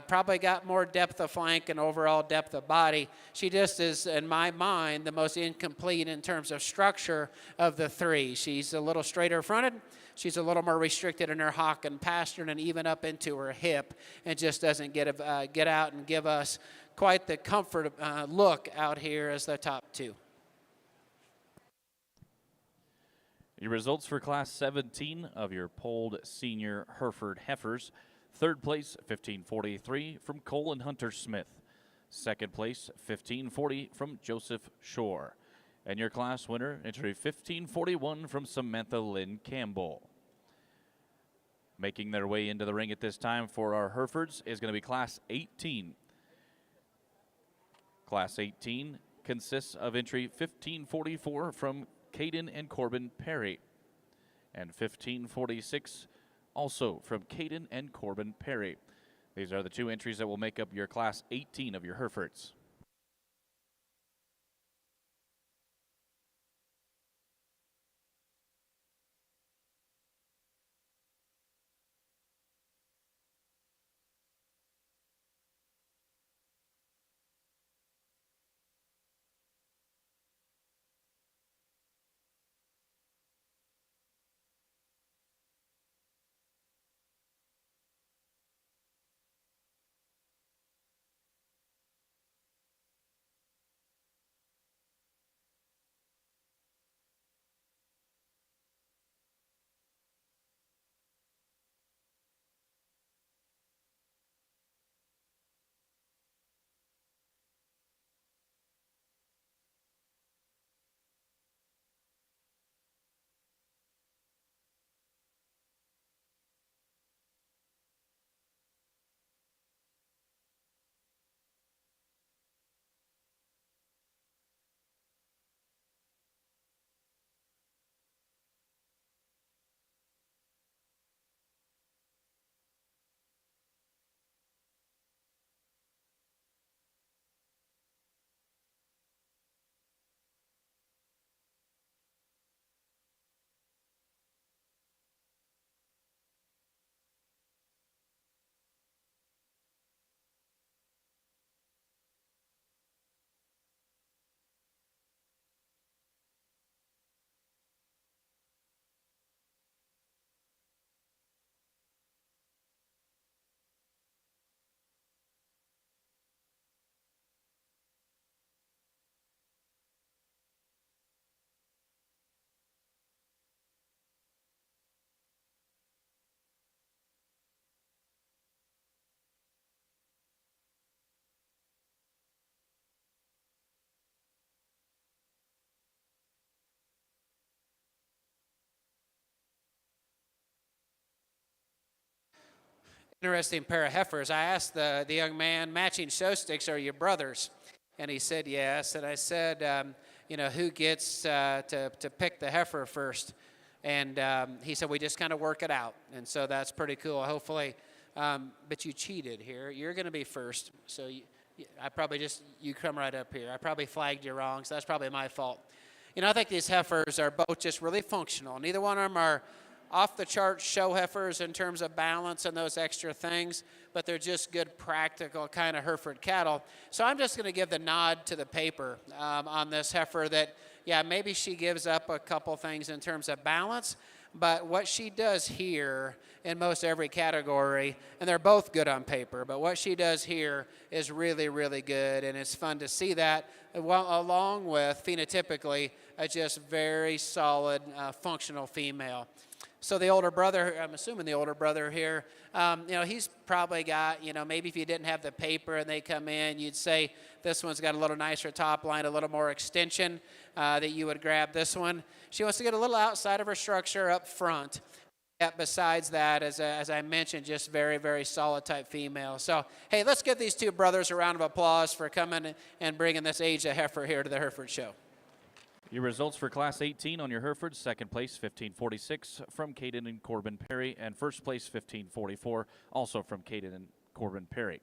Probably got more depth of flank and overall depth of body. She just is, in my mind, the most incomplete in terms of structure of the 3. She's a little straighter fronted. She's a little more restricted in her hock and pastern and even up into her hip, and just doesn't get out and give us quite the comfort look out here as the top 2. Your results for Class 17 of your polled senior Hereford heifers: third place 1543 from Cole and Hunter Smith, second place 1540 from Joseph Shore, And your class winner, entry 1541 from Samantha Lynn Campbell. Making their way into the ring at this time for our Herefords is going to be Class 18. Class 18 consists of entry 1544 from Caden and Corbin Perry, and 1546 also from Caden and Corbin Perry. These are the two entries that will make up your Class 18 of your Herefords. Interesting pair of heifers. I asked the young man, matching show sticks, are you brothers? And he said yes. And I said, who gets to pick the heifer first? And he said, we just kind of work it out. And so that's pretty cool, hopefully. But you cheated here. You're going to be first. So you come right up here. I probably flagged you wrong, so that's probably my fault. I think these heifers are both just really functional. Neither one of them are off the chart show heifers in terms of balance and those extra things, but they're just good, practical kind of Hereford cattle. So I'm just going to give the nod to the paper on this heifer that, yeah, maybe she gives up a couple things in terms of balance, but what she does here in most every category, and they're both good on paper, but what she does here is really, really good, and it's fun to see that, along with phenotypically a just very solid, functional female. So the older brother, I'm assuming the older brother here, he's probably got, maybe if you didn't have the paper and they come in, you'd say this one's got a little nicer top line, a little more extension, that you would grab this one. She wants to get a little outside of her structure up front. Yet besides that, as I mentioned, just very, very solid type female. So, hey, let's give these two brothers a round of applause for coming and bringing this age of heifer here to the Hereford Show. Your results for Class 18 on your Herefords: second place 1546 from Caden and Corbin Perry, and first place 1544 also from Caden and Corbin Perry.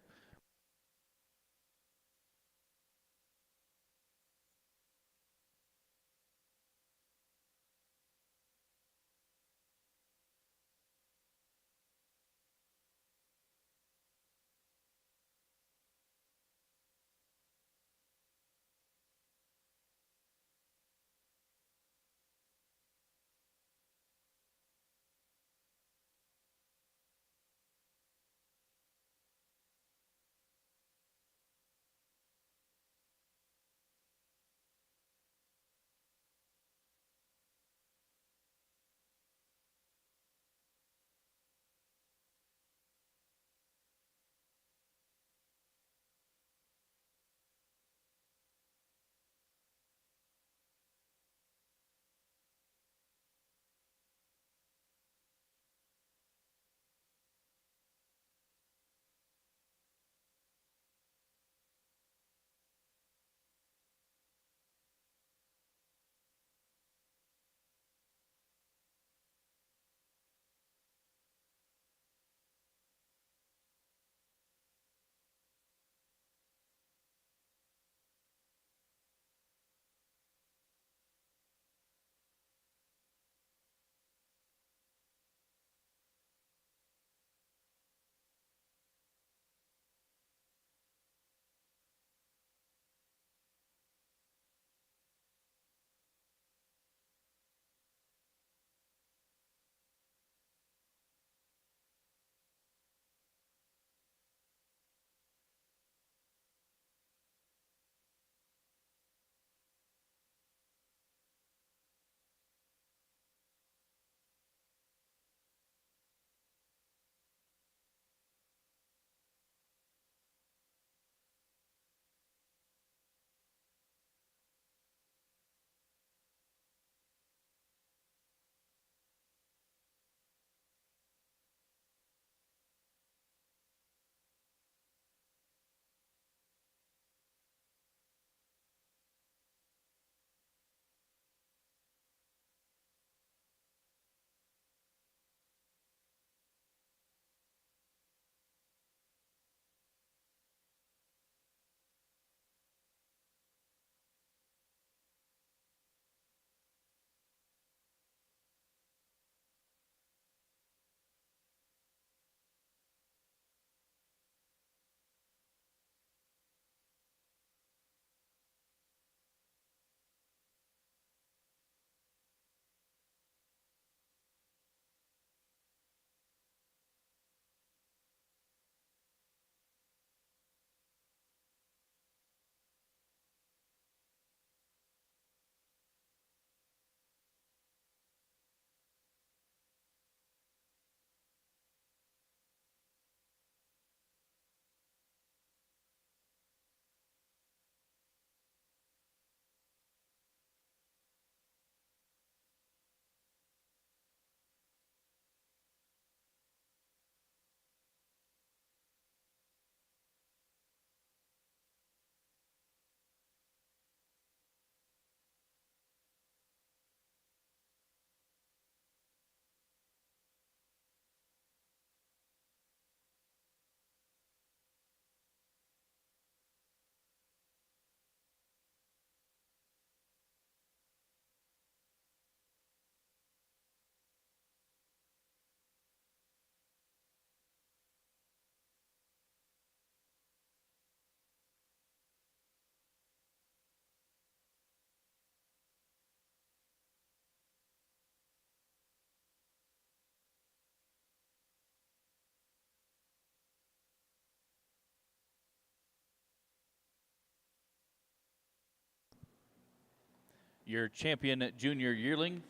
Your champion junior yearling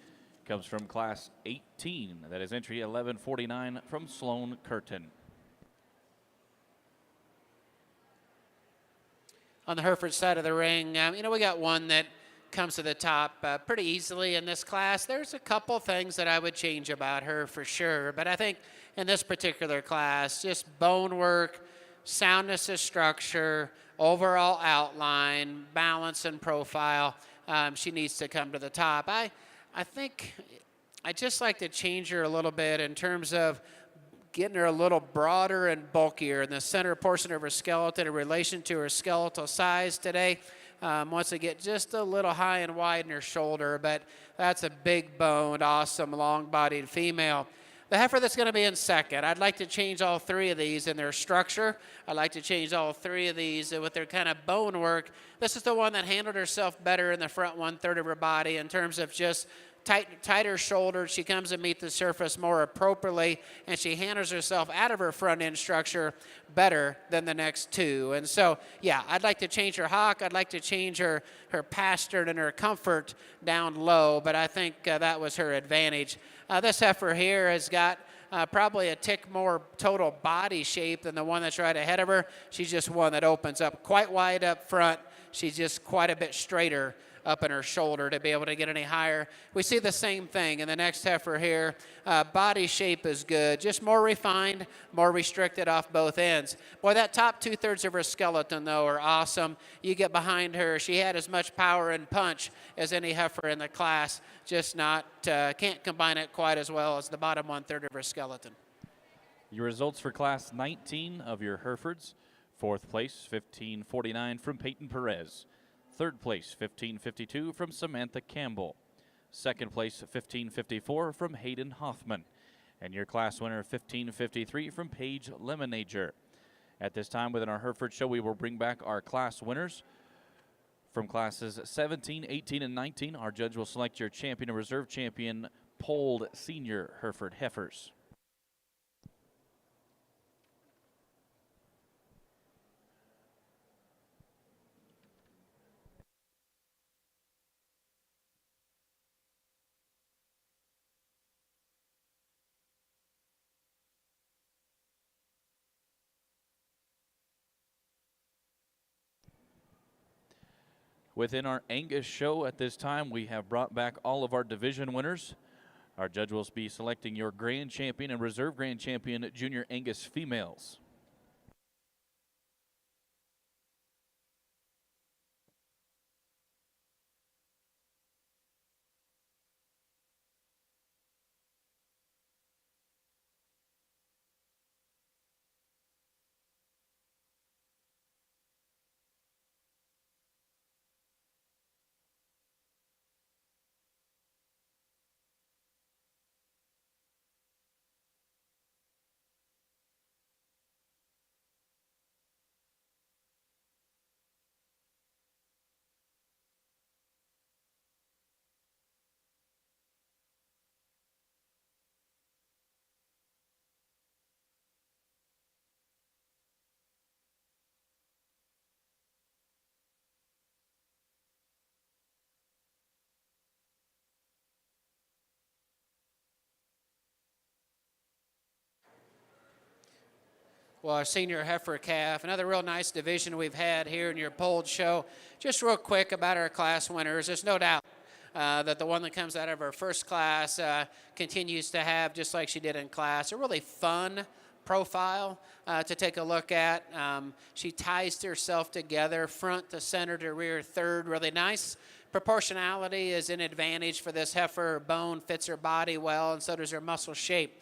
comes from class 18. That is entry 1149 from Sloan Curtin. On the Hereford side of the ring, we got one that comes to the top pretty easily in this class. There's a couple things that I would change about her for sure, but I think in this particular class, just bone work, soundness of structure, overall outline, balance and profile, she needs to come to the top. I think I just like to change her a little bit in terms of getting her a little broader and bulkier in the center portion of her skeleton in relation to her skeletal size today. Wants to get just a little high and wide in her shoulder, but that's a big boned, awesome, long-bodied female. The heifer that's going to be in second, I'd like to change all three of these in their structure. I'd like to change all three of these with their kind of bone work. This is the one that handled herself better in the front one-third of her body in terms of just tighter shoulders. She comes to meet the surface more appropriately, and she handles herself out of her front end structure better than the next two. And so, yeah, I'd like to change her hock. I'd like to change her pastern and her comfort down low, but I think that was her advantage. This heifer here has got probably a tick more total body shape than the one that's right ahead of her. She's just one that opens up quite wide up front. She's just quite a bit straighter up in her shoulder to be able to get any higher. We see the same thing in the next heifer here. Body shape is good, just more refined, more restricted off both ends. Boy, that top two-thirds of her skeleton, though, are awesome. You get behind her, she had as much power and punch as any heifer in the class, just not, can't combine it quite as well as the bottom one-third of her skeleton. Your results for class 19 of your Herefords. Fourth place, 1549 from Peyton Perez. Third place, 1552 from Samantha Campbell. Second place, 1554 from Hayden Hoffman. And your class winner, 1553 from Paige Lemonager. At this time within our Hereford show, we will bring back our class winners. From classes 17, 18, and 19, our judge will select your champion and reserve champion polled senior Hereford heifers. Within our Angus show at this time, we have brought back all of our division winners. Our judge will be selecting your grand champion and reserve grand champion junior Angus females. Well, our senior heifer calf, another real nice division we've had here in your polled show. Just real quick about our class winners. There's no doubt that the one that comes out of our first class continues to have, just like she did in class, a really fun profile to take a look at. She ties herself together, front to center to rear third, really nice. Proportionality is an advantage for this heifer. Her bone fits her body well, and so does her muscle shape.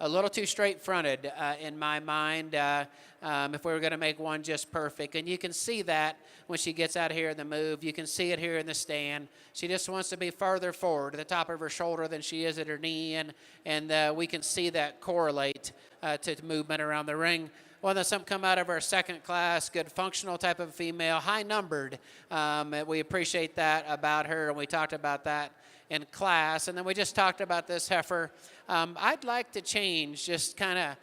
A little too straight-fronted in my mind if we were going to make one just perfect. And you can see that when she gets out here in the move. You can see it here in the stand. She just wants to be farther forward at the top of her shoulder than she is at her knee, and we can see that correlate to movement around the ring. One that's some come out of our second class, good functional type of female, high-numbered. We appreciate that about her, and we talked about that in class. And then we just talked about this heifer. I'd like to change just kind of,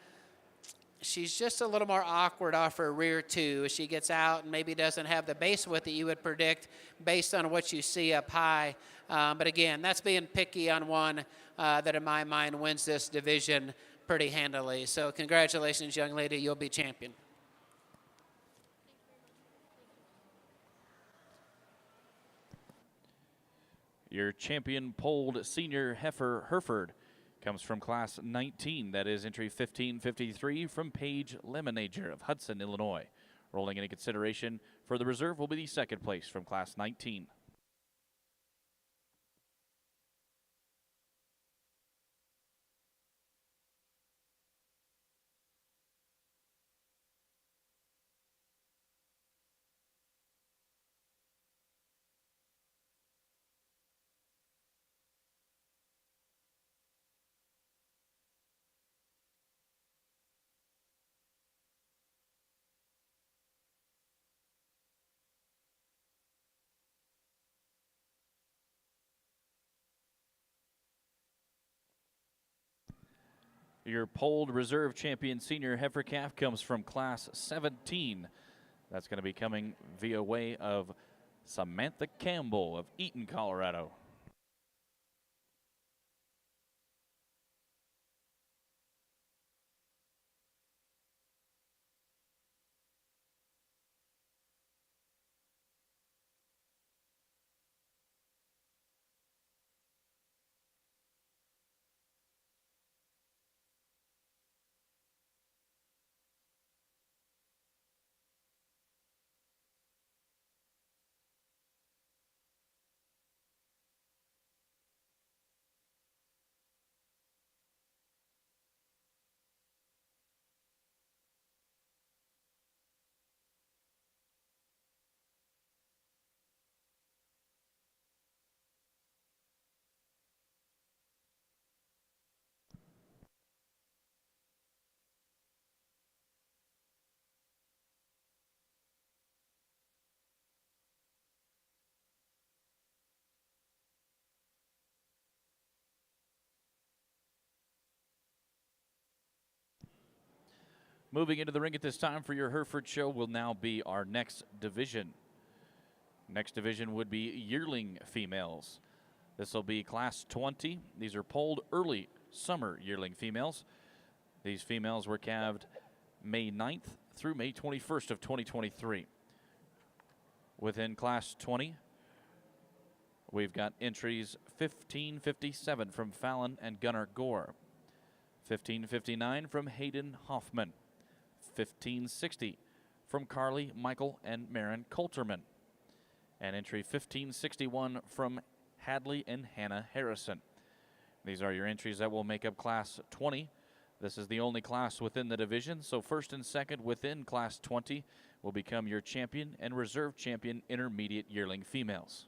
she's just a little more awkward off her rear too. As she gets out and maybe doesn't have the base width that you would predict based on what you see up high. But again, that's being picky on one that in my mind wins this division pretty handily. So congratulations, young lady, you'll be champion. Your champion polled senior heifer Hereford comes from class 19. That is entry 1553 from Paige Lemonager of Hudson, Illinois. Rolling into consideration for the reserve will be the second place from class 19. Your polled reserve champion senior heifer calf comes from class 17. That's going to be coming via way of Samantha Campbell of Eaton, Colorado. Moving into the ring at this time for your Hereford show will now be our next division. Next division would be yearling females. This will be class 20. These are polled early summer yearling females. These females were calved May 9th through May 21st of 2023. Within class 20, we've got entries 1557 from Fallon and Gunnar Gore, 1559 from Hayden Hoffman, 1560 from Carly, Michael, and Marin Coulterman, and entry 1561 from Hadley and Hannah Harrison. These are your entries that will make up class 20. This is the only class within the division, so first and second within class 20 will become your champion and reserve champion intermediate yearling females.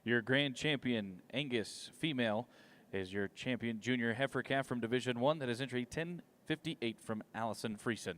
Your grand champion, Angus female, is your champion junior heifer calf from Division 1. That is entry 1058 from Allison Friesen.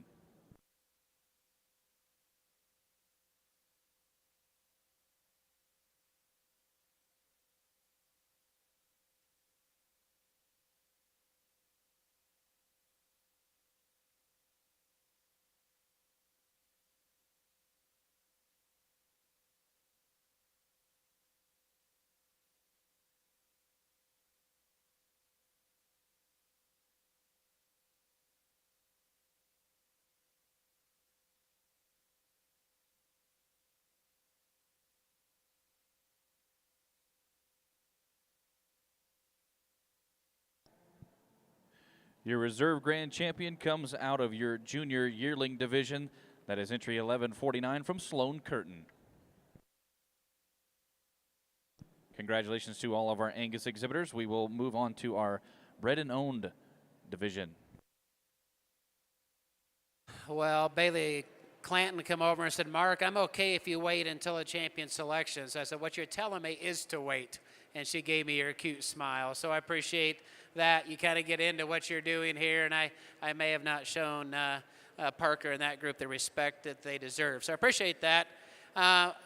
Your reserve grand champion comes out of your junior yearling division. That is entry 1149 from Sloan Curtin. Congratulations to all of our Angus exhibitors. We will move on to our bred and owned division. Well, Bailey Clanton come over and said, Mark, I'm okay if you wait until a champion selection. So I said, what you're telling me is to wait. And she gave me her cute smile. So I appreciate that. You kind of get into what you're doing here, and I may have not shown Parker and that group the respect that they deserve. So I appreciate that.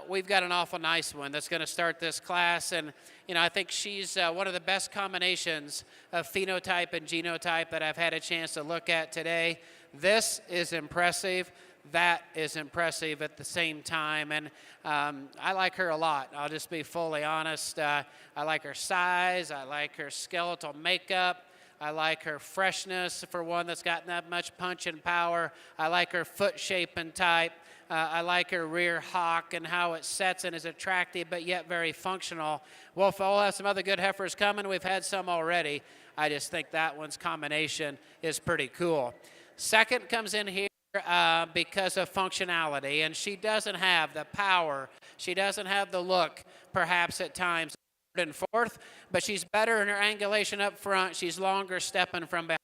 We've got an awful nice one that's going to start this class, and I think she's one of the best combinations of phenotype and genotype that I've had a chance to look at today. This is impressive. That is impressive at the same time, and I like her a lot. I'll just be fully honest. I like her size. I like her skeletal makeup. I like her freshness for one that's got that much punch and power. I like her foot shape and type. I like her rear hock and how it sets and is attractive but yet very functional. We'll have some other good heifers coming. We've had some already. I just think that one's combination is pretty cool. Second comes in here because of functionality, and she doesn't have the power. She doesn't have the look, perhaps at times, third and fourth, but she's better in her angulation up front. She's longer stepping from behind,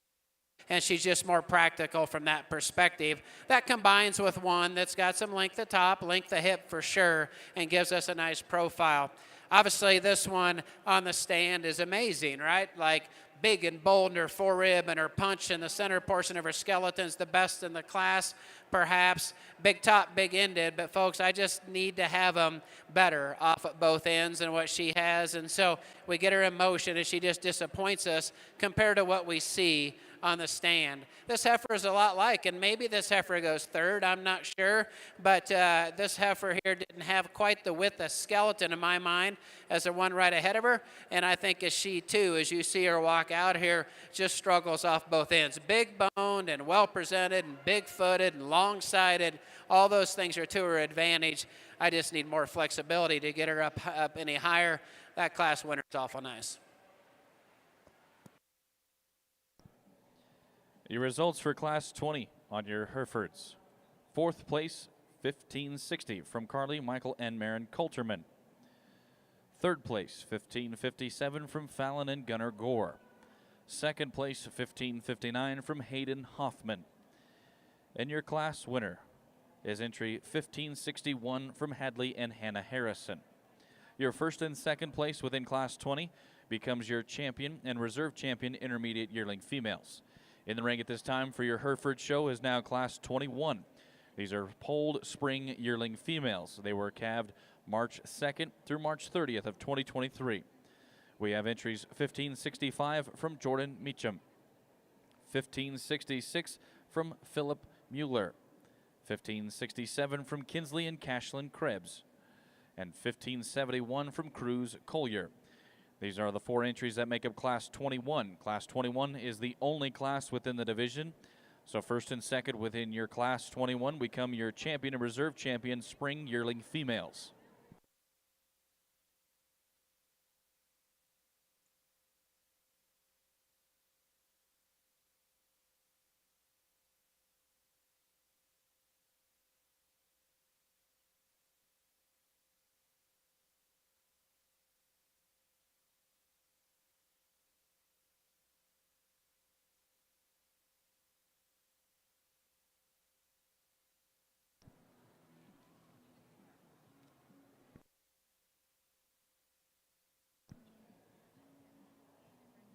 and she's just more practical from that perspective. That combines with one that's got some length of top, length of hip for sure, and gives us a nice profile. Obviously, this one on the stand is amazing, right? Like big and bold in her forerib and her punch in the center portion of her skeleton is the best in the class, perhaps. Big top, big ended, but folks, I just need to have them better off at both ends than what she has, and so we get her in motion and she just disappoints us compared to what we see on the stand. This heifer is a lot like, and maybe this heifer goes third, I'm not sure, but this heifer here didn't have quite the width of skeleton in my mind as the one right ahead of her, and I think as she too, as you see her walk out here, just struggles off both ends. Big boned and well presented and big footed and long sided, all those things are to her advantage. I just need more flexibility to get her up any higher. That class winner is awful nice. Your results for Class 20 on your Herefords. Fourth place, 1560 from Carly, Michael, and Marin Coulterman. Third place, 1557 from Fallon and Gunnar Gore. Second place, 1559 from Hayden Hoffman. And your class winner is entry 1561 from Hadley and Hannah Harrison. Your first and second place within Class 20 becomes your champion and reserve champion intermediate yearling females. In the ring at this time for your Hereford show is now Class 21. These are polled spring yearling females. They were calved March 2nd through March 30th of 2023. We have entries 1565 from Jordan Meacham, 1566 from Philip Mueller, 1567 from Kinsley and Cashlin Krebs, and 1571 from Cruz Collier. These are the four entries that make up Class 21. Class 21 is the only class within the division. So first and second within your Class 21 become your champion and reserve champion spring yearling females.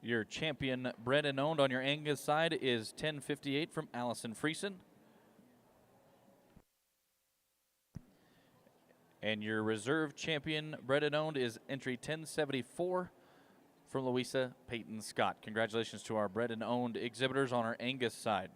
Your champion bred and owned on your Angus side is 1058 from Allison Friesen. And your reserve champion bred and owned is entry 1074 from Louisa Peyton Scott. Congratulations to our bred and owned exhibitors on our Angus side.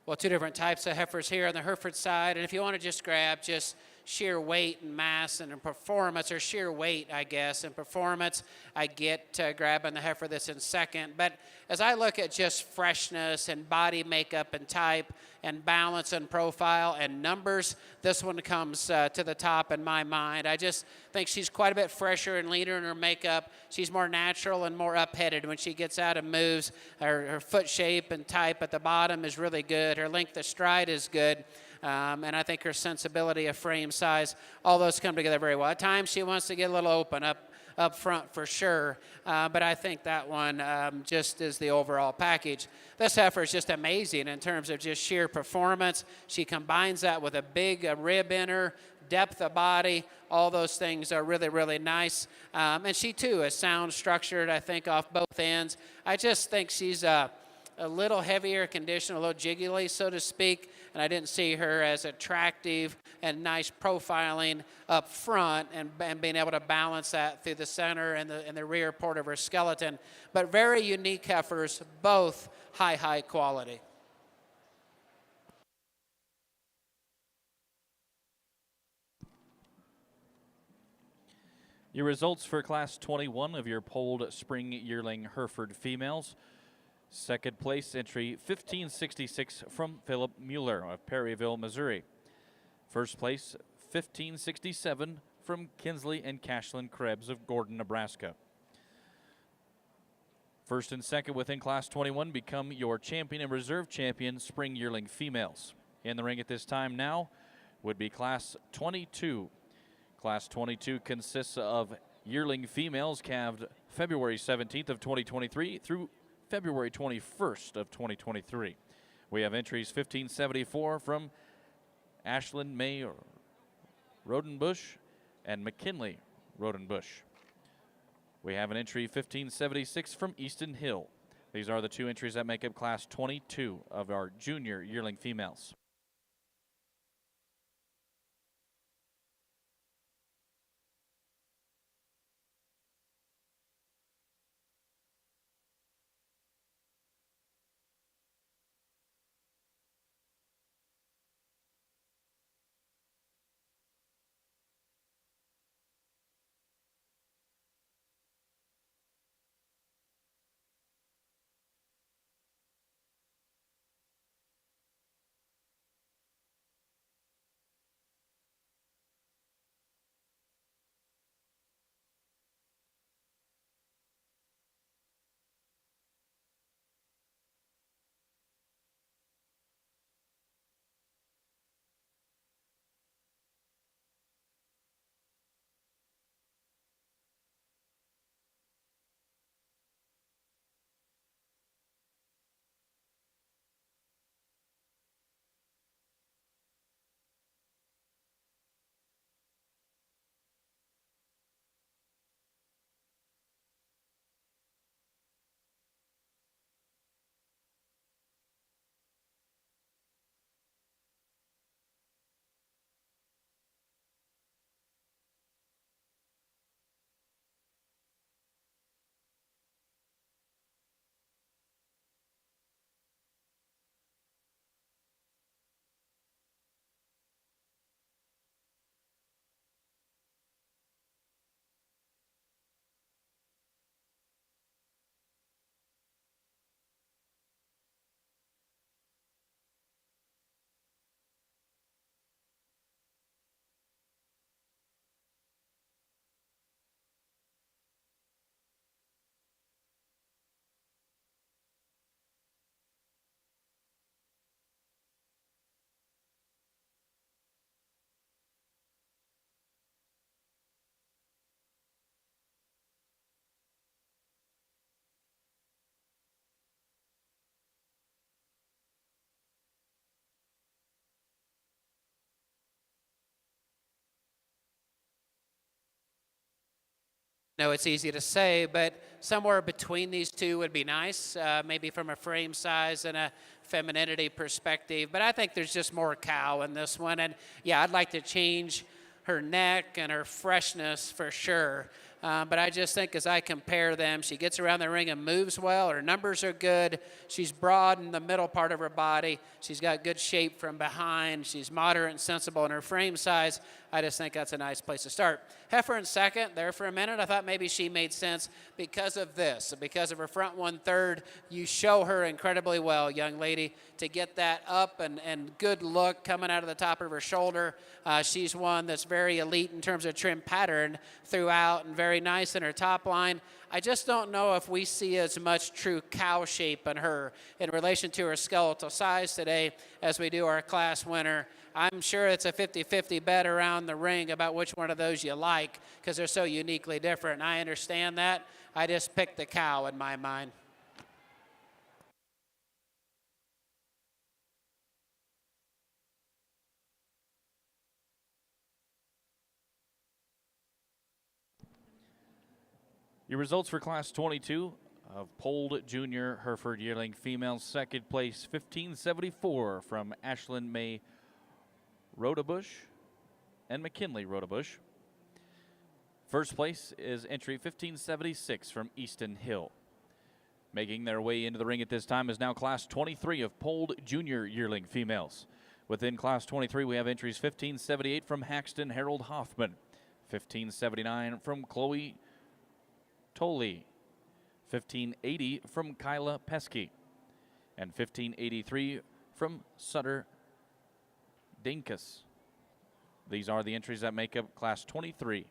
Well, two different types of heifers here on the Hereford side. And if you want to just grab just sheer weight and mass and performance, or sheer weight, I guess, and performance, I get grabbing the heifer that's in second. But as I look at just freshness and body makeup and type and balance and profile and numbers, this one comes to the top in my mind. I just think she's quite a bit fresher and leaner in her makeup. She's more natural and more up-headed when she gets out and moves. Her foot shape and type at the bottom is really good. Her length of stride is good. And I think her sensibility of frame size, all those come together very well. At times she wants to get a little open up front for sure, but I think that one just is the overall package. This heifer is just amazing in terms of just sheer performance. She combines that with a big rib in her, depth of body, all those things are really, really nice. And she too is sound structured, I think, off both ends. I just think she's a little heavier condition, a little jiggly, so to speak, and I didn't see her as attractive and nice profiling up front and being able to balance that through the center and the rear part of her skeleton. But very unique heifers, both high quality. Your results for Class 21 of your polled spring yearling Hereford females. Second place entry 1566 from Philip Mueller of Perryville, Missouri. First place 1567 from Kinsley and Cashlin Krebs of Gordon, Nebraska. First and second within Class 21 become your champion and reserve champion spring yearling females. In the ring at this time now would be Class 22. Class 22 consists of yearling females calved February 17th of 2023 through February 21st of 2023. We have entries 1574 from Ashlyn May Rodenbush and McKinley Rodenbush. We have an entry 1576 from Easton Hill. These are the two entries that make up Class 22 of our junior yearling females. know it's easy to say, but somewhere between these two would be nice, maybe from a frame size and a femininity perspective. But I think there's just more cow in this one. And yeah, I'd like to change her neck and her freshness for sure. But I just think as I compare them, she gets around the ring and moves well. Her numbers are good. She's broad in the middle part of her body. She's got good shape from behind. She's moderate and sensible in her frame size. I just think that's a nice place to start. Heifer in second, there for a minute. I thought maybe she made sense because of this. Because of her front 1/3, you show her incredibly well, young lady, to get that up and good look coming out of the top of her shoulder. She's one that's very elite in terms of trim pattern throughout and very nice in her top line. I just don't know if we see as much true cow shape in her in relation to her skeletal size today as we do our class winner. I'm sure it's a 50-50 bet around the ring about which one of those you like because they're so uniquely different. And I understand that. I just picked the cow in my mind. Your results for Class 22 of Polled Junior Hereford Yearling Female. Second place, 1574 from Ashlyn May Rodabush and McKinley Rodabush. First place is entry 1576 from Easton Hill. Making their way into the ring at this time is now Class 23 of Polled Junior Yearling Females. Within Class 23, we have entries 1578 from Haxton Harold Hoffman, 1579 from Chloe Tolley, 1580 from Kyla Pesky, and 1583 from Sutter Dinkus. These are the entries that make up Class 23.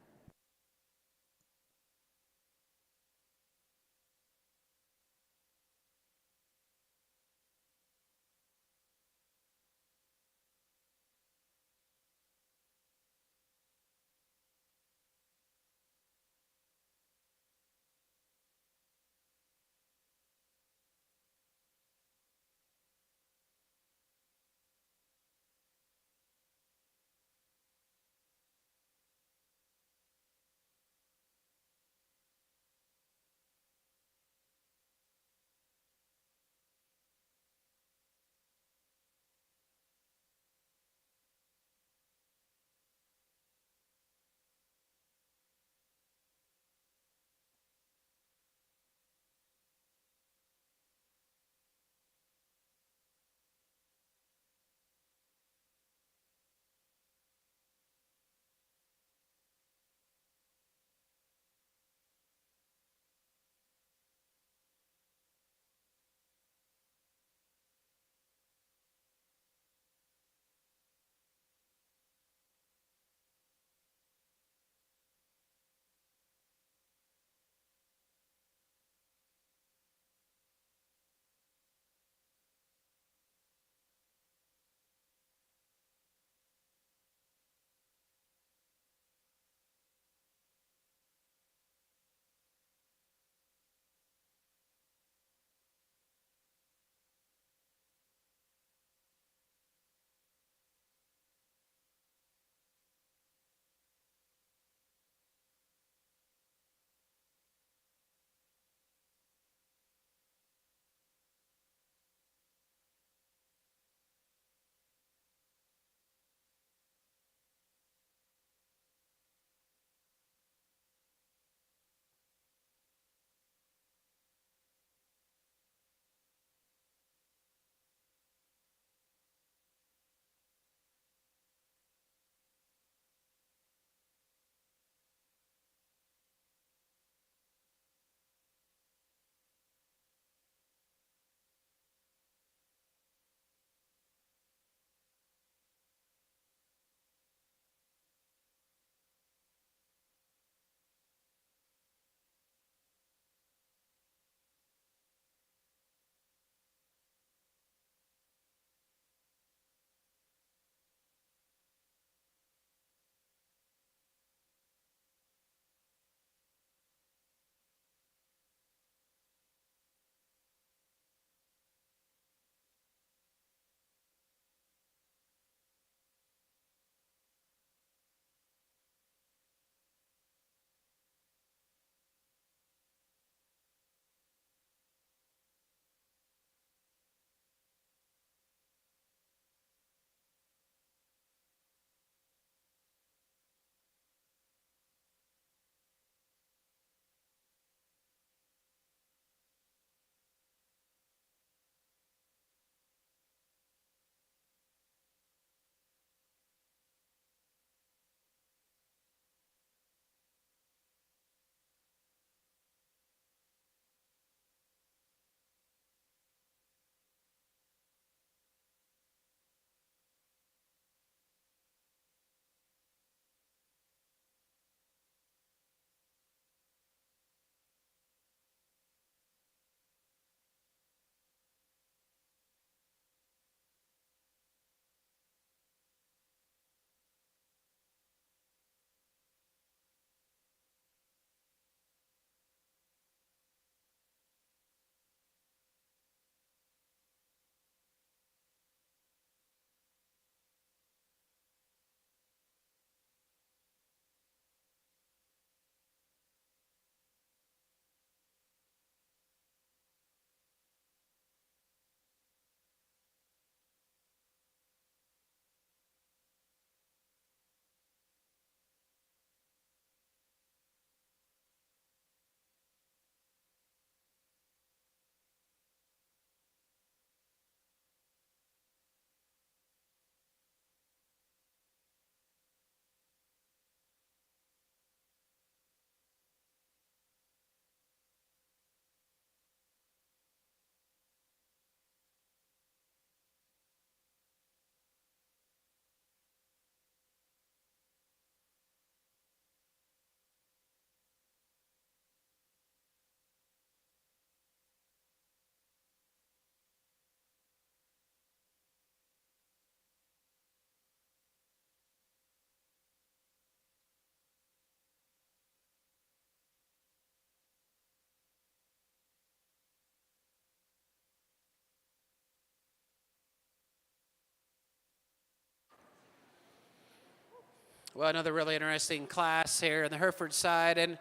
Well, another really interesting class here in the Hereford side, and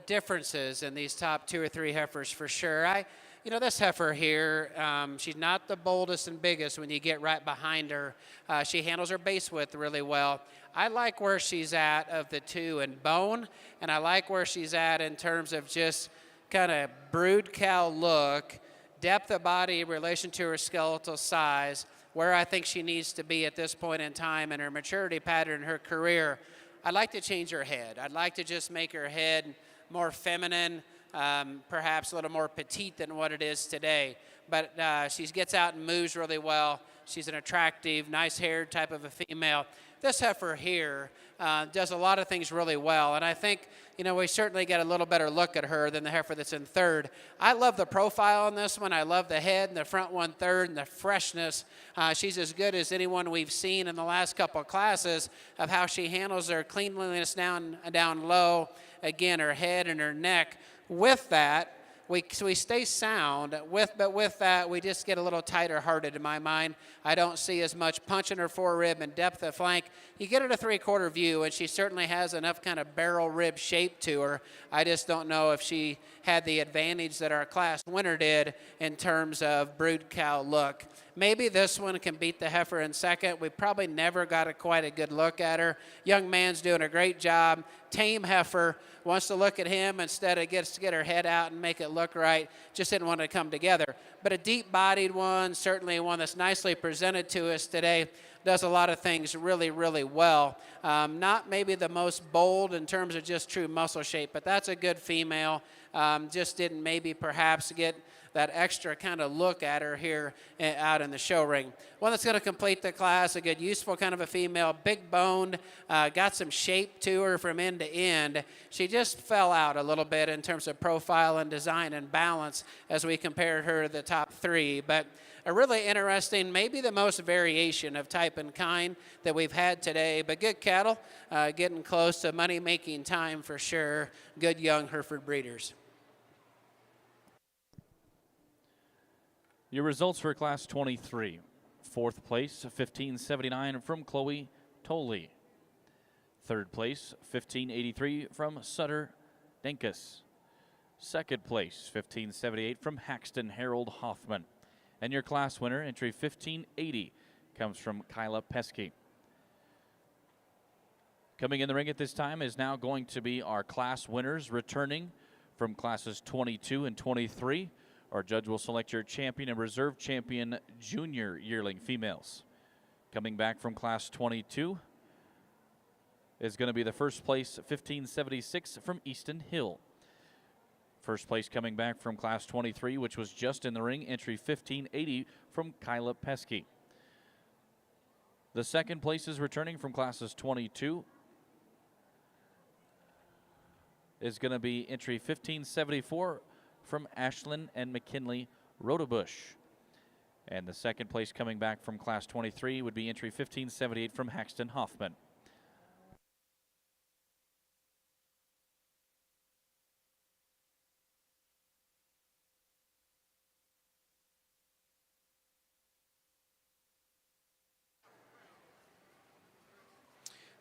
differences in these top 2 or 3 heifers for sure. This heifer here, she's not the boldest and biggest when you get right behind her. She handles her base width really well. I like where she's at of the 2 in bone, and I like where she's at in terms of just kind of brood cow look, depth of body in relation to her skeletal size, where I think she needs to be at this point in time in her maturity pattern in her career. I'd like to change her head. I'd like to just make her head more feminine, perhaps a little more petite than what it is today. But she gets out and moves really well. She's an attractive, nice-haired type of a female. This heifer here does a lot of things really well, and I think we certainly get a little better look at her than the heifer that's in third. I love the profile on this one. I love the head and the front 1/3 and the freshness. She's as good as anyone we've seen in the last couple of classes of how she handles her cleanliness down low. Again, her head and her neck. With that, we stay sound. But with that, we just get a little tighter hearted in my mind. I don't see as much punch in her forerib and depth of flank. You get her to 3/4 view, and she certainly has enough kind of barrel rib shape to her. I just don't know if she had the advantage that our class winner did in terms of brood cow look. Maybe this one can beat the heifer in second. We probably never got quite a good look at her. Young man's doing a great job. Tame heifer wants to look at him instead of gets to get her head out and make it look right. Just didn't want to come together. But a deep-bodied one, certainly one that's nicely presented to us today, does a lot of things really, really well. Not maybe the most bold in terms of just true muscle shape, but that's a good female. Just didn't maybe perhaps get that extra kind of look at her here out in the show ring. One that's going to complete the class, a good useful kind of a female, big boned, got some shape to her from end to end. She just fell out a little bit in terms of profile and design and balance as we compared her to the top 3. But a really interesting, maybe the most variation of type and kind that we've had today. But good cattle, getting close to money-making time for sure. Good young Hereford breeders. Your results for Class 23. 4th place, 1579 from Chloe Tolley. 3rd place, 1583 from Sutter Denkus. 2nd place, 1578 from Haxton Harold Hoffman. And your class winner, entry 1580, comes from Kyla Pesky. Coming in the ring at this time is now going to be our class winners returning from classes 22 and 23. Our judge will select your champion and reserve champion junior yearling females. Coming back from class 22 is going to be the 1st place 1576 from Easton Hill. 1st place coming back from class 23, which was just in the ring, entry 1580 from Kyla Pesky. The 2nd place is returning from classes 22 is going to be entry 1574 from Ashlyn and McKinley Rodebush. And the 2nd place coming back from class 23 would be entry 1578 from Haxton Hoffman.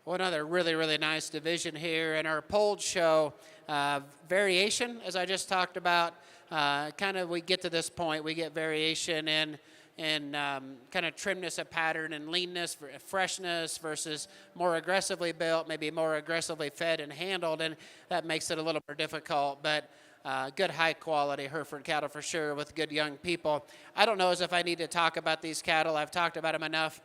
Well, another really, really nice division here in our polled show. Variation, as I just talked about, kind of we get to this point, we get variation in kind of trimness of pattern and leanness, freshness versus more aggressively built, maybe more aggressively fed and handled, and that makes it a little more difficult. But good high quality Hereford cattle for sure with good young people. I don't know as if I need to talk about these cattle. I've talked about them enough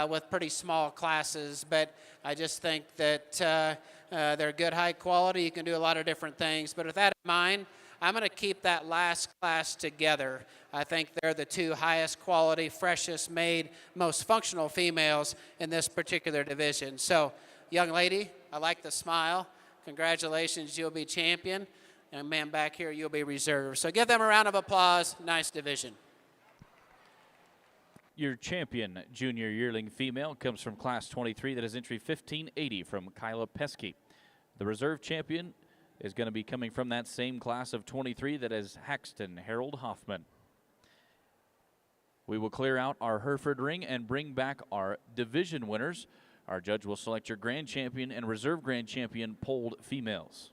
with pretty small classes, but I just think that they're good high quality. You can do a lot of different things. But with that in mind, I'm going to keep that last class together. I think they're the 2 highest quality, freshest made, most functional females in this particular division. So, young lady, I like the smile. Congratulations, you'll be champion. And man back here, you'll be reserved. So give them a round of applause. Nice division. Your champion junior yearling female comes from class 23. That is entry 1580 from Kyla Pesky. The reserve champion is going to be coming from that same class of 23. That is Haxton Harold Hoffman. We will clear out our Hereford ring and bring back our division winners. Our judge will select your grand champion and reserve grand champion polled females.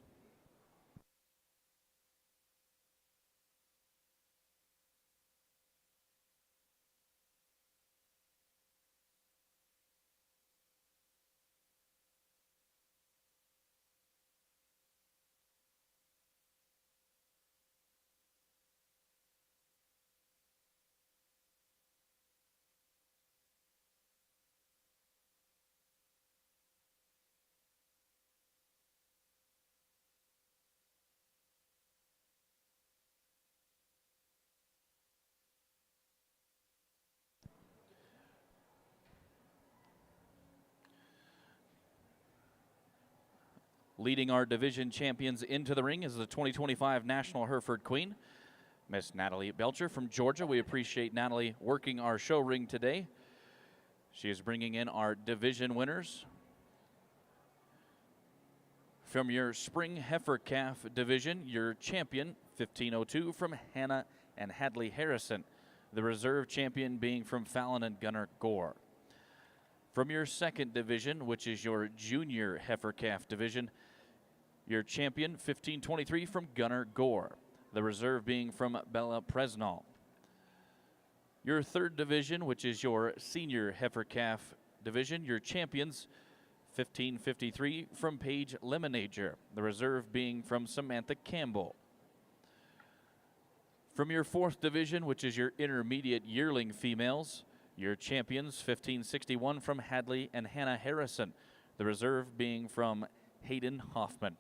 Leading our division champions into the ring is the 2025 National Hereford Queen, Miss Natalie Belcher from Georgia. We appreciate Natalie working our show ring today. She is bringing in our division winners. From your spring heifer calf division, your champion, 1502, from Hannah and Hadley Harrison. The reserve champion being from Fallon and Gunnar Gore. From your second division, which is your junior heifer calf division, your champion, 1523, from Gunnar Gore. The reserve being from Bella Presnall. Your third division, which is your senior heifer calf division, your champions, 1553, from Paige Lemonager. The reserve being from Samantha Campbell. From your fourth division, which is your intermediate yearling females, your champions, 1561, from Hadley and Hannah Harrison. The reserve being from Hayden Hoffman.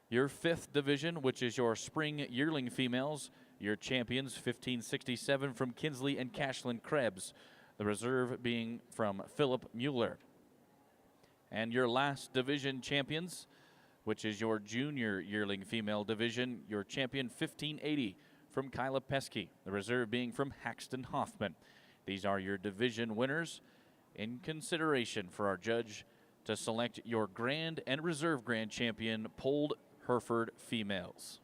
Your fifth division, which is your spring yearling females, your champions, 1567, from Kinsley and Cashlyn Krebs. The reserve being from Philip Mueller. And your last division champions, which is your junior yearling female division, your champion, 1580, from Kyla Pesky. The reserve being from Haxton Hoffman. These are your division winners. In consideration for our judge to select your grand and reserve grand champion polled Hereford females.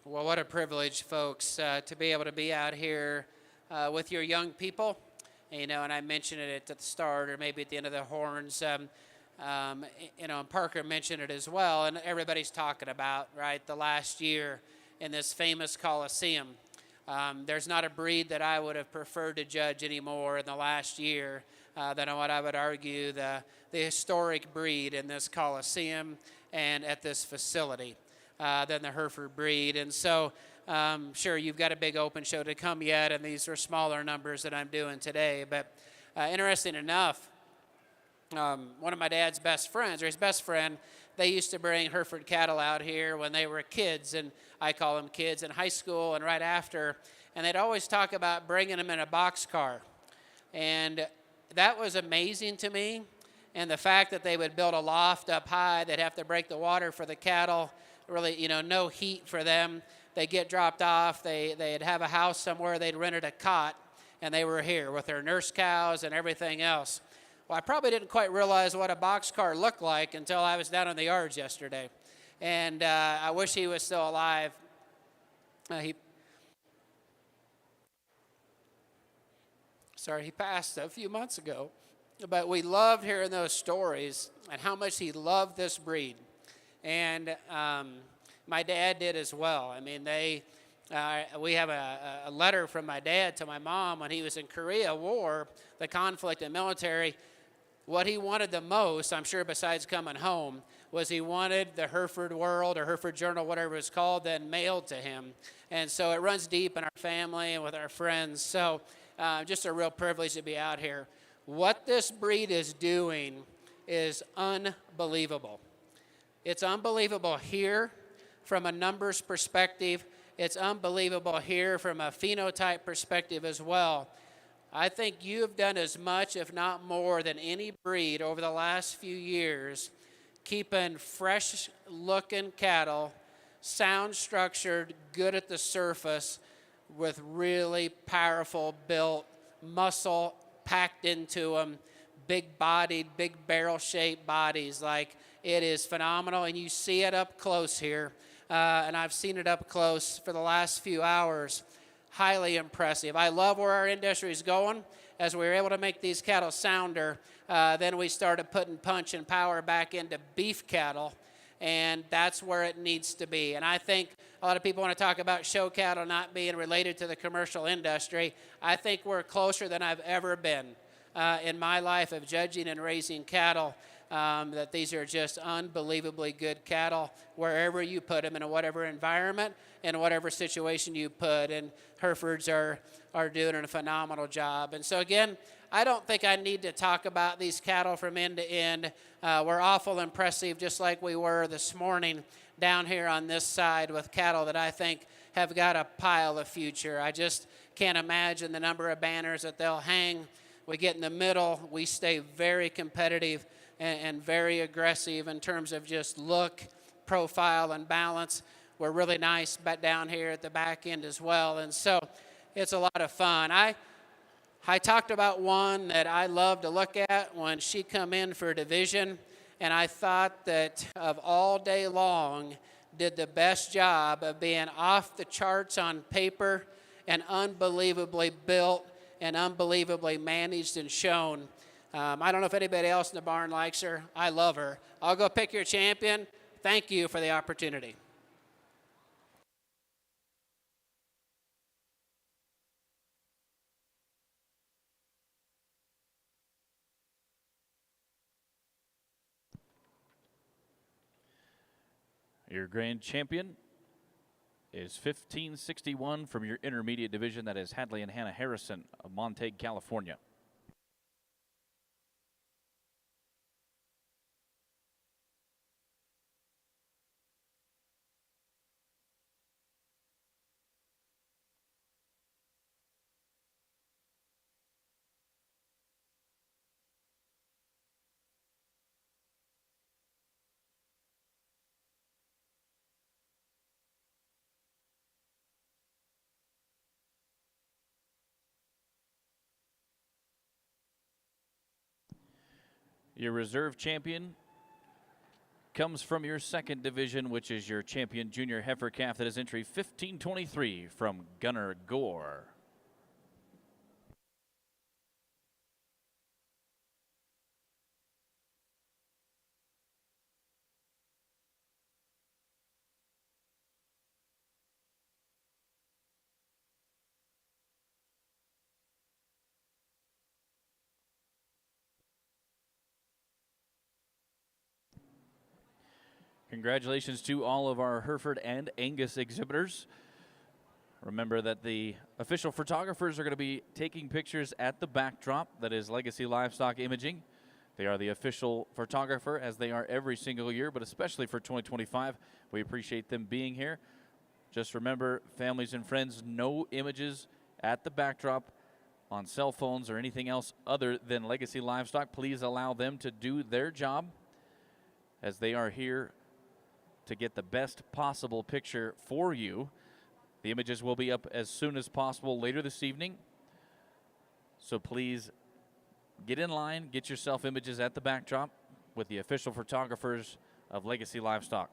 Well, what a privilege, folks, to be able to be out here with your young people. You know, and I mentioned it at the start or maybe at the end of the horns. You know, and Parker mentioned it as well, and everybody's talking about, right, the last year in this famous Coliseum. There's not a breed that I would have preferred to judge anymore in the last year than what I would argue the historic breed in this Coliseum and at this facility. than the Hereford breed. And so, sure, you've got a big open show to come yet, and these are smaller numbers that I'm doing today. But interesting enough, one of my dad's best friends, or his best friend, they used to bring Hereford cattle out here when they were kids, and I call them kids, in high school and right after. And they'd always talk about bringing them in a boxcar. And that was amazing to me. And the fact that they would build a loft up high, they'd have to break the water for the cattle, really, no heat for them. They'd get dropped off. They'd have a house somewhere. They'd rented a cot, and they were here with their nurse cows and everything else. Well, I probably didn't quite realize what a boxcar looked like until I was down in the yards yesterday. And I wish he was still alive. He passed a few months ago. But we loved hearing those stories and how much he loved this breed. And my dad did as well. I mean, we have a letter from my dad to my mom when he was in Korea War, the conflict and military. What he wanted the most, I'm sure besides coming home, was he wanted the Hereford World or Hereford Journal, whatever it's called, then mailed to him. And so it runs deep in our family and with our friends. So just a real privilege to be out here. What this breed is doing is unbelievable. It's unbelievable here from a numbers perspective. It's unbelievable here from a phenotype perspective as well. I think you have done as much, if not more, than any breed over the last few years, keeping fresh-looking cattle, sound-structured, good at the surface, with really powerful built muscle packed into them, big-bodied, big barrel-shaped bodies. Like, it is phenomenal, and you see it up close here. And I've seen it up close for the last few hours. Highly impressive. I love where our industry is going. As we were able to make these cattle sounder, then we started putting punch and power back into beef cattle, and that's where it needs to be. And I think a lot of people want to talk about show cattle not being related to the commercial industry. I think we're closer than I've ever been in my life of judging and raising cattle, that these are just unbelievably good cattle wherever you put them, in whatever environment, in whatever situation you put. And Herefords are doing a phenomenal job. And so again, I don't think I need to talk about these cattle from end to end. We're awful impressive, just like we were this morning down here on this side with cattle that I think have got a pile of future. I just can't imagine the number of banners that they'll hang. We get in the middle. We stay very competitive and very aggressive in terms of just look, profile, and balance. We're really nice back down here at the back end as well. And so it's a lot of fun. I talked about one that I love to look at when she come in for a division, and I thought that of all day long did the best job of being off the charts on paper and unbelievably built and unbelievably managed and shown. I don't know if anybody else in the barn likes her. I love her. I'll go pick your champion. Thank you for the opportunity. Your grand champion is 1561 from your intermediate division. That is Hadley and Hannah Harrison of Montague, California. Your reserve champion comes from your second division, which is your champion junior heifer calf. That is entry 1523 from Gunner Gore. Congratulations to all of our Hereford and Angus exhibitors. Remember that the official photographers are going to be taking pictures at the backdrop. That is Legacy Livestock Imaging. They are the official photographer, as they are every single year, but especially for 2025. We appreciate them being here. Just remember, families and friends, no images at the backdrop on cell phones or anything else other than Legacy Livestock. Please allow them to do their job, as they are here to get the best possible picture for you. The images will be up as soon as possible later this evening. So please get in line, get yourself images at the backdrop with the official photographers of Legacy Livestock.